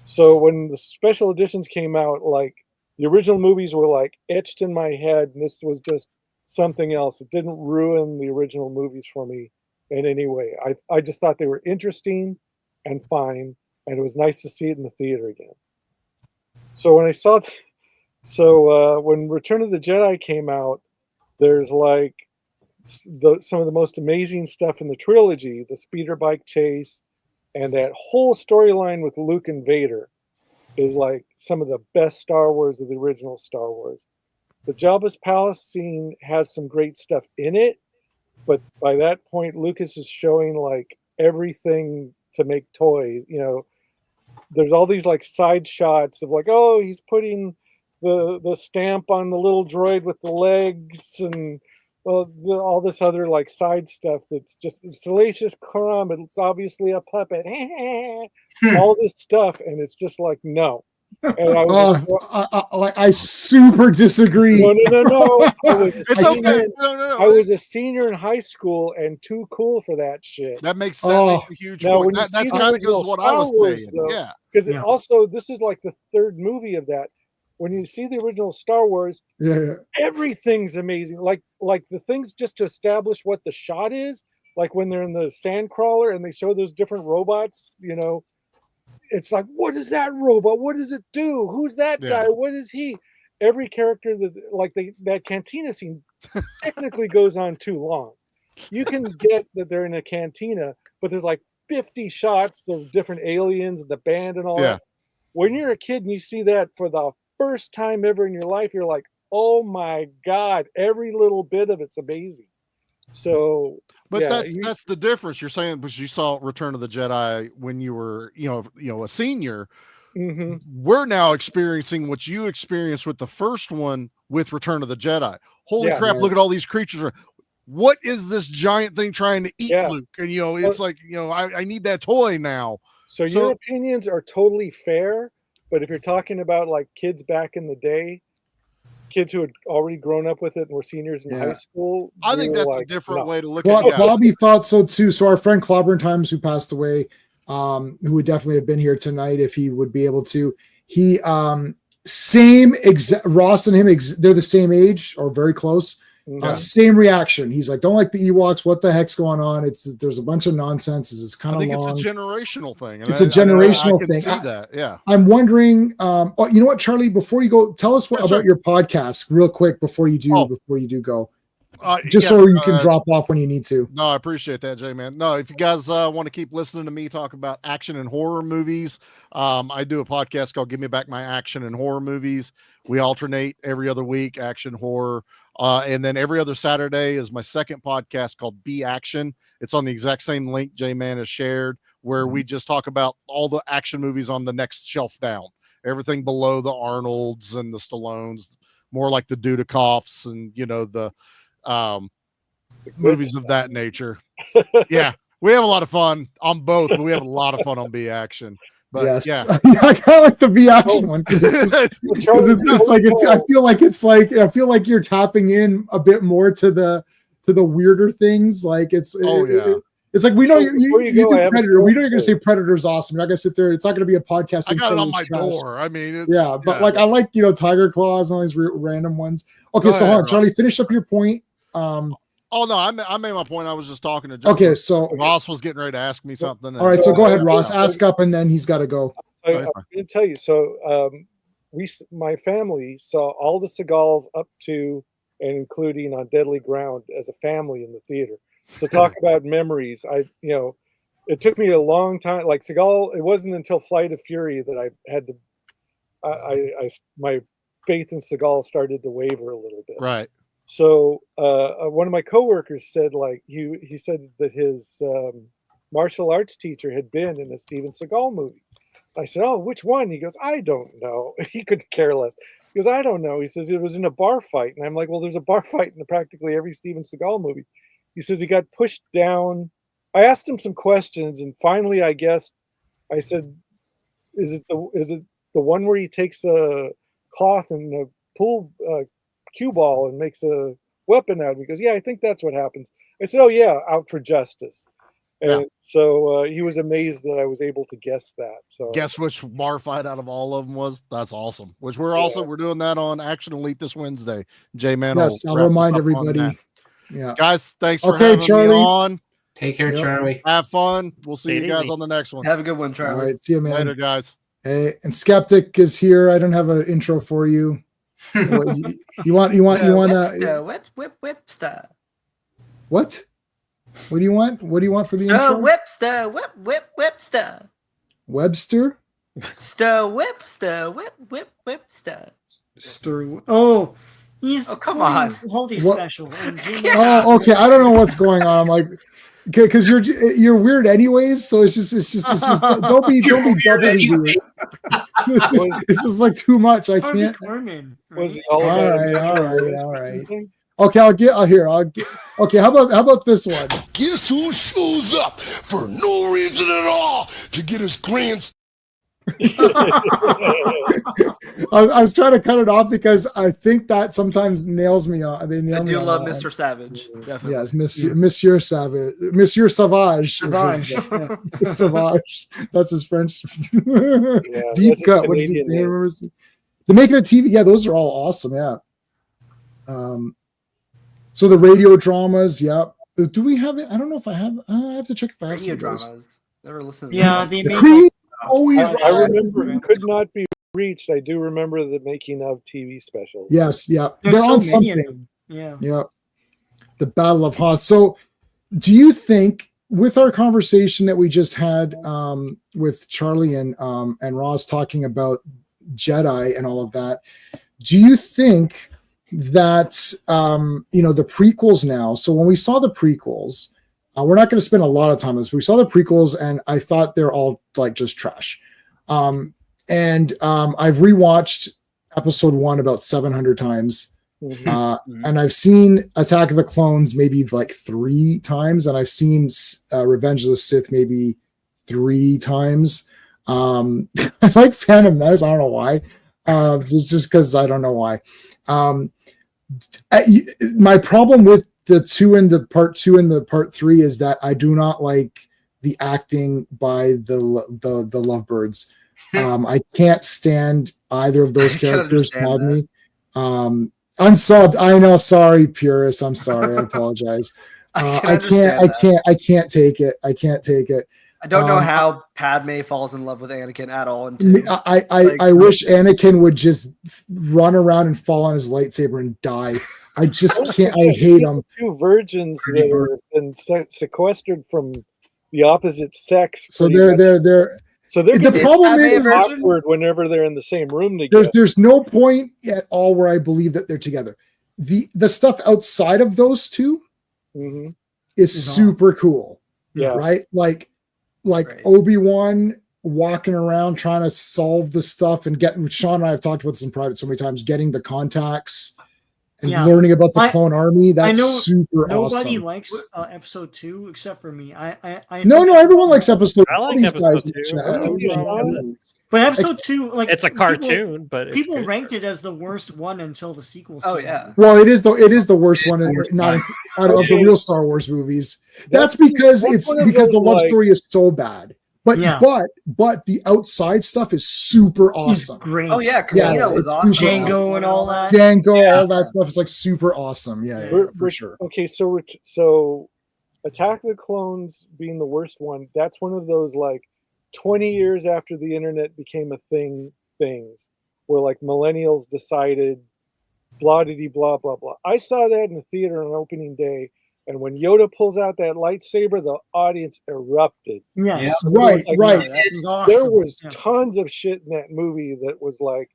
So when the special editions came out, like the original movies were like etched in my head, and this was just something else. It didn't ruin the original movies for me in any way. I just thought they were interesting and fine, and it was nice to see it in the theater again. So when I saw, when Return of the Jedi came out, there's like some of the most amazing stuff in the trilogy, the speeder bike chase, and that whole storyline with Luke and Vader is like some of the best Star Wars of the original Star Wars. The Jabba's Palace scene has some great stuff in it, but by that point, Lucas is showing like everything to make toys. There's all these like side shots of like, oh, he's putting the stamp on the little droid with the legs, and all this other like side stuff that's just salacious crumb. It's obviously a puppet. All this stuff, and it's just like no. And I super disagree. No. It's okay. No. I was a senior in high school and too cool for that shit. That makes a huge point. That's kind of goes what I was saying. Though, because also this is like the third movie of that. When you see the original Star Wars, everything's amazing. Like the things just to establish what the shot is. Like when they're in the sand crawler and they show those different robots, it's like, what is that robot? What does it do? Who's that guy? What is he? Every character that cantina scene technically goes on too long. You can get that they're in a cantina, but there's like 50 shots of different aliens, the band and all that. When you're a kid and you see that for the first time ever in your life, you're like, Oh my God, every little bit of it's amazing. So, But yeah, that's the difference. You're saying because you saw Return of the Jedi when you were, a senior. mhm. We're now experiencing what you experienced with the first one with Return of the Jedi. Holy Yeah. crap, look at all these creatures. What is this giant thing trying to eat, Yeah. Luke? And it's like, I need that toy now. So your opinions are totally fair, but if you're talking about like kids back in the day, kids who had already grown up with it and were seniors in high school, I think we were that's a like, different no. way to look at it. Bobby thought so too. So our friend Clobberin Times, who passed away, who would definitely have been here tonight if he would be able to. He Ross and him, they're the same age or very close. Same reaction. He's like, don't like the Ewoks. What the heck's going on? There's a bunch of nonsense. It's kind of long. It's a generational thing. It's a generational thing. See that. Yeah. I'm wondering. You know what, Charlie? Before you go, tell us about your podcast real quick before you do go. So you can drop off when you need to. No, I appreciate that, Jay, man. No, if you guys want to keep listening to me talk about action and horror movies, I do a podcast called Give Me Back My Action and Horror Movies. We alternate every other week, action, horror. And then every other Saturday is my second podcast called Be Action. It's on the exact same link J-Man has shared, where we just talk about all the action movies on the next shelf down. Everything below the Arnolds and the Stallones, more like the Dudikoffs and, the movies of that nature. Yeah, we have a lot of fun on both, but we have a lot of fun on B Action. But yes, yeah, I kind of like the V Action one because I feel like you're tapping in a bit more to the weirder things. Like it's like we know you do Predator. We know you're going to say Predator's awesome. You're not going to sit there. It's not going to be a podcast. I got it on my door. I mean, but like I like Tiger Claws and all these random ones. Okay, so hold on, Charlie, finish up your point. Oh no, I made my point. I was just talking to Joe. Okay, so Ross was getting ready to ask me something. All right, so go ahead, Ross. Ask up, and then he's got to go. I'm going to tell you. So, my family saw all the Seagulls up to and including on Deadly Ground as a family in the theater. So, talk about memories. It took me a long time. Like Seagal, it wasn't until Flight of Fury that I had to. My faith in Seagal started to waver a little bit. Right. So one of my coworkers said, like, he said that his martial arts teacher had been in a Steven Seagal movie. I said, oh, which one? He goes, I don't know. He could care less. He goes, I don't know. He says it was in a bar fight. And I'm like, well, there's a bar fight in practically every Steven Seagal movie. He says he got pushed down. I asked him some questions, and finally, I said, is it the one where he takes a cloth and a pool cue ball and makes a weapon out of it? He goes, yeah, I think that's what happens. I said, oh yeah, out for justice. And so he was amazed that I was able to guess that. So guess which bar fight out of all of them was? That's awesome. Which we're doing that on Action Elite this Wednesday. J-Man. Yes, I'll remind everybody. Yeah, guys, thanks for having me on. Take care, Charlie. Have fun. We'll see you guys on the next one. Have a good one, Charlie. All right, see you, man. Later, guys. Hey, and Skeptic is here. I don't have an intro for you. You want Webster. What? What do you want? What do you want for the intro? Webster. Webster? Webster. Oh, he's come on. Holy special. Oh, okay. I don't know what's going on. I'm like, because you're weird anyways. So it's just don't be doubly weird. This is like too much. I can't. All right. Okay, okay, how about this one? Guess who shows up for no reason at all to get his grand. I was trying to cut it off because I think that sometimes nails me on. I do love Mr. Savage. Definitely. Yes, Monsieur Savage. Monsieur Savage. Savage. That's his French. Deep cut. What is his name? The Making of TV. Yeah, those are all awesome. Yeah. So the radio dramas. Yeah. Do we have it? I don't know if I have. I have to check if I have radio dramas. Never listened to the always. I remember it could not be reached. I do remember the making of TV specials. Yes, yeah. There's They're on so many of something. them. Yeah. The Battle of Hoth. So do you think with our conversation that we just had with Charlie and Ross talking about Jedi and all of that, do you think that the prequels now. So when we saw the prequels, we're not going to spend a lot of time on this. But we saw the prequels, and I thought they're all like just trash. I've rewatched episode 1 about 700 times. And I've seen Attack of the Clones maybe like 3 times, and I've seen Revenge of the Sith maybe 3 times. I like Phantom Menace. I don't know why. Just because I don't know why. My problem with the part 2 and the part 3 is that I do not like the acting by the Lovebirds. I can't stand either of those characters. Me. Unsubbed. I know. Sorry, purists. I'm sorry. I apologize. I can't take it. I can't take it. I don't know how Padme falls in love with Anakin at all. I wish Anakin would just run around and fall on his lightsaber and die. I just can't. I hate him. 2 virgins that are been sequestered from the opposite sex. So they're. So the problem is awkward whenever they're in the same room together. There's no point at all where I believe that they're together. The stuff outside of those 2 is super cool. Yeah. Right? Like Obi-Wan walking around trying to solve the stuff and getting, Sean and I have talked about this in private so many times, getting the contacts and learning about the clone army. That's super awesome. Nobody likes episode 2 except for me. No, everyone likes episode 2. I like episode 2. But episode 2, like, it's a cartoon, but people ranked it as the worst one until the sequels. Oh yeah. Well, it is the worst one, not out of the real Star Wars movies. That's because the love story is so bad. But the outside stuff is super awesome. He's great. Oh yeah, Camino was awesome. Django and all that. All that stuff is like super awesome. Yeah, for sure. Okay, so Attack of the Clones being the worst one, that's one of those like 20 years after the internet became a things where like millennials decided blah blah blah blah. I saw that in the theater on opening day. And when Yoda pulls out that lightsaber, the audience erupted. Yes. Right. That was awesome. There was tons of shit in that movie that was like,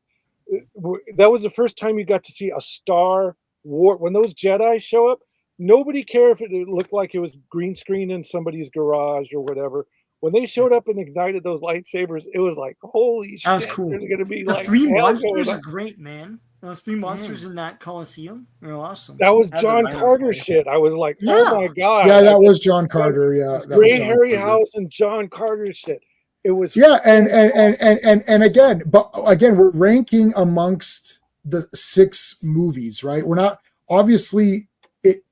that was the first time you got to see a Star Wars. When those Jedi show up, nobody cared if it looked like it was green screen in somebody's garage or whatever. When they showed up and ignited those lightsabers, it was like, holy shit. That was cool. There's gonna be the like 3 monsters are great, man. Those 3 monsters in that Coliseum are awesome. That was John Carter shit. I was like, oh my God. Yeah, that was John Carter. Yeah. Ray Harryhausen, John Carter shit. It was and again, we're ranking amongst the 6 movies, right? We're not obviously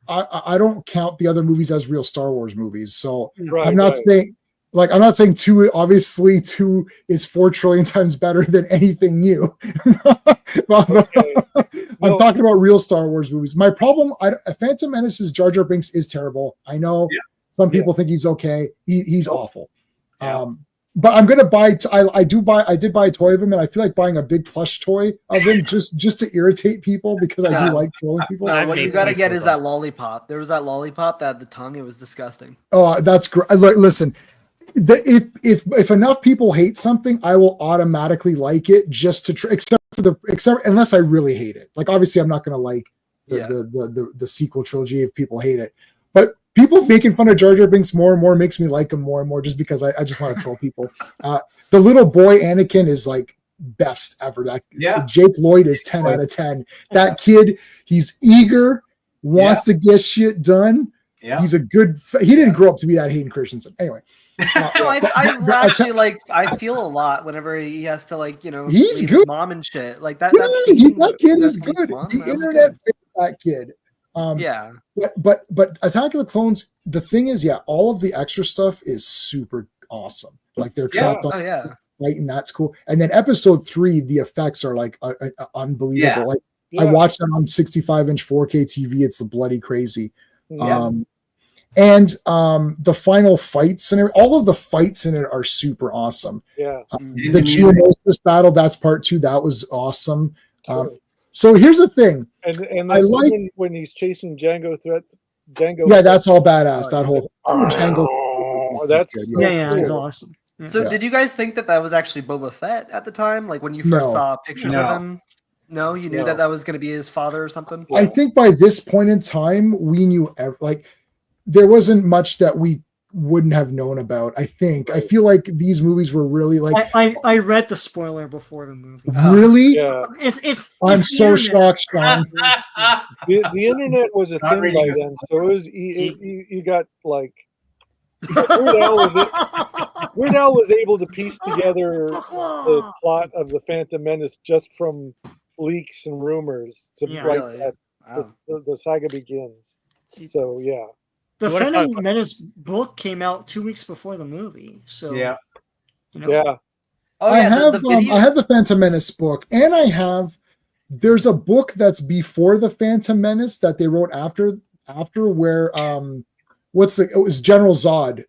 I don't count the other movies as real Star Wars movies. So I'm not saying 2, obviously 2 is 4 trillion times better than anything new. I'm talking about real Star Wars movies. My problem, Phantom Menace's Jar Jar Binks is terrible. I know some people think he's okay. He's awful. But I'm gonna buy. I did buy a toy of him, and I feel like buying a big plush toy of him just to irritate people because I do like trolling people. No, what you gotta get is that lollipop. There was that lollipop that had the tongue. It was disgusting. Oh, that's great. Listen. If enough people hate something, I will automatically like it just to except unless I really hate it. Like obviously, I'm not going to like the sequel trilogy if people hate it. But people making fun of Jar Jar Binks more and more makes me like him more and more just because I just want to troll people. The little boy Anakin is like best ever. Jake Lloyd is 10 out of 10. That kid, he's eager, wants to get shit done. Yeah. He's a good. He didn't grow up to be that Hayden Christensen. Anyway. I feel a lot whenever he has to he's good. His mom and shit like that. That kid is good. The internet fit that kid. But Attack of the Clones. The thing is, all of the extra stuff is super awesome. Like they're trapped on right, and that's cool. And then episode 3, the effects are like unbelievable. I watched them on 65-inch 4K TV. It's bloody crazy. And the final fights and all of the fights in it are super awesome. The Geonosis battle, that's part 2. That was awesome. So here's the thing. And I like when he's chasing Django. Yeah, that's all badass. That whole Django. That's it's awesome. So did you guys think that was actually Boba Fett at the time? Like when you first saw pictures of him? No, you knew No. that was going to be his father or something. I think by this point in time, we knew like there wasn't much that we wouldn't have known about. I feel like these movies were really like. I read the spoiler before the movie. Really? Yeah. It's I'm the so internet. shocked, Sean. The internet was a Not thing reading by this then, so it was you got like Weird Al was able to piece together the plot of the Phantom Menace just from leaks and rumors to Yeah. write Really? that Wow. the saga begins. So yeah, The You wanna talk Phantom about- Menace book came out 2 weeks before the movie, so Yeah. you know. yeah. Oh I yeah, have the video. I have the Phantom Menace book, and there's a book that's before the Phantom Menace that they wrote after where it was General Zod.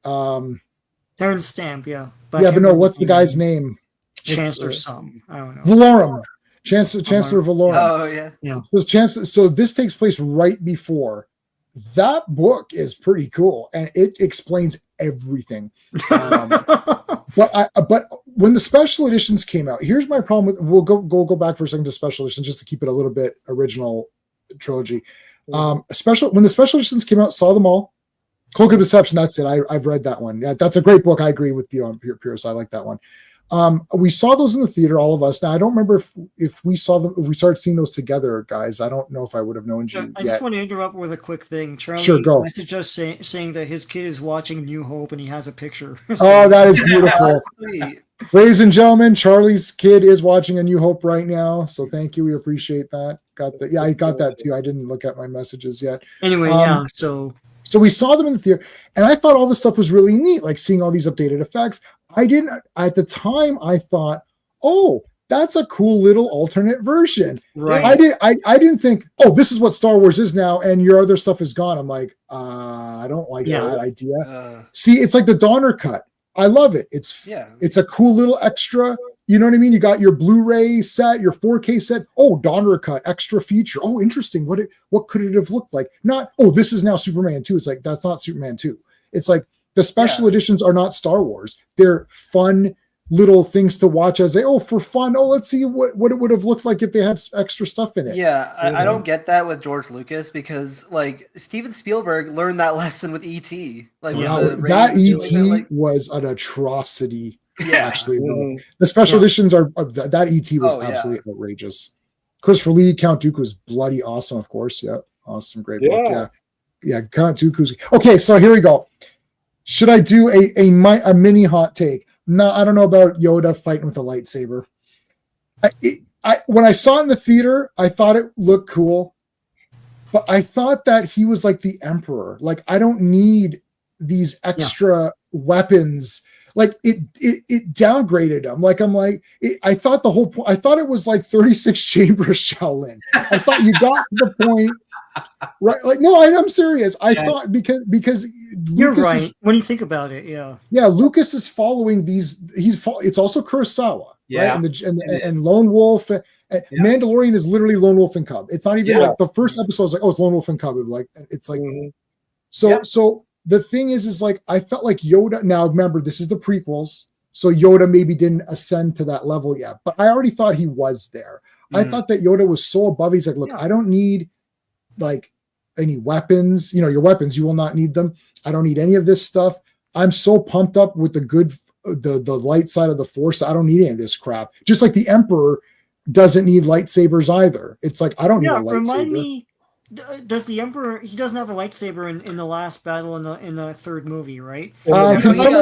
Terrence Stamp, yeah. Yeah, but no, what's the guy's name? Chancellor something. I don't know. Valorum. Chancellor Valorum. Oh yeah. Yeah. So this takes place right before. That book is pretty cool, and it explains everything. But when the special editions came out, here's my problem with. We'll go back for a second to special editions just to keep it a little bit original trilogy. When the special editions came out, saw them all. Cloak of Deception. That's it. I've read that one. Yeah, that's a great book. I agree with you on Pierce. I like that one. We saw those in the theater, all of us. Now I don't remember if we saw them. If we started seeing those together, guys. I don't know if I would have known you. I just want to interrupt with a quick thing. Charlie Sure, go. messaged us saying that his kid is watching New Hope and he has a picture. Oh, that is beautiful. That's sweet. Ladies and gentlemen, Charlie's kid is watching A New Hope right now. So thank you. We appreciate that. Yeah, I got that too. I didn't look at my messages yet. Anyway, yeah. So we saw them in the theater, and I thought all this stuff was really neat, like seeing all these updated effects. I didn't at the time. I thought, oh, that's a cool little alternate version. right. I didn't think, oh, this is what Star Wars is now, and your other stuff is gone. I'm like, I don't like Yeah. that idea. See, it's like the Donner cut. I love it. It's a cool little extra. You know what I mean? You got your Blu-ray set, your 4K set. Oh, Donner cut, extra feature. Oh, interesting. What could it have looked like? Not, oh, this is now Superman 2. It's like, that's not Superman 2. It's like the special editions are not Star Wars. They're fun little things to watch for fun. Oh, let's see what it would have looked like if they had extra stuff in it. Yeah, I don't get that with George Lucas because like Steven Spielberg learned that lesson with E.T. Like that E.T. was an atrocity. Yeah. Actually, the special editions are that ET was absolutely outrageous. Christopher Lee, Count Dooku was bloody awesome, of course. Yeah, awesome, great book. Yeah, Count Dooku's okay. So here we go. Should I do a mini hot take? No, I don't know about Yoda fighting with a lightsaber. When I saw it in the theater, I thought it looked cool, but I thought that he was like the Emperor. Like I don't need these extra weapons. Like it downgraded him. I thought the whole point. I thought it was like 36 chambers Shaolin. I thought you got the point, right? Like no, I'm serious. I thought because you're Lucas right when you think about it. Yeah. Lucas is following these. It's also Kurosawa, right? And Lone Wolf. Mandalorian is literally Lone Wolf and Cub. It's not even like the first episode is like, oh, it's Lone Wolf and Cub. Like it's like so. The thing is like I felt like Yoda. Now remember, this is the prequels, so Yoda maybe didn't ascend to that level yet. But I already thought he was there. I thought that Yoda was so above. He's like, look, I don't need like any weapons. You know, your weapons, you will not need them. I don't need any of this stuff. I'm so pumped up with the light side of the Force. I don't need any of this crap. Just like the Emperor doesn't need lightsabers either. It's like I don't need a lightsaber. Remind me. Does the Emperor? He doesn't have a lightsaber in the last battle in the third movie, right? Yoda has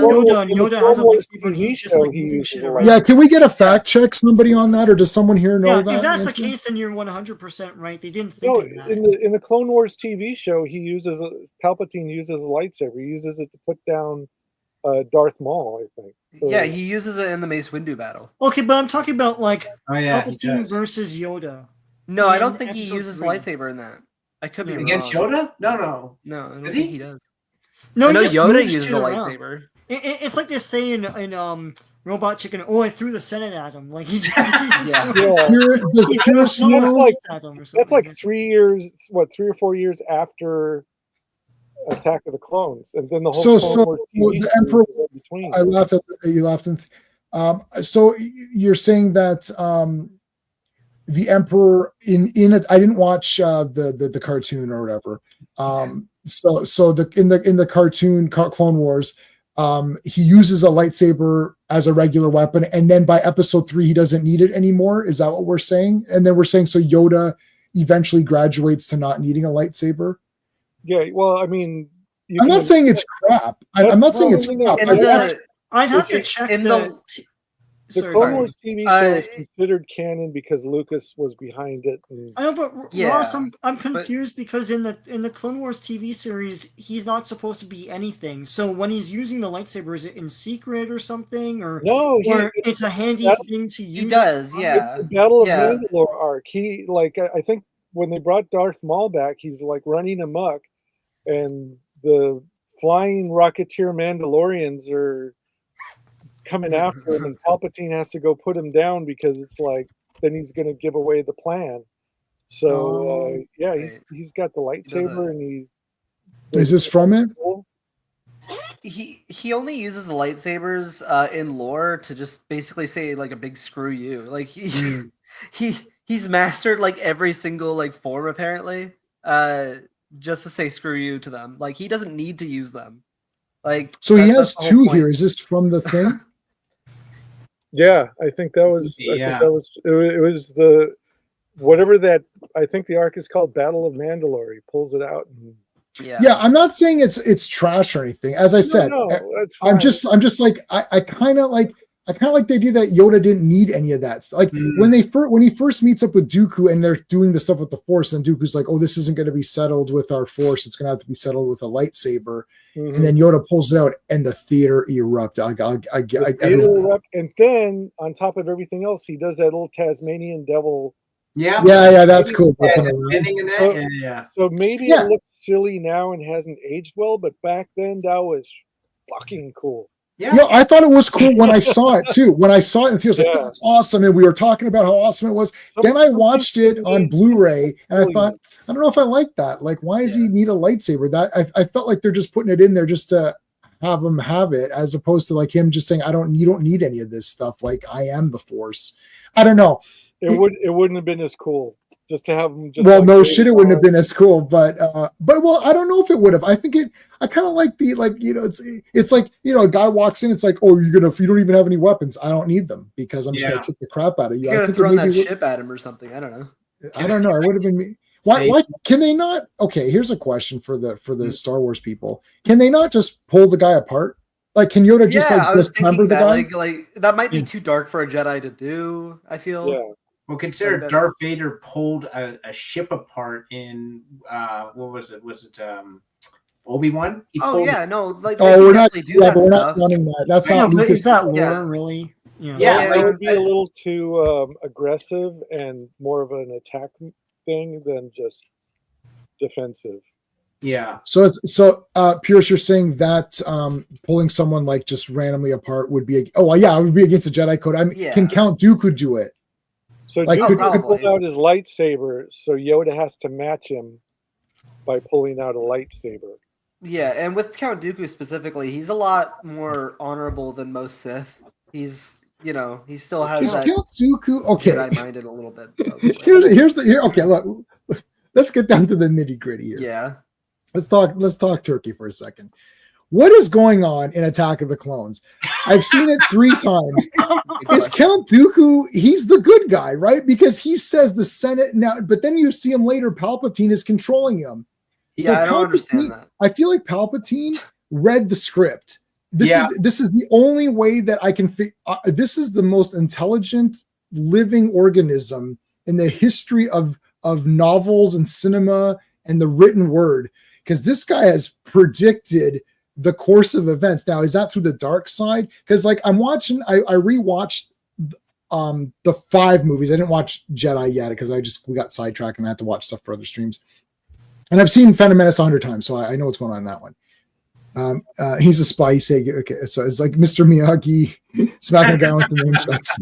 a lightsaber. And he's just like moving shit around. Yeah, can we get a fact check somebody on that, or does someone here know that? If that's the case, then you're 100% right. They didn't think of that. In the Clone Wars TV show, Palpatine uses a lightsaber. He uses it to put down Darth Maul, I think. So, yeah, he uses it in the Mace Windu battle. Okay, but I'm talking about like Palpatine versus Yoda. No, I don't think he uses a lightsaber in that. I could be against wrong. Yoda. No, I don't think he does. No, I know he just Yoda moves uses shit a around. lightsaber. It's like they say in Robot Chicken. Oh, I threw the Senate at him. Like he just that's like 3 years. What 3 or 4 years after Attack of the Clones, and then the whole Clone Wars TV the Emperor is in between. I laughed at you laughed. So you're saying that the Emperor in it. I didn't watch the cartoon or whatever. So in the cartoon Clone Wars, he uses a lightsaber as a regular weapon, and then by episode 3 he doesn't need it anymore. Is that what we're saying? And then we're saying so Yoda eventually graduates to not needing a lightsaber. Yeah, well, I mean, I'm not saying it's crap. I'm not saying it's crap. I'd have to check the Clone Wars TV show is considered canon because Lucas was behind it. I know, but Ross, I'm confused because in the Clone Wars TV series, he's not supposed to be anything. So when he's using the lightsaber, is it in secret or something, or no? It's a handy thing to use. He does, yeah. The Battle of Mandalore arc. He I think when they brought Darth Maul back, he's like running amok, and the flying Rocketeer Mandalorians are coming after him, and Palpatine has to go put him down because it's like then he's going to give away the plan. So he's got the lightsaber, and he is this from it? He only uses the lightsabers in lore to just basically say like a big screw you. Like he's mastered like every single like form apparently, just to say screw you to them. Like he doesn't need to use them. Like so he has two here. Is this from the thing? Yeah, I think that was. I think that was. It was the whatever that. I think the arc is called Battle of Mandalore. He pulls it out. And, yeah. I'm not saying it's trash or anything. As I said, that's fine. I'm just like I kind of like the idea that Yoda didn't need any of that. Like when he first meets up with Dooku and they're doing the stuff with the Force, and Dooku's like, "Oh, this isn't going to be settled with our Force. It's going to have to be settled with a lightsaber." And then Yoda pulls it out, and the theater erupts. And then on top of everything else, he does that little Tasmanian devil. Yeah, that's cool. So maybe it looks silly now and hasn't aged well, but back then that was fucking cool. Yeah, I thought it was cool when I saw it too. When I saw it in theaters, like that's awesome, and we were talking about how awesome it was. Then I watched it on Blu-ray, and I thought, I don't know if I like that. Like, why does he need a lightsaber? That I felt like they're just putting it in there just to have him have it, as opposed to like him just saying, you don't need any of this stuff. Like I am the Force. I don't know. It wouldn't have been as cool just to have him. It wouldn't have been as cool, but well, I don't know if it would have. I think I kind of like it's like a guy walks in, it's like, oh, if you don't even have any weapons, I don't need them because I'm just gonna kick the crap out of you. You're gonna throw that ship at him or something. I don't know. I don't know. It would have been me. Why can they not? Okay, here's a question for the Star Wars people. Can they not just pull the guy apart? Like, can Yoda just dismember the guy? Like that might be too dark for a Jedi to do. I feel. Yeah. Well, consider Darth Vader pulled a ship apart in what was it? Was it Obi-Wan? We're not running that. That's not Lucas. Is that lore really? It would be a little too aggressive and more of an attack thing than just defensive. Yeah. So Pierce, you're saying that pulling someone like just randomly apart would be it would be against the Jedi code. I mean, can Count Dooku do it? So Dooku pulled out his lightsaber, so Yoda has to match him by pulling out a lightsaber. Yeah, and with Count Dooku specifically, he's a lot more honorable than most Sith. He's he still has that Count Dooku Jedi minded a little bit. Okay, look, let's get down to the nitty gritty here. Yeah. Let's talk turkey for a second. What is going on in Attack of the Clones? I've seen it 3 times. Is Count Dooku, he's the good guy, right? Because he says the Senate now, but then you see him later, Palpatine is controlling him. Yeah, so I don't understand that. I feel like Palpatine read the script. This is the only way that I can this is the most intelligent living organism in the history of novels and cinema and the written word. Because this guy has predicted the course of events. Now, is that through the dark side? Because like I rewatched the 5 movies. I didn't watch Jedi yet because we got sidetracked and I had to watch stuff for other streams. And I've seen Phantom Menace 100 times, so I know what's going on in that one. He's a spy. He say, okay, so it's like Mr. Miyagi smacking a guy with the name checks.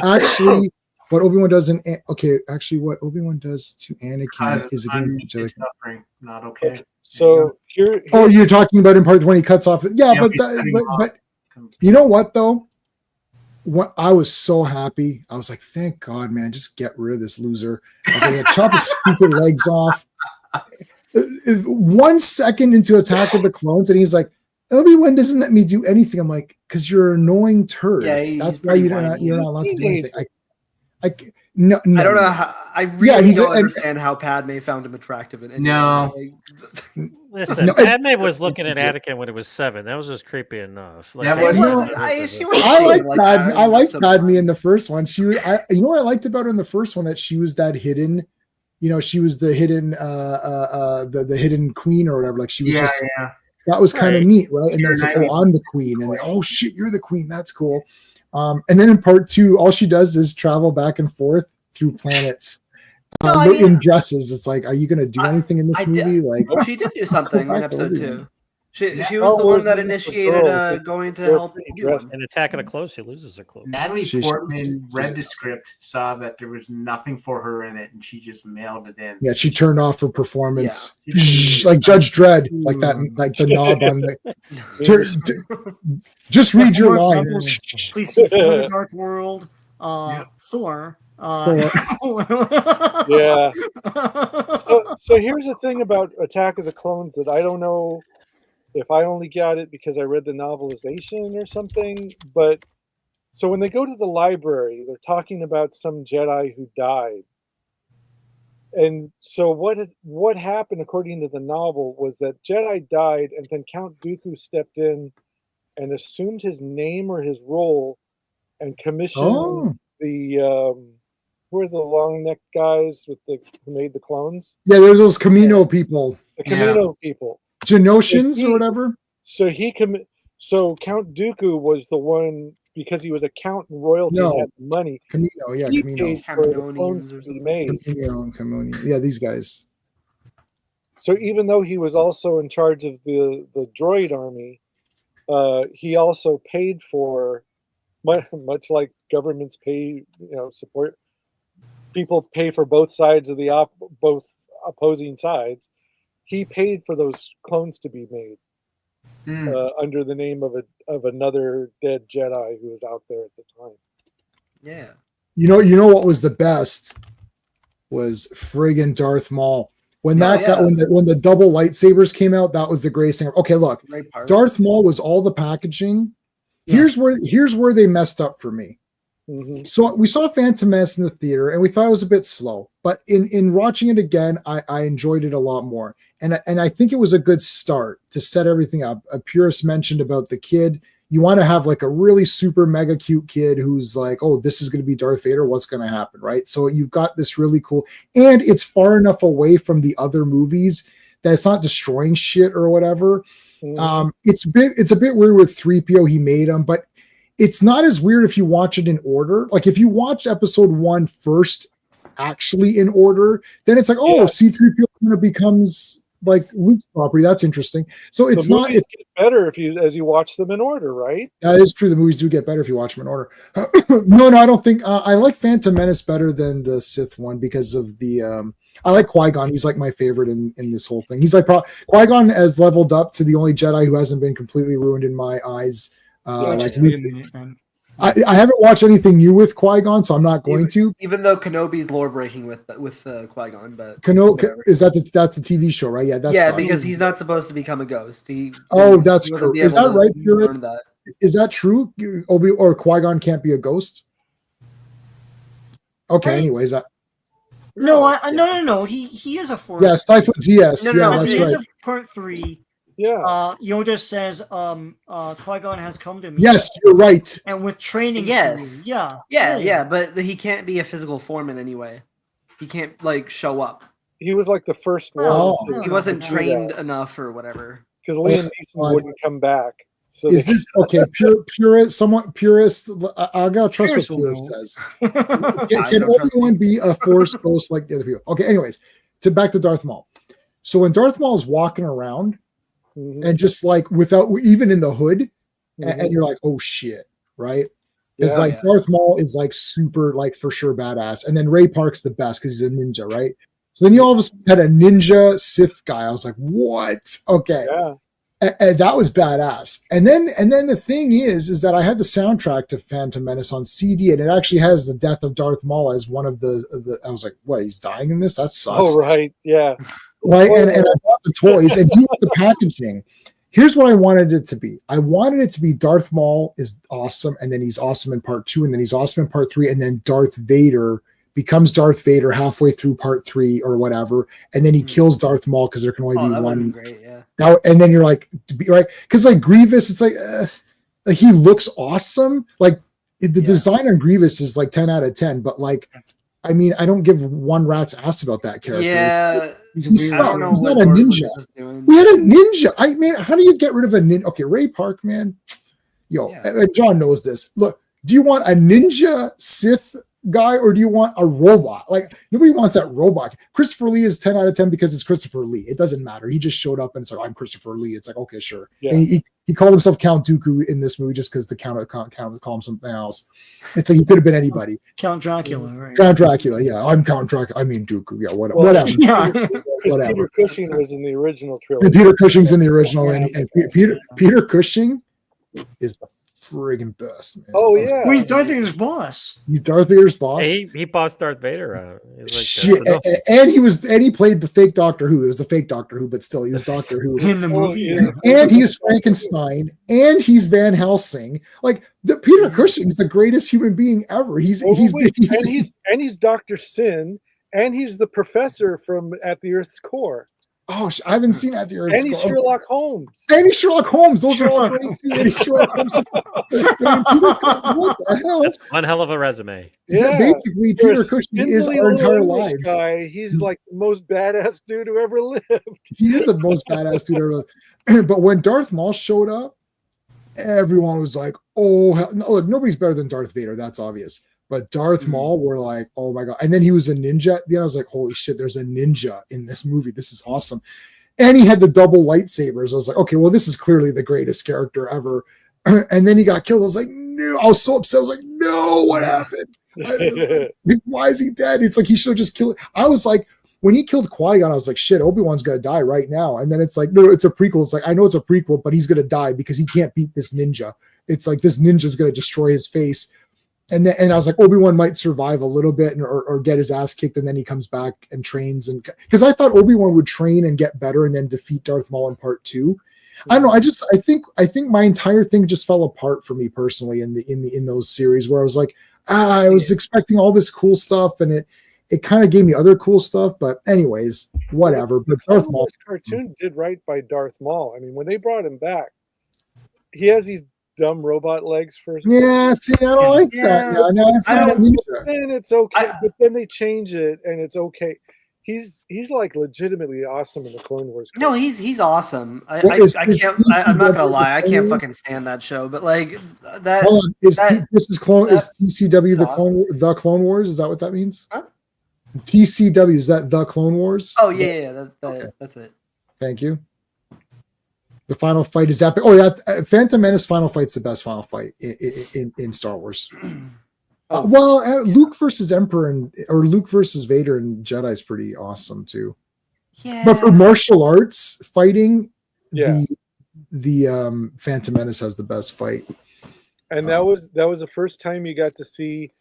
Actually, what Obi-Wan does what Obi-Wan does to Anakin is against the Jedi. Suffering, not okay. So you're talking about in part when he cuts off. Yeah, but you know what though? I was so happy. I was like, thank God, man, just get rid of this loser. I was like, yeah, chop his stupid legs off. 1 second into Attack of the Clones, and he's like, Obi-Wan doesn't let me do anything. I'm like, because you're an annoying turd. Yeah, he's that's why pretty you're not whiny. allowed to do anything. I don't know how. I really don't understand how Padme found him attractive in any No. way. Listen, No, Padme was looking at Anakin when it was 7. That was just creepy enough. Like, That hey, was- no, she I was liked like Padme. that I liked episode Padme one. in the first one. She was, you know what I liked about her in the first one, that she was that hidden, she was the hidden, the hidden queen or whatever. Like she was just, that was kind of Right. neat, right? And then it's like, oh, I'm the queen, and oh shit, you're the queen. That's cool. And then in part 2, all she does is travel back and forth through planets. No, I mean, in dresses. It's like, are you going to do anything in this movie? Like, she did do something in back to episode Obi-Wan. 2. She was the one that initiated going to help Obi-Wan. in Attack of the Clones, she loses her clothes. Natalie She- Portman read the script, saw that there was nothing for her in it, and she just mailed it in. Yeah, she turned off her performance, Yeah. like Judge Dredd, like that, like the knob on the. Just read your For line. example, please see For the Dark World, Thor. Yeah. So here's the thing about Attack of the Clones that I don't know if I only got it because I read the novelization or something, but so when they go to the library, they're talking about some Jedi who died. And so what happened according to the novel was that Jedi died, and then Count Dooku stepped in and assumed his name or his role and commissioned the who are the long necked guys who made the clones? Yeah, there's those Camino people, The Camino people. Genosians or whatever. So so Count Dooku was the one, because he was a count and royalty and No. had money. Camino, yeah, He Camino. paid for the clones to be made. Camino. Yeah, these guys. So even though he was also in charge of the droid army, he also paid for, much like governments pay, support. People pay for both sides of both opposing sides. He paid for those clones to be made under the name of another dead Jedi who was out there at the time. Yeah. You know what was the best was friggin' Darth Maul. When that got when the double lightsabers came out, that was the greatest thing. Okay, look, Darth Maul was all the packaging. Yeah. Here's where they messed up for me. Mm-hmm. So we saw Phantom Menace in the theater, and we thought it was a bit slow. But in watching it again, I enjoyed it a lot more, and I think it was a good start to set everything up. A purist mentioned about the kid. You want to have like a really super mega cute kid who's like, oh, this is going to be Darth Vader. What's going to happen, right? So you've got this really cool, and it's far enough away from the other movies that it's not destroying shit or whatever. Mm-hmm. It's a bit weird with 3PO. He made him, but it's not as weird if you watch it in order. Like if you watch episode 1 first, actually in order, then it's like, oh, C-3PO kind of becomes like Luke's property. That's interesting. So it's the not. It's better as you watch them in order, right? That is true. The movies do get better if you watch them in order. No, I don't think I like Phantom Menace better than the Sith one because of the. I like Qui-Gon. He's like my favorite in this whole thing. He's like Qui-Gon has leveled up to the only Jedi who hasn't been completely ruined in my eyes. I haven't watched anything new with Qui-Gon, so I'm not going to. Even though Kenobi's lore breaking with Qui-Gon, but is that's the TV show, right? Yeah, that's because he's not supposed to become a ghost. That's true. Is that right? Is that true? Obi or Qui-Gon can't be a ghost? Okay. Anyways, no. He is a Force. Yeah, Stifle DS. No, that's at the end right. of part 3. Yeah. Yoda says, Qui-Gon has come to me. Yes, you're right. And with training, yes, yeah, but he can't be a physical form in any way. He can't like show up. He was like the first one. He wasn't trained enough or whatever. Because Liam Neeson wouldn't come back. So is this okay? Purist, somewhat purist. I gotta trust what Purist says. Can Obi-Wan be a Force ghost like the other people? Okay. Anyways, back to Darth Maul. So when Darth Maul is walking around. Mm-hmm. And just like without even in the hood, and you're like, oh shit, right? It's Darth Maul is like super, like for sure badass, and then Ray Park's the best because he's a ninja, right? So then you all of a sudden had a ninja Sith guy. I was like, what? Okay. Yeah. And that was badass. And then the thing is that I had the soundtrack to Phantom Menace on CD, and it actually has the death of Darth Maul as one of the. I was like, what? He's dying in this? That sucks. Oh right, yeah. Right, and I bought the toys, and he the packaging. Here's what I wanted it to be. I wanted it to be Darth Maul is awesome, and then he's awesome in part 2, and then he's awesome in part 3, and then Darth Vader becomes Darth Vader halfway through part 3 or whatever, and then he kills Darth Maul because there can only be one. Great, yeah. Now, and then you're like, right? Because like Grievous, it's like he looks awesome. Like the design on Grievous is like 10 out of 10, but like, I mean, I don't give one rat's ass about that character. Yeah, he's I don't know not what a Orson ninja. was doing. We had a ninja. I mean, how do you get rid of a ninja? Okay, Ray Park, man. Yo, and John knows this. Look, do you want a ninja Sith guy or do you want a robot? Like nobody wants that robot. Christopher Lee is 10 out of 10 because it's Christopher Lee. It doesn't matter. He just showed up and it's like, I'm Christopher Lee. It's like, okay, sure. Yeah. And he called himself Count Dooku in this movie just because the count would call him something else. It's like he could have been anybody. Count Dracula, right? Count Dracula, yeah. I'm Count Dracula. I mean Dooku, yeah, whatever. Yeah. Whatever. Peter Cushing was in the original trilogy. And Peter Cushing's in the original, and Peter Cushing is the friggin' best, man. Oh yeah, he's Darth Vader's boss. He's Darth Vader's boss. He bossed Darth Vader out. Shit, and he played the fake Doctor Who. It was the fake Doctor Who, but still, he was Doctor Who in the movie. And he was Frankenstein, and he's Van Helsing. Like Peter Cushing's the greatest human being ever. He's Dr. Sin, and he's the professor from At the Earth's Core. Oh, I haven't seen At the Earth's Core. And he's Sherlock Holmes. And he's Sherlock Holmes. Those are all great too. And he's Sherlock Holmes. What the hell? That's one hell of a resume. Yeah, basically, Peter Cushing is our entire lives. Guy, he's like the most badass dude who ever lived. He is the most badass dude ever lived. But when Darth Maul showed up, everyone was like, "Oh, hell. No, look, nobody's better than Darth Vader. That's obvious." But Darth Maul were like, oh my God. And then he was a ninja. Then I was like, holy shit, there's a ninja in this movie. This is awesome. And he had the double lightsabers. I was like, okay, well, this is clearly the greatest character ever. And then he got killed. I was like, no. I was so upset. I was like, no, what happened? Why is he dead? It's like he should have just killed. I was like, when he killed Qui-Gon, I was like, shit, Obi-Wan's going to die right now. And then it's like, no, it's a prequel. It's like, I know it's a prequel, but he's going to die because he can't beat this ninja. It's like this ninja's going to destroy his face. And I was like, Obi-Wan might survive a little bit or get his ass kicked, and then he comes back and trains. And because I thought Obi-Wan would train and get better and then defeat Darth Maul in part 2. I don't know. I think my entire thing just fell apart for me personally in those series where I was like, I was expecting all this cool stuff, and it kind of gave me other cool stuff. But anyways, whatever. But Darth Maul cartoon did right by Darth Maul. I mean, when they brought him back, he has these dumb robot legs first. Yeah, see, I don't like that. Yeah, no, it's not a ninja. Then it's okay, but then they change it, and it's okay. He's like legitimately awesome in the Clone Wars. No, he's awesome. I'm not gonna lie, I can't fucking stand that show. But like that. Hold on, is TCW the Clone Wars? Is that what that means? Huh? TCW, is that the Clone Wars? Oh yeah, that's it. Thank you. The final fight is epic. Oh yeah, Phantom Menace final fight's the best final fight in Star Wars. Luke versus Emperor or Luke versus Vader and Jedi is pretty awesome too. Yeah. But for martial arts fighting, the Phantom Menace has the best fight. And that was the first time you got to see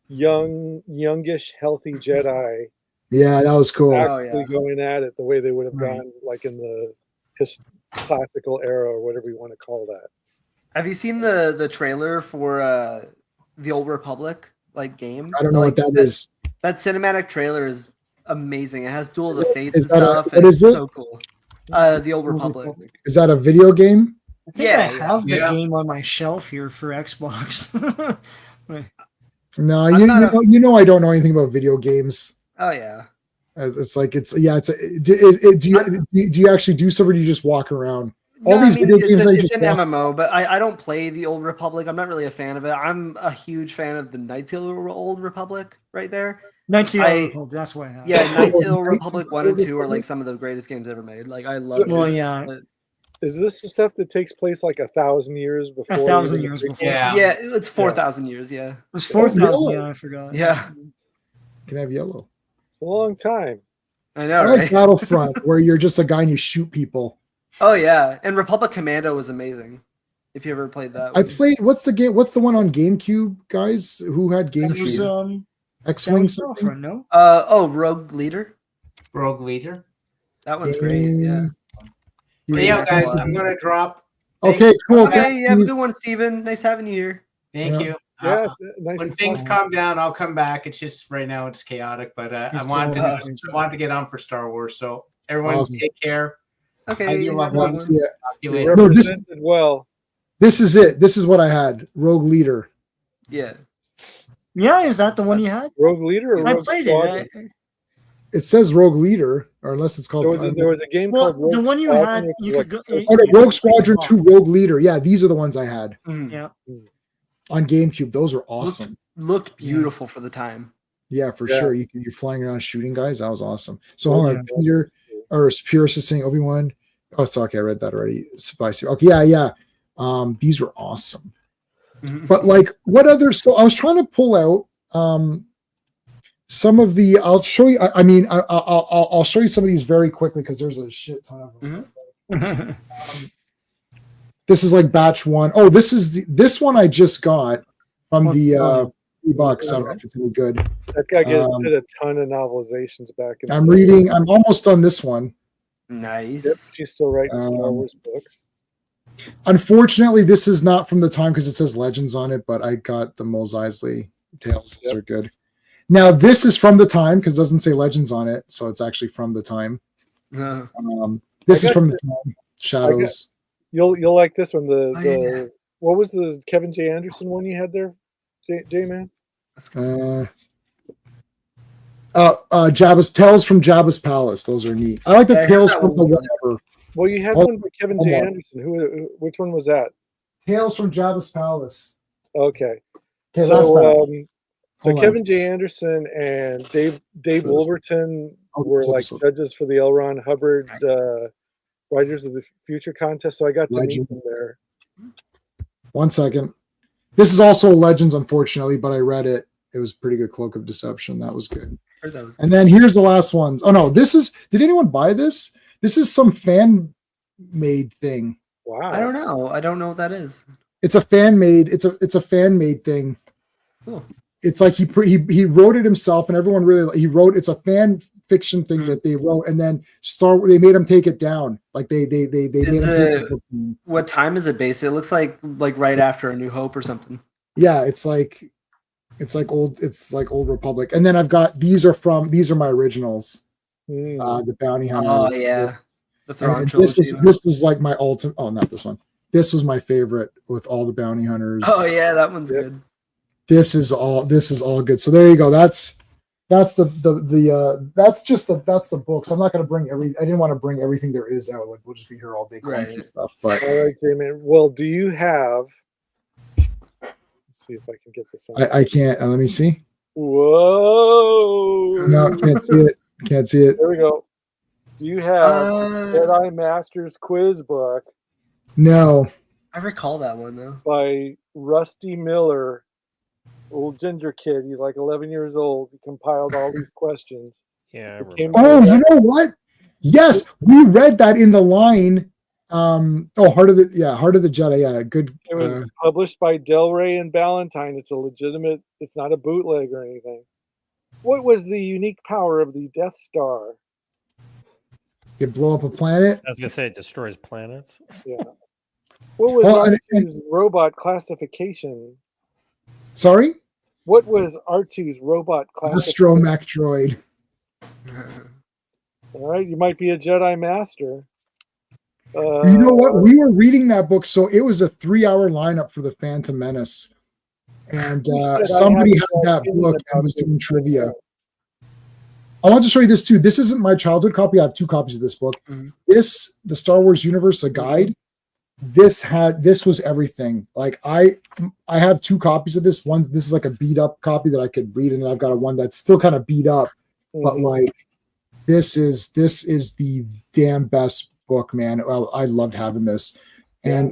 youngish, healthy Jedi. Yeah, that was cool. Actually going at it the way they would have gone, like in the classical era or whatever you want to call that. Have you seen the trailer for the Old Republic game? I don't know what that is. That cinematic trailer is amazing. It has Duel of the Fates and stuff. What is it? So cool. The Old Republic. Is that a video game? I think I have the game on my shelf here for Xbox. No, you know I don't know anything about video games. Oh yeah. Do you actually do something, or do you just walk around? Video games it's an MMO, but I don't play the Old Republic. I'm not really a fan of it. I'm a huge fan of the Knights of the Old Republic right there. Knights of the Old Republic, that's what I have. Yeah, Knights of the Old Republic 1 and 2 are like some of the greatest games ever made. Like I love it. Well, yeah. Is this the stuff that takes place like 1,000 years before? 1,000 years before. Yeah, it's 4,000 years. Yeah, it's 4,000. Yeah, I forgot. Yeah, can I have yellow? It's a long time. I know. I like Battlefront, where you're just a guy and you shoot people. Oh yeah, and Republic Commando was amazing. If you ever played that, I played. What's the game? What's the one on GameCube, guys? Who had It was GameCube? that X-Wing was something. Battlefront, no? Rogue Leader. Rogue Leader. That one's great. Yeah. But yeah, guys, I'm gonna drop. Okay, cool. Okay, Thanks, you have a Steve. good one, Steven. Nice having you here. Thank Yeah. you. Yeah, nice When to things talk. calm down, I'll come back. It's just right now it's chaotic, but I It's wanted all to wanted to get on for Star Wars. So everyone, Awesome. take care. Okay, Have your loved have a good ones. one. Yeah. Talk to you You later. No, this- represented well. This is it. This is what I had. Rogue Leader. Yeah. Yeah, is that the one you had? Rogue Leader or I Rogue played Squadron? it. It says Rogue Leader, or unless it's called. There was a game Well, called Rogue the one you Squadron, had, which you was could go. Oh, no, Rogue Squadron 2, Rogue Leader. Yeah, these are the ones I had Mhm. Yeah. on GameCube. Those were awesome. Looked beautiful for the time. Yeah, for Yeah. sure. You're flying around shooting guys. That was awesome. So hold on, Peter or Pierce is saying Obi-Wan. Oh, it's okay. I read that already. Spicy. Okay, yeah. These were awesome. But like, what other? So I was trying to pull out some of the. I'll show you. I mean, I'll show you some of these very quickly because there's a shit ton of them. This is like batch one. Oh, this one I just got from the $3. I don't know if it's any good. That guy did a ton of novelizations back in. I'm the day. reading. I'm almost done this one. Nice. Yep, she's still writing Star Wars books. Unfortunately, this is not from the time because it says Legends on it, but I got the Mos Eisley tales. Those are good. Now, this is from the time because it doesn't say Legends on it, so it's actually from the time. This is from the time. Shadows. You'll like this one. What was the Kevin J. Anderson one you had there, J Man? Jabba's Tales from Jabba's Palace. Those are neat. I like the Tales from the whatever. Well, you had one by Kevin J. Anderson. Which one was that? Tales from Jabba's Palace. Okay. Okay, last time. So Hold Kevin on. J. Anderson and Dave Wolverton Oh, were like so- judges for the L. Ron Hubbard Writers of the Future contest. So I got to meet them there. 1 second. This is also Legends, unfortunately, but I read it. It was pretty good. Cloak of Deception. That was good. Heard that was And then here's the last ones. Oh no, this is. Did anyone buy this? This is some fan made thing. Wow. I don't know. I don't know what that is. It's a fan made. It's a fan made thing. Cool. It's like he wrote it himself, and everyone really he wrote. It's a fan fiction thing that they wrote, and then they made him take it down. Like they made him take it. What time is it based? It looks like right after A New Hope or something. Yeah, it's like old Republic. And then I've got these are my originals. The Bounty Hunter. Oh yeah, the Thrawn And trilogy. this is like my ultimate. Oh, not this one. This was my favorite with all the bounty hunters. Oh yeah, that one's good. This is all good. So there you go. That's that's the books. I'm not going to bring I didn't want to bring everything there is out. Like we'll just be here all day going through stuff. But all right, J-Man. Well, do you have? Let's see if I can get this on. I can't. Let me see. Whoa! No, can't see it. Can't see it. There we go. Do you have Jedi Masters quiz book? No. I recall that one though. By Rusty Miller, old ginger kid. He's like 11 years old. He compiled all these questions. Yeah. Oh, you know what? Yes, we read that in the line. Heart of the Jedi. Yeah, good. It was published by Del Rey and Ballantine. It's a legitimate. It's not a bootleg or anything. What was the unique power of the Death Star? You blow up a planet. I was gonna say it destroys planets. Yeah. What was R2's robot classification? Sorry? What was R2's robot classification? Astromech droid. All right, you might be a Jedi Master. You know what? We were reading that book, so it was a 3-hour lineup for the Phantom Menace. And somebody had that book and was doing trivia. I want to show you this too. This isn't my childhood copy. I have 2 copies of this book. This, the Star Wars Universe, a guide. This was everything. Like I have 2 copies of this. This is like a beat up copy that I could read, and I've got one that's still kind of beat up. But like this is the damn best book, man. Well, I loved having this. And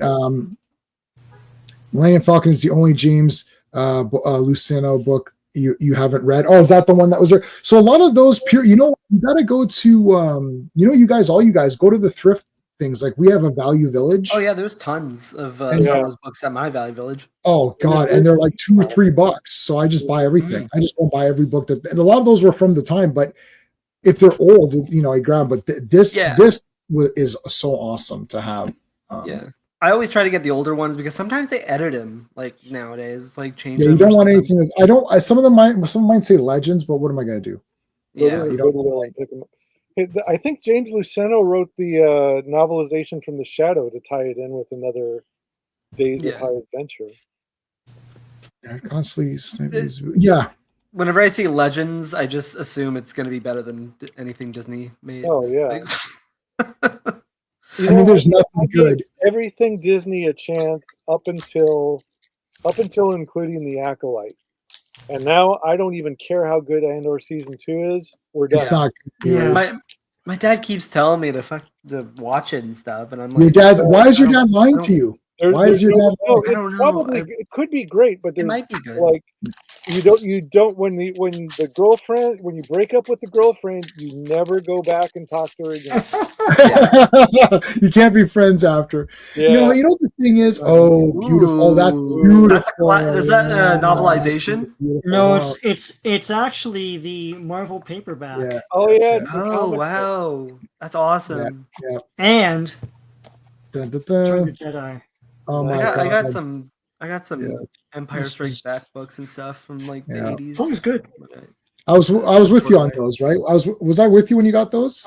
Millennium Falcon is the only James Luceno book you haven't read. Oh, is that the one that was there? So a lot of those you gotta go to all you guys go to the thrift things. Like we have a Value Village. Oh yeah, there's tons of And- Star Wars books at my Value Village. Oh God, and they're like $2 or $3. So I just buy everything. I just won't buy every book and a lot of those were from the time, but if they're old, I grab. But this is so awesome to have. Yeah, I always try to get the older ones because sometimes they edit them like nowadays, like change. Yeah, you don't want anything. I don't. Some of mine say Legends, but what am I gonna do? Yeah, Go to you the don't- Goodwill and pick 'em up. Hey, I think James Luceno wrote the novelization from The Shadow to tie it in with another Days of Yeah. High Adventure. Constantly, yeah. Whenever I see Legends, I just assume it's going to be better than anything Disney made. Oh, yeah. Like- You I mean, know, there's I nothing gave good. everything Disney a chance up until including The Acolyte. And now I don't even care how good Andor season 2 is. We're done. It's not. Yeah. my dad keeps telling me to watch it and stuff, and I'm like, Your dad. Why is your I don't- dad lying I to don't- you? There's- Why is your there's dad? no, I don't it's know. probably it could be great, but It there's might be good. like you don't when the girlfriend, when you break up with the girlfriend, you never go back and talk to her again. You can't be friends after. Yeah. You know the thing is. Oh, beautiful. Oh, that's Ooh. beautiful. Is that a Yeah. novelization? Beautiful. No, Wow. it's actually the Marvel paperback. Yeah. Oh yeah, it's the Oh comic book. wow, that's awesome. And Dun, dun, Return dun. the Jedi. Oh my I God. got some Yeah. Empire This Strikes is- Back books and stuff from like the Yeah. 80s. That was good. I was with you on those, right? Was I with you when you got those?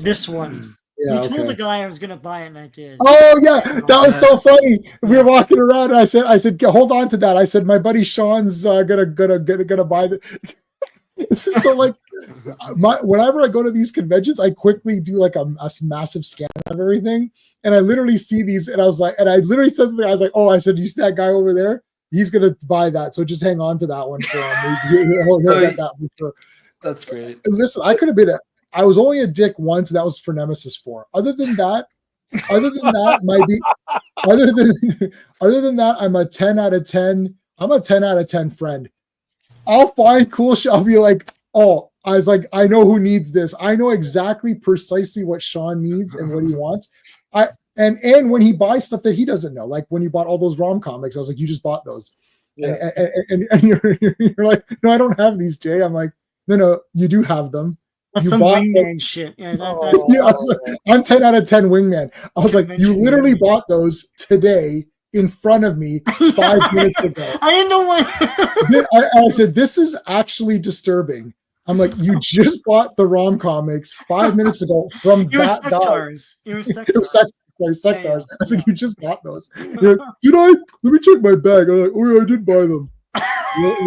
This one. Yeah. You told Okay. the guy I was gonna buy it, and I did. Oh yeah, that was so funny. We were walking around, and I said, hold on to that. I said, my buddy Sean's gonna buy the. This is so like, whenever I go to these conventions, I quickly do like a massive scan of everything, and I literally see these, and I literally said to the guy, I was like, oh, I said, you see that guy over there? He's gonna buy that, so just hang on to that one for him. He'll get that one for. That's great. Listen, I could have been I was only a dick once, and that was for Nemesis 4. Other than that, I'm a 10 out of 10. I'm a 10 out of 10 friend. I'll find cool shit. I'll be like, oh, I was like, I know who needs this. I know exactly precisely what Sean needs and what he wants. And when he buys stuff that he doesn't know, like when you bought all those rom comics, I was like, you just bought those. Yeah. And you're like, no, I don't have these, Jay. I'm like, no, you do have them. That's You some bought wingman shit. Yeah, Oh. that's Yeah, I was like, I'm 10 out of 10 wingman. I was like, you literally bought those today in front of me 5 minutes ago. I didn't know what. I said, this is actually disturbing. I'm like, you just bought the rom comics 5 minutes ago from It was that guy. sectars. It was It was sectars. sectars. I said, Yeah. you just bought those. You're like, did I? Let me check my bag. I'm like, oh, yeah, I did buy them.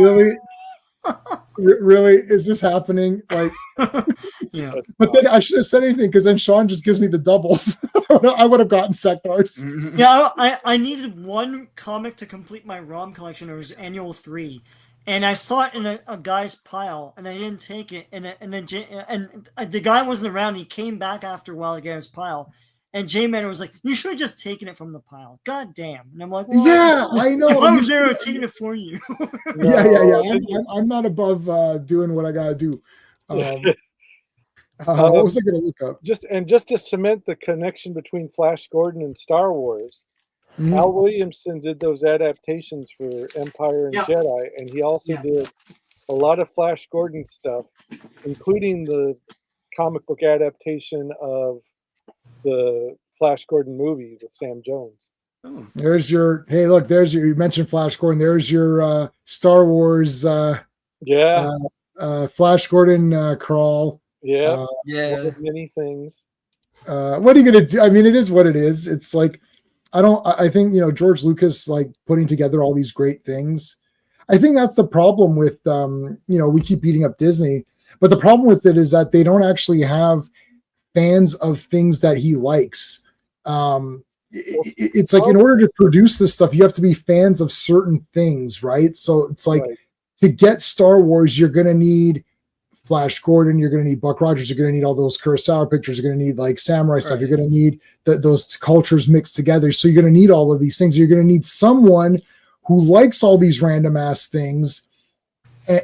Really? Really? Is this happening? Like, Yeah. but then I should have said anything because then Sean just gives me the doubles. I would have gotten sectars. Yeah, I needed one comic to complete my ROM collection. It was Annual 3. And I saw it in a guy's pile, and I didn't take it. And the guy wasn't around. He came back after a while to get his pile. And J-Man was like, you should have just taken it from the pile. God damn. And I'm like, well, Yeah, I know. If I was there, I'd taken it for you. Yeah. I'm not above doing what I gotta do. What was I gonna look up? Just to cement the connection between Flash Gordon and Star Wars, Mhm. Al Williamson did those adaptations for Empire and Yeah. Jedi, and he also did a lot of Flash Gordon stuff, including the comic book adaptation of the Flash Gordon movie with Sam Jones. There's your you mentioned Flash Gordon. There's your Star Wars Flash Gordon crawl. Yeah, Yeah. one of many things. What are you gonna do? I mean, it is what it is. It's like I think George Lucas like putting together all these great things. I think that's the problem with we keep beating up Disney, but the problem with it is that they don't actually have fans of things that he likes. It's like in order to produce this stuff, you have to be fans of certain things, right? So it's like to get Star Wars, you're gonna need Flash Gordon, you're going to need Buck Rogers, you're going to need all those Kurosawa pictures, you're going to need like samurai stuff, you're going to need those cultures mixed together. So you're going to need all of these things. You're going to need someone who likes all these random ass things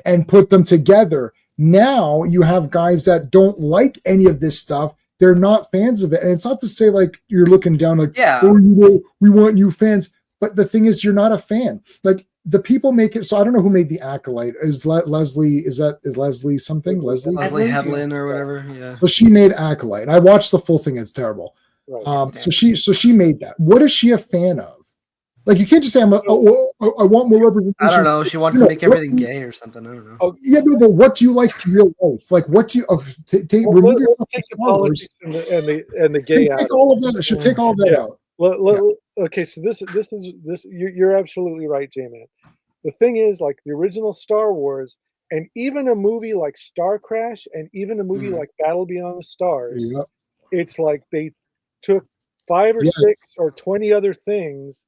and put them together. Now you have guys that don't like any of this stuff. they're not fans of it. And it's not to say like you're looking down like, Yeah. oh, we want new fans. But the thing is, you're not a fan. Like the people make it. So I don't know who made the Acolyte. Is Leslie? Is Leslie something? Leslie Headland or whatever. Yeah. So she made Acolyte. I watched the full thing. It's terrible. Right. So she made that. What is she a fan of? Like you can't just say I want more representation. I don't know. She wants to make everything gay or something. I don't know. Oh, yeah, no, but what do you like in real life? Like, what do you take? Well, Remove let's take the politics and the gay out. Take all of that. Should take all of that out. Okay, so this you're absolutely right, J-Man. The thing is, like the original Star Wars, and even a movie like Star Crash, and even a movie like Battle Beyond the Stars, it's like they took 5 or 6 or 20 other things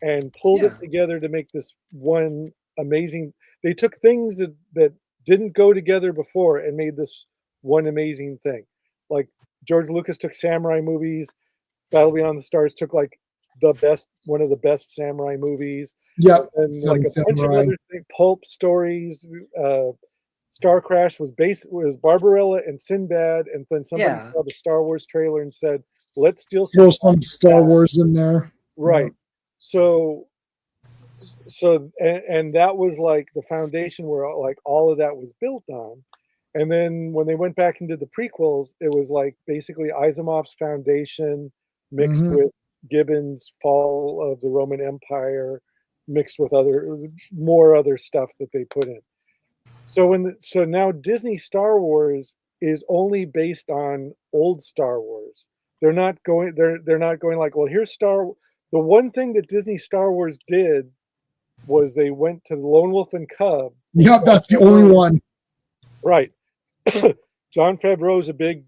and pulled it together to make this one amazing. They took things that didn't go together before and made this one amazing thing. Like George Lucas took samurai movies. Battle Beyond the Stars took like one of the best samurai movies. Yeah, and like a bunch of other pulp stories. Star Crash was Barbarella and Sinbad, and then somebody saw the Star Wars trailer and said, "Let's steal some Star Wars in there." Right. So and that was like the foundation where like all of that was built on. And then when they went back into the prequels, it was like basically Asimov's foundation mixed with Gibbons' fall of the Roman Empire, mixed with more other stuff that they put in. So now Disney Star Wars is only based on old Star Wars. They're not going like, well, here's the one thing that Disney Star Wars did was they went to Lone Wolf and Cub. Yep, that's the only one. Right. Jon Favreau is a big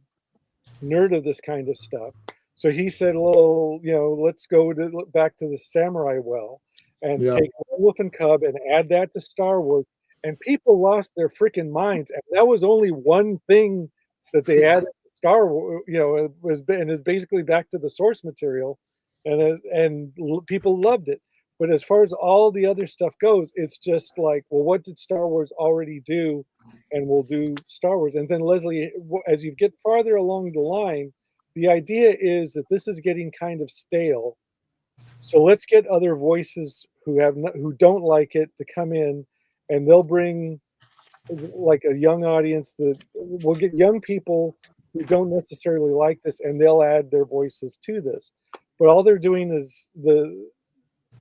nerd of this kind of stuff. So he said, well, let's go back to the Samurai Well and take Lone Wolf and Cub and add that to Star Wars. And people lost their freaking minds. And that was only one thing that they added to Star Wars, and is basically back to the source material. And people loved it. But as far as all the other stuff goes, it's just like, well, what did Star Wars already do? And we'll do Star Wars. And then Leslie, as you get farther along the line, the idea is that this is getting kind of stale. So let's get other voices who don't like it to come in, and they'll bring like a young audience that we'll get young people who don't necessarily like this, and they'll add their voices to this. But all they're doing is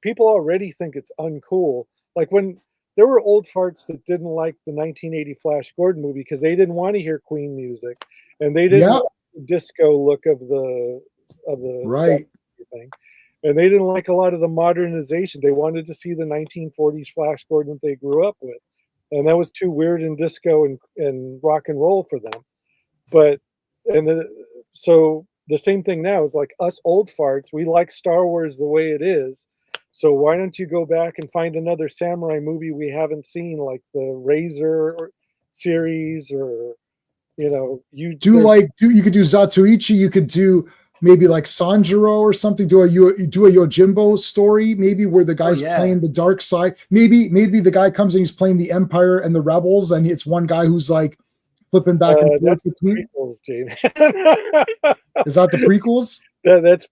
people already think it's uncool. Like when there were old farts that didn't like the 1980 Flash Gordon movie because they didn't want to hear Queen music, and they didn't like the disco look of the right thing, and they didn't like a lot of the modernization. They wanted to see the 1940s Flash Gordon that they grew up with, and that was too weird in disco and rock and roll for them. So the same thing now is like us old farts. We like Star Wars the way it is. So why don't you go back and find another samurai movie we haven't seen, like the Razor series, or you could do Zatoichi, you could do maybe like Sanjuro or something. Do a Yojimbo story, maybe where the guy's playing the dark side. Maybe the guy comes and he's playing the Empire and the Rebels, and it's one guy who's like flipping back and forth between. Prequels, Jamie. Is that the prequels? That's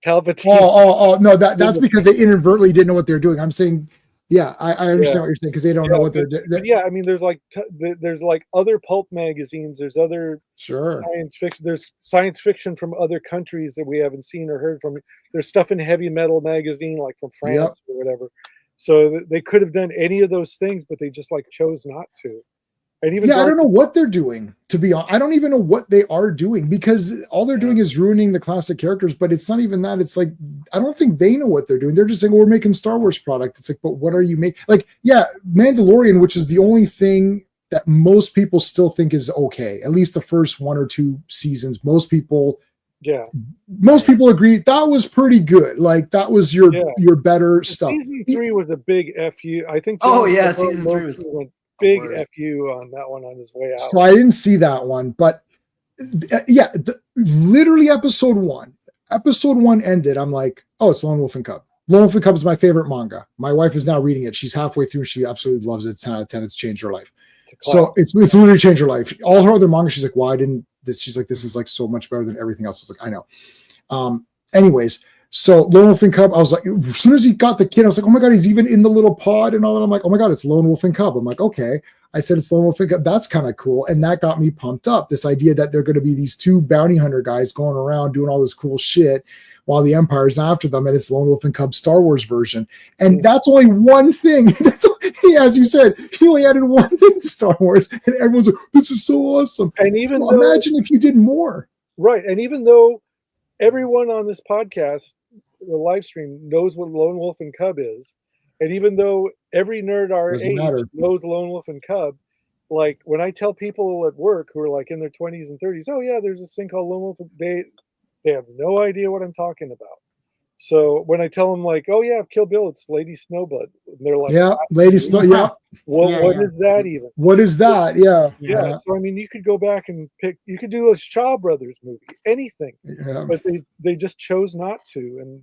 Palpatine. Oh no, that's because they inadvertently didn't know what they're doing. I'm saying, I understand what you're saying because they don't know what they're doing. Yeah, I mean, there's like other pulp magazines. There's other science fiction. There's science fiction from other countries that we haven't seen or heard from. There's stuff in Heavy Metal magazine, like from France or whatever. So they could have done any of those things, but they just like chose not to. And even I don't know what they're doing, to be honest. I don't even know what they are doing, because all they're doing is ruining the classic characters. But it's not even that. It's like, I don't think they know what they're doing. They're just saying, we're making Star Wars product. It's like, but what are you making? Like, Mandalorian, which is the only thing that most people still think is okay, at least the first 1 or 2 seasons. Most people agree that was pretty good. Like, that was your better stuff. Season 3 was a big FU. I think. Season 3 was big FU on that one on his way out. So I didn't see that one, but literally episode 1 ended. I'm like, oh, it's Lone Wolf and Cub. Lone Wolf and Cub is my favorite manga. My wife is now reading it. She's halfway through. She absolutely loves it. It's 10 out of 10. It's changed her life. So it's literally changed her life. All her other manga, she's like, why didn't this? She's like, this is like so much better than everything else. I was like, I know. Anyways, so Lone Wolf and Cub, I was like, as soon as he got the kid, I was like, oh my God, he's even in the little pod and all that. I'm like, oh my God, it's Lone Wolf and Cub. I'm like, okay. I said, it's Lone Wolf and Cub. That's kind of cool. And that got me pumped up. This idea that they're going to be these two bounty hunter guys going around doing all this cool shit while the Empire's after them. And it's Lone Wolf and Cub Star Wars version. And that's only one thing. As you said, he only added one thing to Star Wars. And everyone's like, this is so awesome. And even so imagine if you did more. Right. And even though everyone on this podcast, the live stream, knows what Lone Wolf and Cub is, and even though every nerd our age knows Lone Wolf and Cub, like when I tell people at work who are like in their 20s and 30s, oh yeah, there's this thing called Lone Wolf, they have no idea what I'm talking about. So when I tell them like, oh yeah, Kill Bill, it's Lady Snowblood, and they're like, yeah, Lady Snow, yeah. What is that even? What is that? Yeah. So I mean, you could go back and pick. You could do a Shaw Brothers movie, anything. Yeah. But they just chose not to. And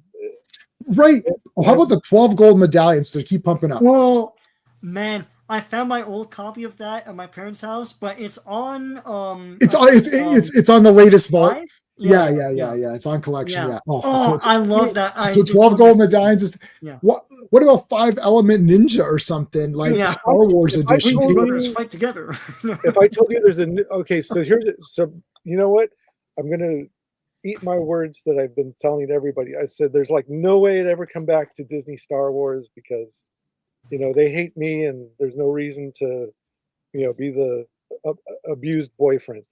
right. Well, how about the 12 gold medallions to keep pumping up? Well, man, I found my old copy of that at my parents' house, but it's on it's on the latest vault. Yeah. It's on collection. Yeah. I love that. So 12 gold medallions is what about 5 Element Ninja or something like Star Wars edition? Fight together. If I told you so you know what? I'm gonna eat my words that I've been telling everybody. I said there's like no way it'd ever come back to Disney Star Wars because they hate me and there's no reason to be the abused boyfriend.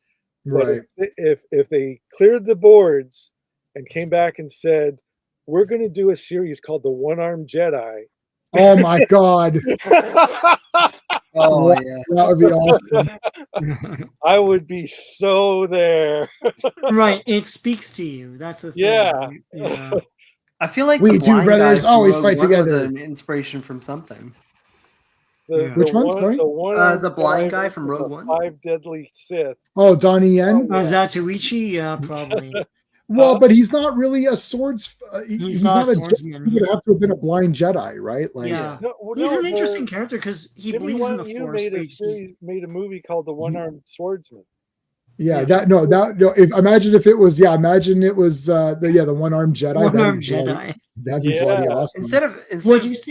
Right. But if they cleared the boards and came back and said, we're going to do a series called The One-Armed Jedi. Oh my God. Oh yeah. That would be awesome. I would be so there. Right. It speaks to you. That's the thing. Yeah. I feel like we two brothers always fight together. Was an inspiration from something. Which one? Sorry? The blind guy from Rogue One. 5 Deadly Sith. Oh, Donnie Yen? Zatuichi? Yeah, probably. Well, but he's not really a swords. He's not a swordsman. He would have to have been a blind Jedi, right? Like, he's an interesting character because he believes in the Force. Made a movie called The One-Armed Swordsman. Yeah, imagine if it was the One-Armed Jedi. One-Armed Jedi. That'd be bloody awesome. Instead of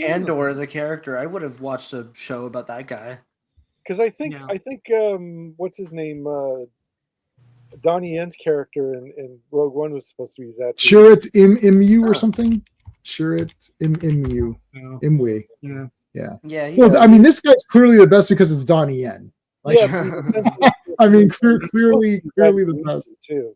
Andor as a character, I would have watched a show about that guy. Because I think what's his name? Donnie Yen's character in Rogue One was supposed to be that. Chirrut Imyu or something. Chirrut Imyu. Imwe. Yeah. Well, I mean, this guy's clearly the best because it's Donnie Yen. Like, I mean, clearly the best too.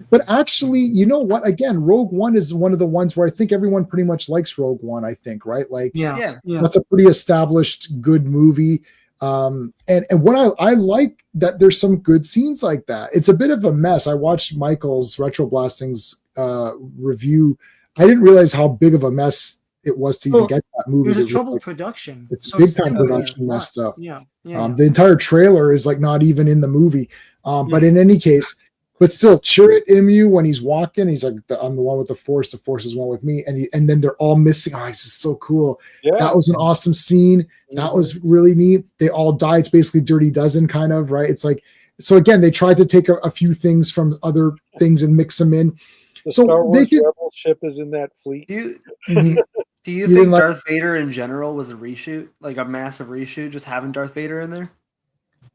But actually, you know what? Again, Rogue One is one of the ones where I think everyone pretty much likes Rogue One. I think, right? Like, that's a pretty established good movie. And what I like that there's some good scenes like that. It's a bit of a mess. I watched Michael's Retro Blasting's review. I didn't realize how big of a mess it was to even get that movie. It was a trouble production. It's big time production messed up. Yeah. The entire trailer is like not even in the movie. But in any case, but still, Chirrut Imyu, when he's walking, he's like, I'm the one with the Force is one with me. And then they're all missing. Oh, this is so cool. Yeah. That was an awesome scene. That was really neat. They all die. It's basically Dirty Dozen kind of, right? It's like, so again, they tried to take a few things from other things and mix them in. The Star Wars Rebel ship is in that fleet. Do you think Darth Vader in general was a reshoot? Like a massive reshoot, just having Darth Vader in there?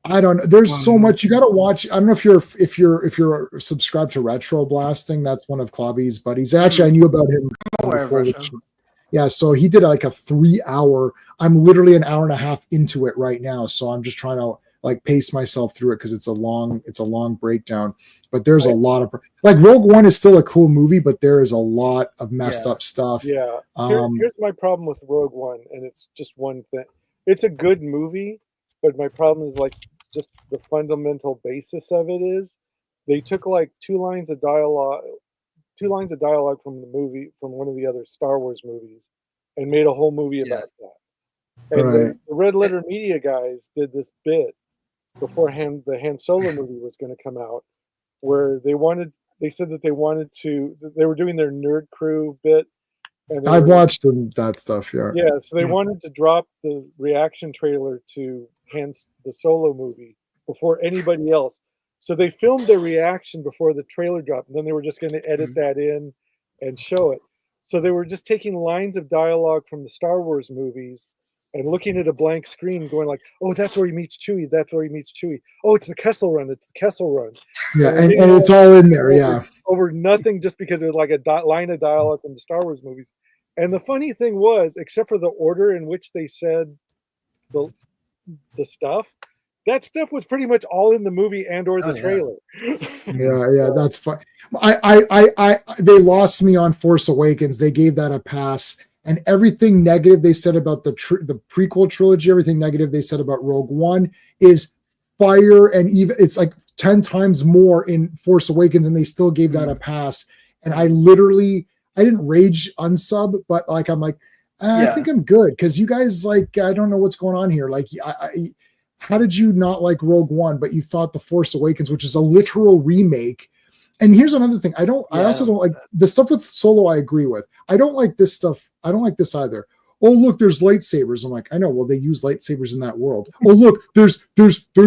I don't know. There's so much you got to watch. I don't know if you're subscribed to Retro Blasting. That's one of Clobby's buddies. And actually, I knew about him before. Yeah, so he did like a 3-hour. I'm literally an hour and a half into it right now, so I'm just trying to like pace myself through it because it's a long breakdown. But there's a lot of like Rogue One is still a cool movie, but there is a lot of messed up stuff. Yeah, here's my problem with Rogue One, and it's just one thing. It's a good movie, but my problem is like just the fundamental basis of it is they took like two lines of dialogue from the movie from one of the other Star Wars movies and made a whole movie about that. And the Red Letter Media guys did this bit beforehand the Han Solo movie was going to come out, where they said that they were doing their Nerd Crew bit, And I've watched that stuff. Yeah. Yeah, so they wanted to drop the reaction trailer to hence the Solo movie before anybody else. So they filmed their reaction before the trailer dropped, and then they were just going to edit that in and show it. So they were just taking lines of dialogue from the Star Wars movies and looking at a blank screen, going like, "Oh, that's where he meets Chewie. That's where he meets Chewie. Oh, it's the Kessel Run. It's the Kessel Run." Yeah, and it's all in there. Yeah, over nothing, just because it was like a line of dialogue from the Star Wars movies. And the funny thing was, except for the order in which they said the stuff, that stuff was pretty much all in the movie and or the trailer. Yeah, that's fine. They lost me on Force Awakens. They gave that a pass, and everything negative they said about the prequel trilogy, everything negative they said about Rogue One is fire, and even it's like 10 times more in Force Awakens, and they still gave that a pass. And I didn't rage unsub, but like I'm like, I think I'm good, because you guys, like, I don't know what's going on here. Like, how did you not like Rogue One, but you thought The Force Awakens, which is a literal remake? And here's another thing. I also don't like the stuff with Solo. I agree with. I don't like this stuff. I don't like this either. Oh, look, there's lightsabers. I'm like, I know. Well, they use lightsabers in that world. Oh, look, there's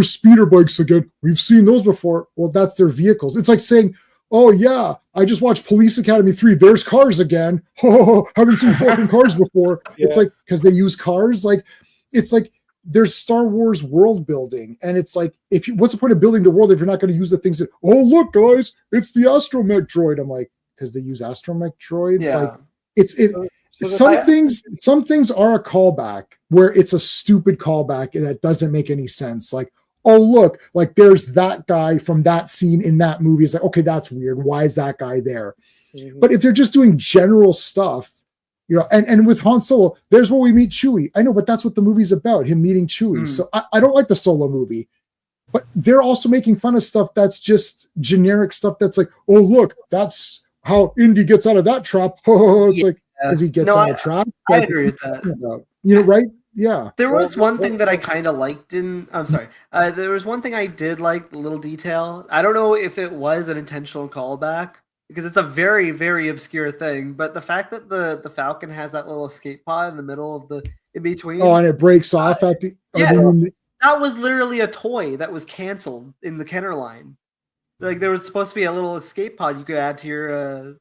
speeder bikes again. We've seen those before. Well, that's their vehicles. It's like saying, oh yeah, I just watched Police Academy 3. There's cars again. Oh, haven't seen fucking cars before. It's like, because they use cars. Like, it's like there's Star Wars world building, and it's like, what's the point of building the world if you're not going to use the things that? Oh, look, guys, it's the astromech droid. I'm like, because they use astromech droids. Yeah. Like, some things are a callback where it's a stupid callback and that doesn't make any sense. Like, oh, look, like there's that guy from that scene in that movie. It's like, okay, that's weird. Why is that guy there? Mm-hmm. But if they're just doing general stuff, you know, and with Han Solo, there's where we meet Chewie. I know, but that's what the movie's about, him meeting Chewie. So I don't like the Solo movie, but they're also making fun of stuff that's just generic stuff. That's like, oh, look, that's how Indy gets out of that trap. It's like, as he gets out of the trap. I agree with that. You know, right? Yeah. There was one thing that I kind of liked I'm sorry. There was one thing I did like, the little detail. I don't know if it was an intentional callback, because it's a very, very obscure thing. But the fact that the Falcon has that little escape pod in the middle of the in between. Oh, and it breaks off at the. That was literally a toy that was canceled in the Kenner line. Like, there was supposed to be a little escape pod you could add to your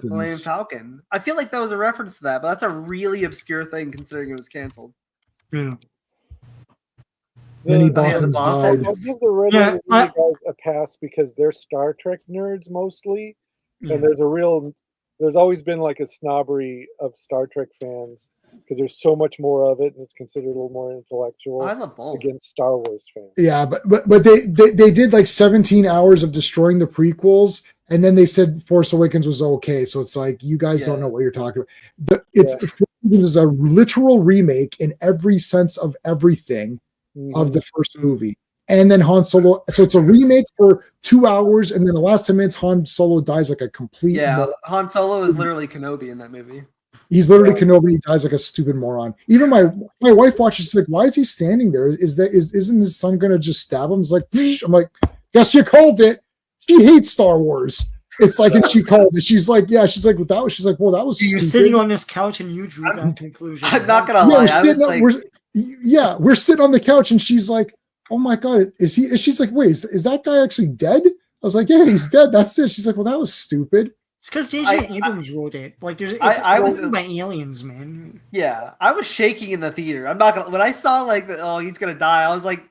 Millennium Falcon. I feel like that was a reference to that, but that's a really obscure thing considering it was canceled. Yeah. Many Bothans died. I'll give the Red Alert guys a pass because they're Star Trek nerds mostly, and there's always been like a snobbery of Star Trek fans because there's so much more of it, and it's considered a little more intellectual against Star Wars fans. Yeah, but they did like 17 hours of destroying the prequels, and then they said Force Awakens was okay. So it's like, you guys don't know what you're talking about. Force Awakens is a literal remake in every sense of everything of the first movie. And then Han Solo, so it's a remake for 2 hours, and then the last 10 minutes, Han Solo dies like a complete. Yeah, Han Solo is literally Kenobi in that movie. He's literally Kenobi. He dies like a stupid moron. Even my wife watches. She's like, "Why is he standing there? Isn't his son gonna just stab him?" It's like, I'm like, "Guess you called it." She hates Star Wars. It's like, and she called it. She's like, "Yeah." She's like, "Well, that was." She's like, "Well, that was." You're sitting on this couch, and you drew that conclusion. I'm not gonna lie. We're sitting on the couch, and she's like, "Oh my god, is he?" She's like, "Wait, is that guy actually dead?" I was like, "Yeah, he's dead. That's it." She's like, "Well, that was stupid." It's because J.J. Abrams wrote it. Like, I was by aliens, man. Yeah, I was shaking in the theater. I'm not gonna. When I saw he's gonna die, I was like,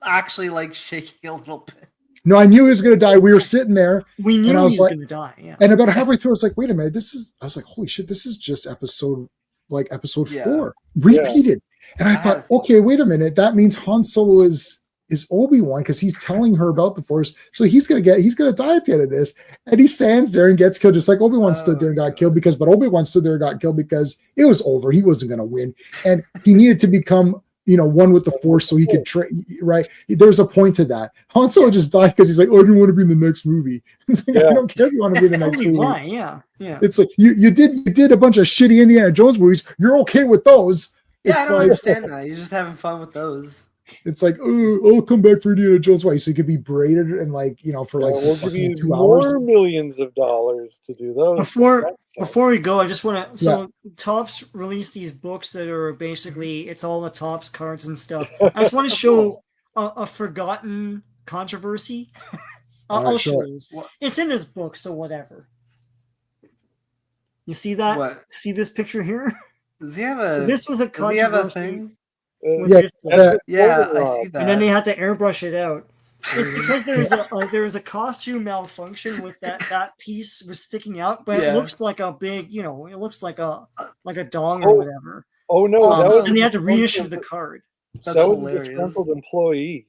actually like shaking a little bit. No, I knew he was gonna die. We were sitting there. We knew he was gonna die. Yeah. And about halfway through, I was like, "Wait a minute, I was like, holy shit, this is just episode 4 repeated." And I thought, okay, wait a minute, that means Han Solo is Obi-Wan, because he's telling her about the Force, so he's gonna die at the end of this, and he stands there and gets killed just like Obi-Wan stood there and got killed, but Obi-Wan stood there and got killed because it was over. He wasn't gonna win, and he needed to become one with the Force so he could right. There's a point to that. Han Solo just died because he's like, oh, I didn't want to be in the next movie. It's like, I don't care if you want to be in the next movie. Why? Yeah. It's like you did a bunch of shitty Indiana Jones movies. You're okay with those. Yeah, I don't understand that. You're just having fun with those. It's like, oh, I'll come back for Indiana Jones. Why? So he could be braided and like, for like we'll give you 2 hours. more millions of dollars to do those. Before we go, I just want to. So Topps released these books that are basically it's all the Topps cards and stuff. I just want to show a forgotten controversy. I'll show you. It's in his book, so whatever. You see that? What? See this picture here? Does he have a? This was a Does he have a controversy. thing? With this Yeah, I see that. And then they had to airbrush it out. It's because there's a costume malfunction with that piece was sticking out, but it looks like a big, it looks like a dong or whatever. Oh no! And they had to reissue the card. That was a disgruntled employee.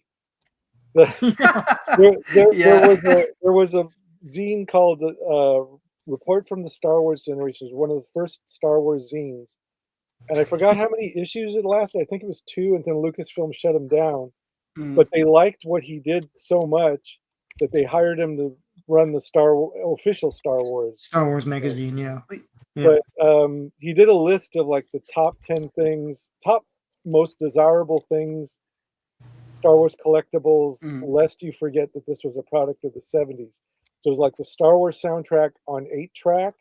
There was a zine called Report from the Star Wars Generations, one of the first Star Wars zines. And I forgot how many issues it lasted. I think it was 2, and then Lucasfilm shut him down. But they liked what he did so much that they hired him to run the official Star Wars magazine. Yeah. But he did a list of like the top 10 things, top most desirable things, Star Wars collectibles, lest you forget that this was a product of the 70s. So it was like the Star Wars soundtrack on 8-track,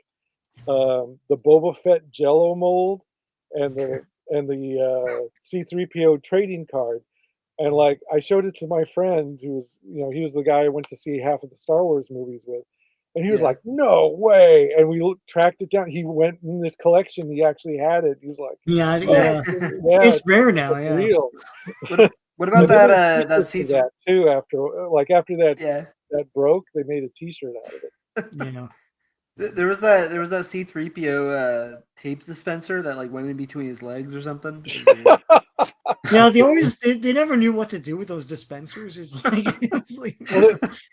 the Boba Fett Jello mold, and the C-3PO trading card. And like I showed it to my friend who was, he was the guy I went to see half of the Star Wars movies with. And he was like, no way. And we tracked it down. He went in this collection. He actually had it. He was like, it's rare now. Yeah. Real. What about that C-3? That too, after that broke, they made a T-shirt out of it. Yeah. There was that C-3PO tape dispenser that like went in between his legs or something. Yeah, they never knew what to do with those dispensers. It's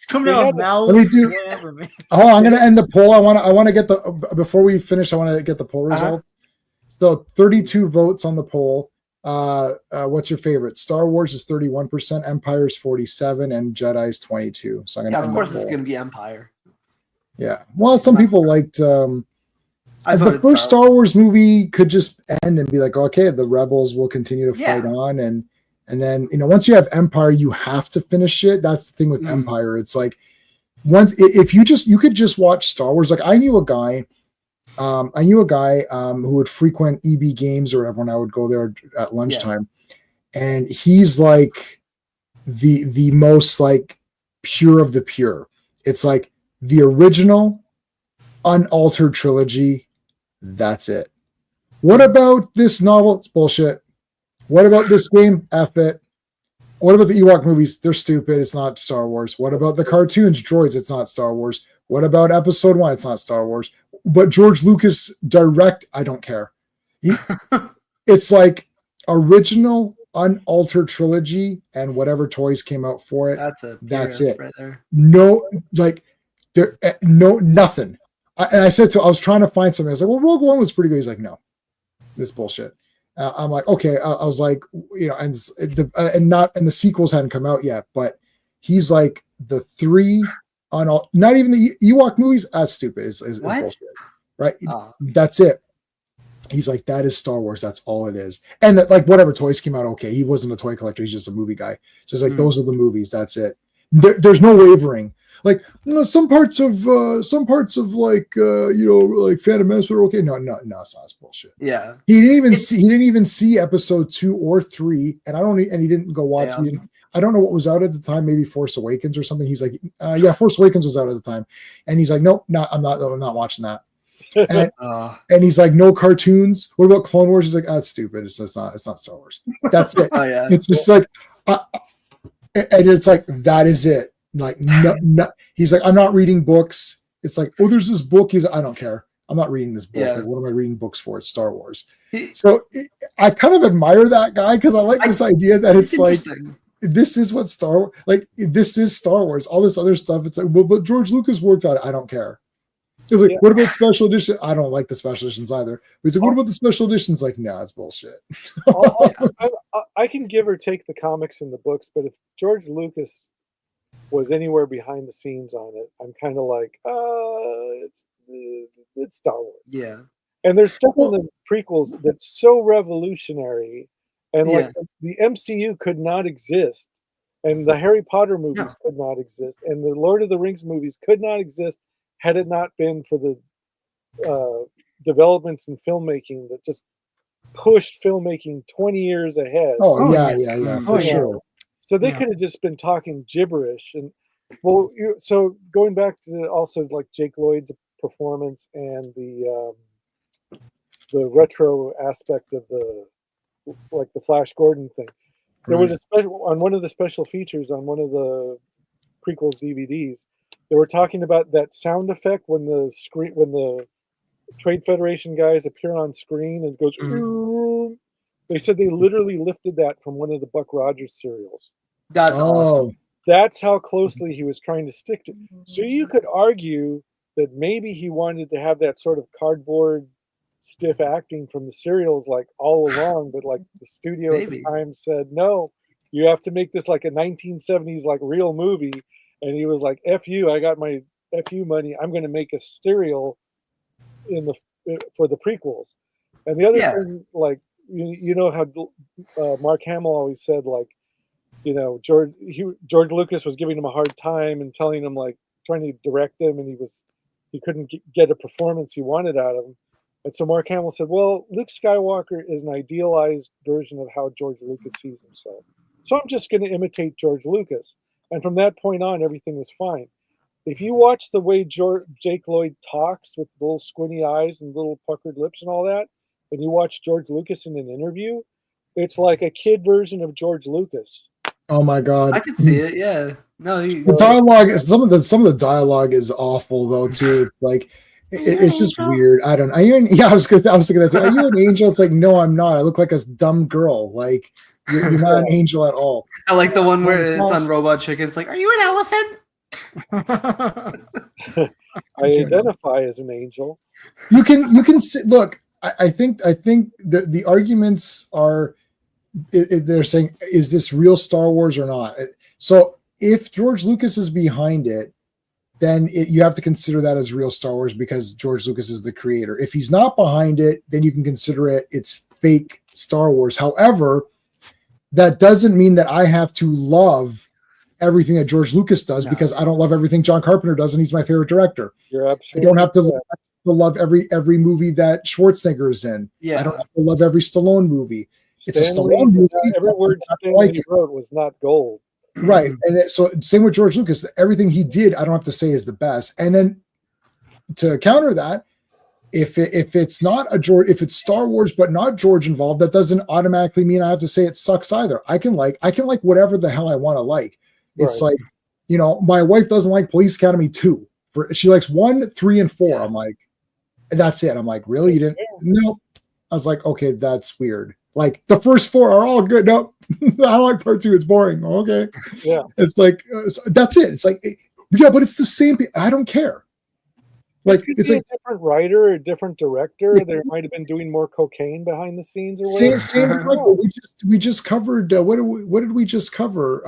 coming out of mouths. Whatever, man. Oh, I'm gonna end the poll. I want to get before we finish. I want to get the poll results. So 32 votes on the poll. What's your favorite? Star Wars is 31%, Empire is 47%, and Jedi is 22%. So I'm gonna. Of course, it's gonna be Empire. Yeah. Well, some people liked. The first Star Wars movie could just end and be like, okay, the rebels will continue to fight on, and then once you have Empire, you have to finish it. That's the thing with Empire. It's like if you could just watch Star Wars. Like I knew a guy who would frequent EB Games or whatever when I would go there at lunchtime, and he's like the most like pure of the pure. It's like the original unaltered trilogy. That's it. What about this novel? It's bullshit. What about this game? F it. What about the Ewok movies? They're stupid. It's not Star Wars. What about the cartoons? Droids? It's not Star Wars. What about episode 1? It's not Star Wars. But George Lucas direct, I don't care. It's like original unaltered trilogy and whatever toys came out for it. That's it. Right there. No, like there, no nothing. I said I was trying to find something. I was like, well, Rogue One was pretty good. He's like, no, this bullshit. I'm like, okay. I was like, and the sequels hadn't come out yet, but he's like the 3 on all, not even the Ewok movies. That's stupid. Is bullshit, right? That's it. He's like, that is Star Wars. That's all it is. And that, like, whatever toys came out, okay. He wasn't a toy collector. He's just a movie guy. So it's like, those are the movies. That's it. There's no wavering. Like, some parts of like like Phantom Menace are okay. No, it's not bullshit. Yeah. He didn't even see episode 2 or 3, and he didn't go watch. Yeah. I don't know what was out at the time. Maybe Force Awakens or something. He's like, Force Awakens was out at the time, and he's like, nope, I'm not watching that. And he's like, no cartoons. What about Clone Wars? He's like, that's stupid. It's not Star Wars. That's it. It's just like, and it's like, that is it. Like, no. He's like, I'm not reading books. It's like, oh, there's this book. He's like, I don't care. I'm not reading this book. Yeah. Like, what am I reading books for? It's Star Wars. So I kind of admire that guy because I like this idea that it's like, this is what this is Star Wars. All this other stuff, it's like, well, but George Lucas worked on it. I don't care. It's like, what about special edition? I don't like the special editions either. But he's like, what about the special editions? Like, no, it's bullshit. I can give or take the comics and the books, but if George Lucas was anywhere behind the scenes on it, I'm kind of like, it's Star Wars. Yeah. And there's stuff in the prequels that's so revolutionary And Yeah. the MCU could not exist, and the Harry Potter movies could not exist, and the Lord of the Rings movies could not exist had it not been for the developments in filmmaking that just pushed filmmaking 20 years ahead. Oh, yeah, Oh, for yeah. sure. So they Yeah. could have just been talking gibberish. And so going back to also like Jake Lloyd's performance and the retro aspect of the Flash Gordon thing. There was a special on one of the special features on one of the prequels DVDs. They were talking about that sound effect when the Trade Federation guys appear on screen and it goes. They said they literally lifted that from one of the Buck Rogers serials. That's awesome. That's how closely he was trying to stick to. So you could argue that maybe he wanted to have that sort of cardboard, stiff acting from the serials like all along, but like the studio at the time said, no, you have to make this like a 1970s like real movie. And he was like, F you, I got my FU money. I'm going to make a serial for the prequels. And the other thing, like, you know how Mark Hamill always said, like, you know, George Lucas was giving him a hard time and telling him, like, trying to direct him, and he couldn't get a performance he wanted out of him. And so Mark Hamill said, well, Luke Skywalker is an idealized version of how George Lucas sees himself. So I'm just going to imitate George Lucas. And from that point on, everything was fine. If you watch the way Jake Lloyd talks with little squinty eyes and little puckered lips and all that, and you watch George Lucas in an interview, it's like a kid version of George Lucas. Oh my God! I can see it. Yeah. No, the dialogue. Some of the dialogue is awful though too. Like it's just weird. I don't know. I was thinking that. Are you an angel? It's like, no, I'm not. I look like a dumb girl. Like you're not an angel at all. I like the one where it's on Robot Chicken. It's like, are you an elephant? I identify as an angel. You can look. I think the arguments are. They're saying, is this real Star Wars or not? So if George Lucas is behind it, then you have to consider that as real Star Wars because George Lucas is the creator. If he's not behind it, then you can consider it's fake Star Wars. However, that doesn't mean that I have to love everything that George Lucas does because I don't love everything John Carpenter does, and he's my favorite director. You're absolutely. I don't have to love every movie that Schwarzenegger is in. Yeah. I don't have to love every Stallone movie. It's Stanley, a Stallone movie. Every word Stanley wrote was not gold. Right. And so same with George Lucas. Everything he did, I don't have to say is the best. And then to counter that, if it's not if it's Star Wars but not George involved, that doesn't automatically mean I have to say it sucks either. I can like whatever the hell I want to like. It's like, you know, my wife doesn't like Police Academy 2. She likes 1, 3, and 4. I'm like, that's it. I'm like, really? You didn't? No. I was like, okay, that's weird. Like the first 4 are all good. No, I don't like part 2. It's boring. Okay. Yeah. It's like, that's it. It's like, yeah, but it's the same. I don't care. Like it's like a different writer or a different director. They might have been doing more cocaine behind the scenes or whatever. We just covered. What did we just cover?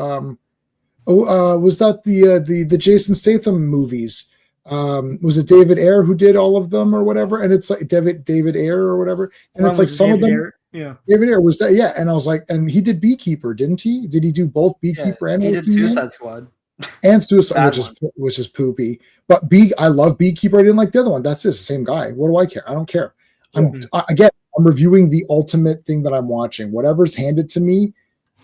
Was that the Jason Statham movies? Was it David Ayer who did all of them or whatever? And it's like David Ayer or whatever. And it's like some of them. Yeah. David Ayer was that. Yeah. And I was like, and he did Beekeeper, didn't he? Did he do both Beekeeper and he did Suicide Squad? And Suicide, which is poopy. But I love Beekeeper. I didn't like the other one. That's it. It's the same guy. What do I care? I don't care. I'm reviewing the ultimate thing that I'm watching. Whatever's handed to me,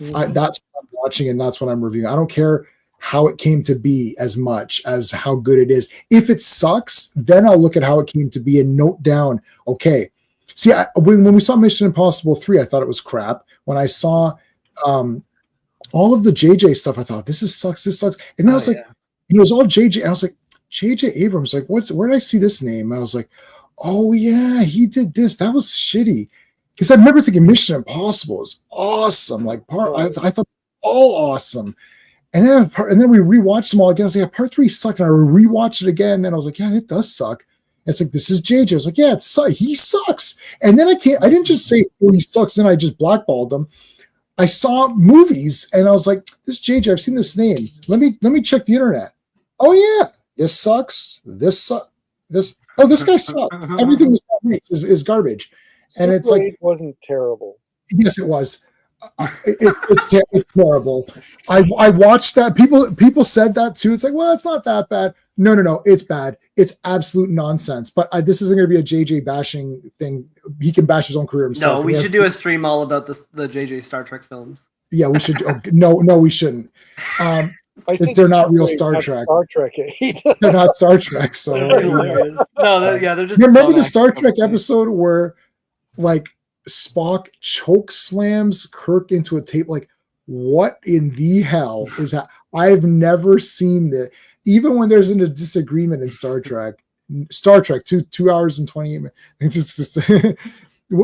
that's what I'm watching, and that's what I'm reviewing. I don't care how it came to be as much as how good it is. If it sucks, then I'll look at how it came to be and note down, okay. See, when we saw Mission Impossible 3, I thought it was crap. When I saw all of the JJ stuff, I thought, this sucks. And then I was like, it was all JJ. And I was like, JJ Abrams, like, where did I see this name? And I was like, oh yeah, he did this. That was shitty. Because I remember thinking Mission Impossible is awesome. Like I thought all awesome. And then we rewatched them all again. I was like, part 3 sucked. And I rewatched it again. And I was like, yeah, it does suck. And it's like, this is JJ. I was like, yeah, he sucks. And then I didn't just say, oh, he sucks. Then I just blackballed him. I saw movies and I was like, this is JJ. I've seen this name. Let me check the internet. Oh yeah, this sucks. This guy sucks. Everything this guy makes is garbage. And it's like, it wasn't terrible. Yes, it was. It's terrible. I watched that. People said that too. It's like, well, it's not that bad. No, it's bad. It's absolute nonsense. But this isn't going to be a JJ bashing thing. He can bash his own career himself. No, we should do a stream all about the JJ Star Trek films. Yeah, we should. No, we shouldn't. They're not real Star Trek. Star Trek 8. They're not Star Trek. So they're just. Remember the Star Trek episode where, like, Spock choke slams Kirk into a table? Like, what in the hell is that? I've never seen that. Even when there's a disagreement in Star Trek, 2 hours and 28 minutes. It's just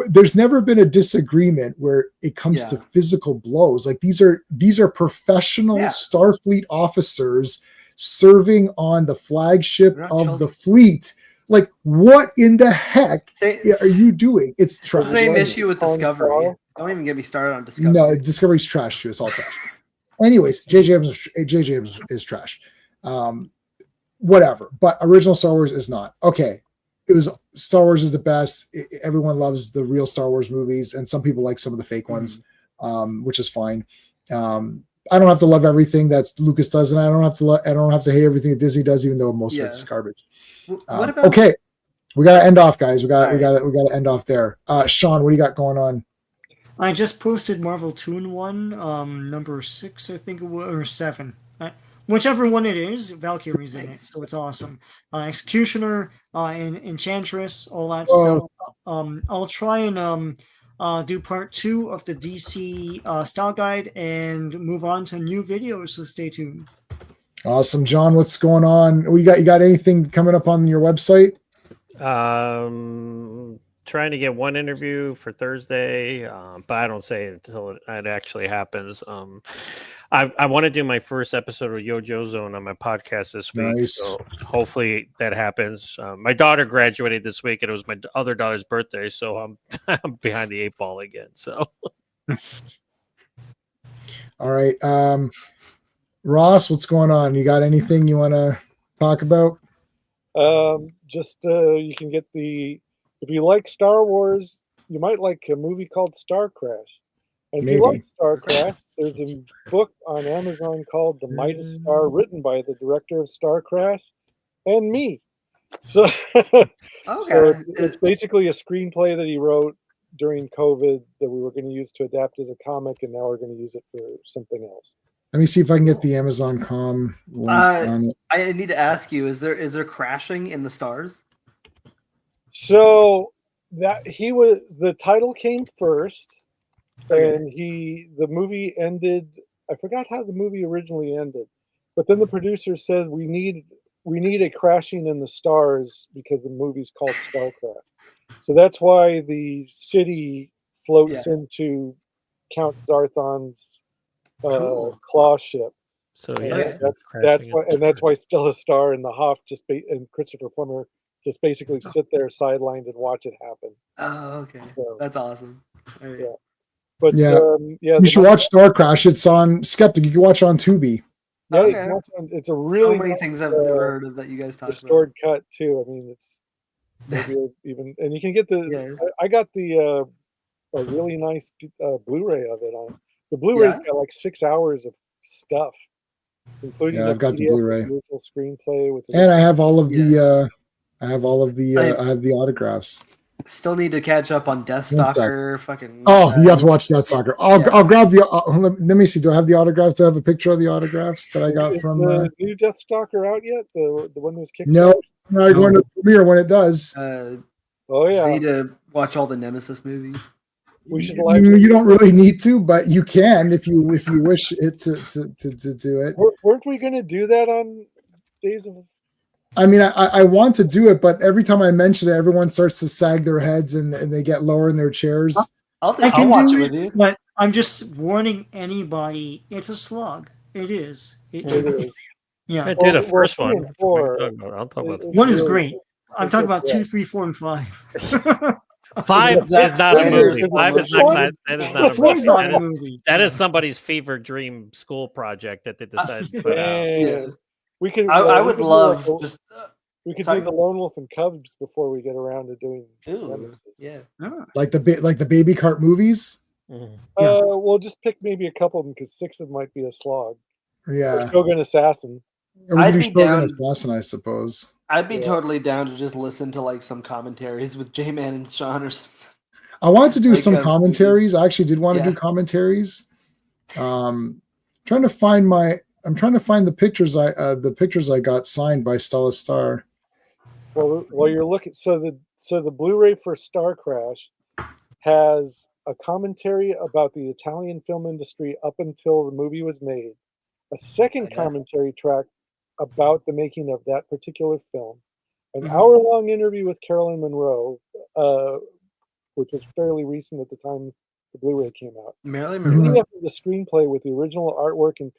there's never been a disagreement where it comes to physical blows. Like, these are professional Starfleet officers serving on the flagship of the fleet. Like, what in the heck are you doing? It's trash. Same issue with Discovery. Don't even get me started on Discovery. No, Discovery's trash too. It's all trash. Anyways, JJ Abrams is trash. Whatever. But original Star Wars is not. Okay. Star Wars is the best. Everyone loves the real Star Wars movies, and some people like some of the fake ones, which is fine. I don't have to love everything that Lucas does, and I don't have to hate everything that Disney does, even though most of it's garbage. What about okay? We got to end off, guys. We got to end off there. Sean, what do you got going on? I just posted Marvel 2-in-1, number 6, I think it was, or 7. Whichever one it is, Valkyrie's in it, so it's awesome. Executioner, Enchantress, all that stuff. I'll try and do part 2 of the DC style guide and move on to new videos, so stay tuned. Awesome. John, what's going on? You got anything coming up on your website? Trying to get one interview for Thursday, but I don't say it until it actually happens. I want to do my first episode of Yo-Jo Zone on my podcast this week. Nice. So hopefully that happens. My daughter graduated this week, and it was my other daughter's birthday, so I'm behind the 8 ball again. So, all right, Ross, what's going on? You got anything you want to talk about? You can get if you like Star Wars, you might like a movie called Star Crash. And if you like Star Crash, there's a book on Amazon called The Midas Star, written by the director of Star Crash and me. So, so it's basically a screenplay that he wrote during COVID that we were going to use to adapt as a comic, and now we're going to use it for something else. Let me see if I can get the Amazon.com link on it. I need to ask you: is there crashing in the stars? So the title came first, and the movie ended. I forgot how the movie originally ended, but then the producer said we need a crashing in the stars because the movie's called Starcraft. So that's why the city floats into Count Zarthon's claw ship. So that's why Stella Star and the Hoff and Christopher Plummer just basically sit there sidelined and watch it happen. Oh, okay. So, that's awesome. Right. Yeah. But you should watch Star Crash. It's on Skeptic. You can watch it on Tubi. Yeah, it's a really so many things I've never heard of that you guys talked restored cut too. I mean, it's even, and you can get I got the a really nice Blu-ray of it on. The Blu-ray's got like 6 hours of stuff, including I've got the Blu-ray, the screenplay with, and I have all of the I have the autographs. Still need to catch up on Deathstalker. Fucking. You have to watch Deathstalker. I'll grab the. Let me see. Do I have the autographs? Do I have a picture of the autographs that I got from? The new Deathstalker out yet? The one that was kickstarted? No, I'm not going to the premiere when it does. I need to watch all the Nemesis movies. We should. You don't really need to, but you can if you wish it to do it. Weren't we going to do that on Days of? I mean, I want to do it, but every time I mention it, everyone starts to sag their heads and they get lower in their chairs. I'll watch it with you. But I'm just warning anybody, it's a slug. It is. It is. Yeah. I did a first one. I'll talk about one is great. I'm talking about 2, 3, 4, and 5. 5 is not a movie. 5 is not. That is not a movie. That is somebody's fever dream school project that they decided to put out. Yeah. We could. I would love just. We could do the Lone Wolf and Cubs before we get around to doing. Yeah. Like the baby cart movies. Mhm. Yeah. We'll just pick maybe a couple of them because 6 of them might be a slog. Yeah. Or Shogun Assassin. Or we I'd could be do Shogun down- Assassin, I suppose. I'd be Yeah. totally down to just listen to like some commentaries with J-Man and Sean or something. I wanted to do Like, some movies. commentaries. I actually did want to Yeah. do commentaries. Trying to find the pictures I got signed by Stella Star. Well, while you're looking, so the Blu-ray for Star Crash has a commentary about the Italian film industry up until the movie was made, a second Yeah. commentary track about the making of that particular film, an Mhm. hour-long interview with Carolyn Monroe, which was fairly recent at the time the Blu-ray came out. Marilyn Mhm. Monroe. PDF of the screenplay with the original artwork and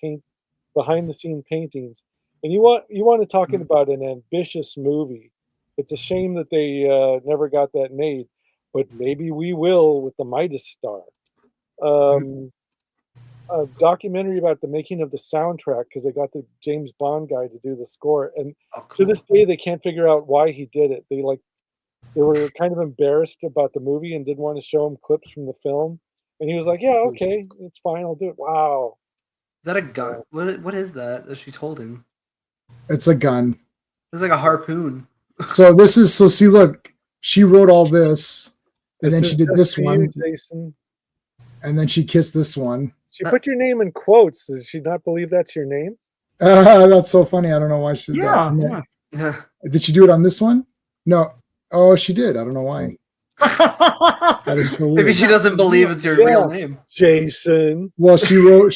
behind-the-scene paintings. And you want to talk about an ambitious movie. It's a shame that they never got that made, but maybe we will with the Midas Star. A documentary about the making of the soundtrack because they got the James Bond guy to do the score, and Oh, to cool. this day they can't figure out why he did it. They were kind of embarrassed about the movie and didn't want to show him clips from the film. And he was like, "Yeah, okay, it's fine, I'll do it." Wow. Is that a gun? What is that she's holding? It's a gun. It's like a harpoon. So see, look, she wrote all this, and then is she did just this for you, one, Jason. and then she kissed this one. She put your name in quotes. Does she not believe that's your name? That's so funny. I don't know why she did that. Yeah, And then- yeah. Did she do it on this one? No. Oh, she did. I don't know why. That is so weird. Maybe she doesn't believe it's your real name. Jason. Well, she wrote,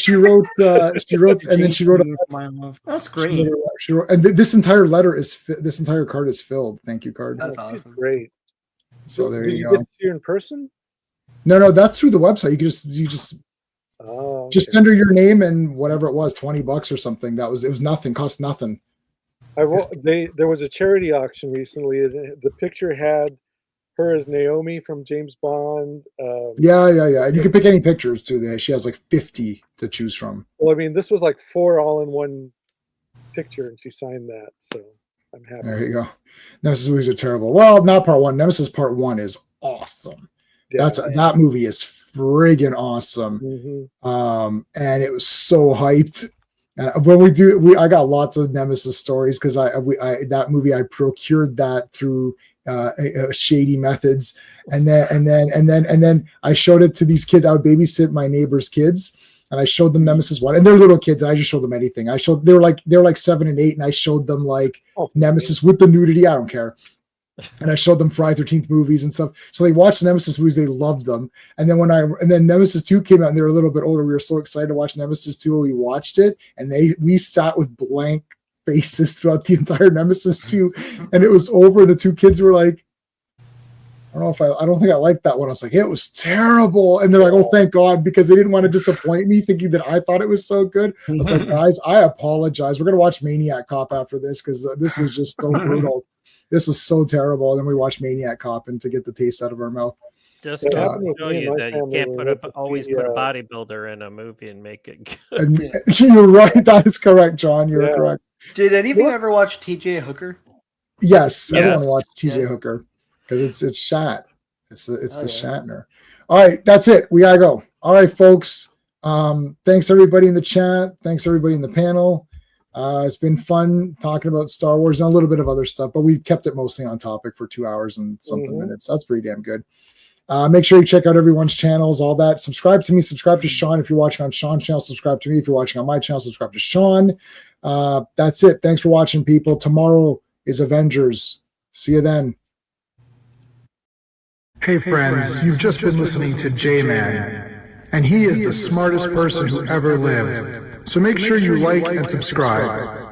and then she wrote. My love. That's great. She wrote, and this entire letter this entire card is filled. Thank you card. That's She's awesome. great. So there Did you you go. get to see her in person? No, that's through the website. You just Oh, just okay. send her your name and whatever it was, $20 or something. It was nothing, cost nothing. There was a charity auction recently. And the picture had her as Naomi from James Bond. Yeah. And you can pick any pictures too. There, she has like 50 to choose from. Well, I mean, this was like 4 all in one picture, and she signed that. So I'm happy. There you go. Nemesis movies are terrible. Well, not part one. Nemesis part one is awesome. Yeah. That movie is friggin' awesome. Mhm. And it was so hyped. And when I got lots of Nemesis stories because that movie I procured that through shady methods, and then I showed it to these kids. I would babysit my neighbor's kids, and I showed them Nemesis 1, and they're little kids, and I just showed them anything. They were like 7 and 8, and I showed them like Nemesis with the nudity. I don't care. And I showed them Friday 13th movies and stuff. So they watched the Nemesis movies. They loved them. And then Nemesis 2 came out and they were a little bit older. We were so excited to watch Nemesis 2 when we watched it. And we sat with blank faces throughout the entire Nemesis 2. And it was over. And the 2 kids were like, I don't think I liked that one. I was like, it was terrible. And they're like, oh, thank God, because they didn't want to disappoint me thinking that I thought it was so good. I was like, guys, I apologize. We're going to watch Maniac Cop after this because this is just so brutal. This was so terrible. And then we watched Maniac Cop and to get the taste out of our mouth. Just It to happened with show me and you my that you family can't when we went to always see, put a bodybuilder in a movie and make it good. And you're right. That is correct, John. You're Yeah. correct. Did any of you ever watch TJ Hooker? Yes, I want Yes. to watch TJ Yeah. Hooker because it's Shat. It's the Oh, yeah. Shatner. All right, that's it. We gotta go. All right, folks. Thanks everybody in the chat. Thanks everybody in the panel. It's been fun talking about Star Wars and a little bit of other stuff, but we kept it mostly on topic for 2 hours and something minutes. That's pretty damn good. Make sure you check out everyone's channels, all that. Subscribe to me, subscribe to Sean if you're watching on Sean's channel, subscribe to me if you're watching on my channel, subscribe to Sean. That's it. Thanks for watching, people. Tomorrow is Avengers. See you then. Hey friends, you've just been listening to J-Man, and he is the smartest person who ever lived. So make sure you like and subscribe.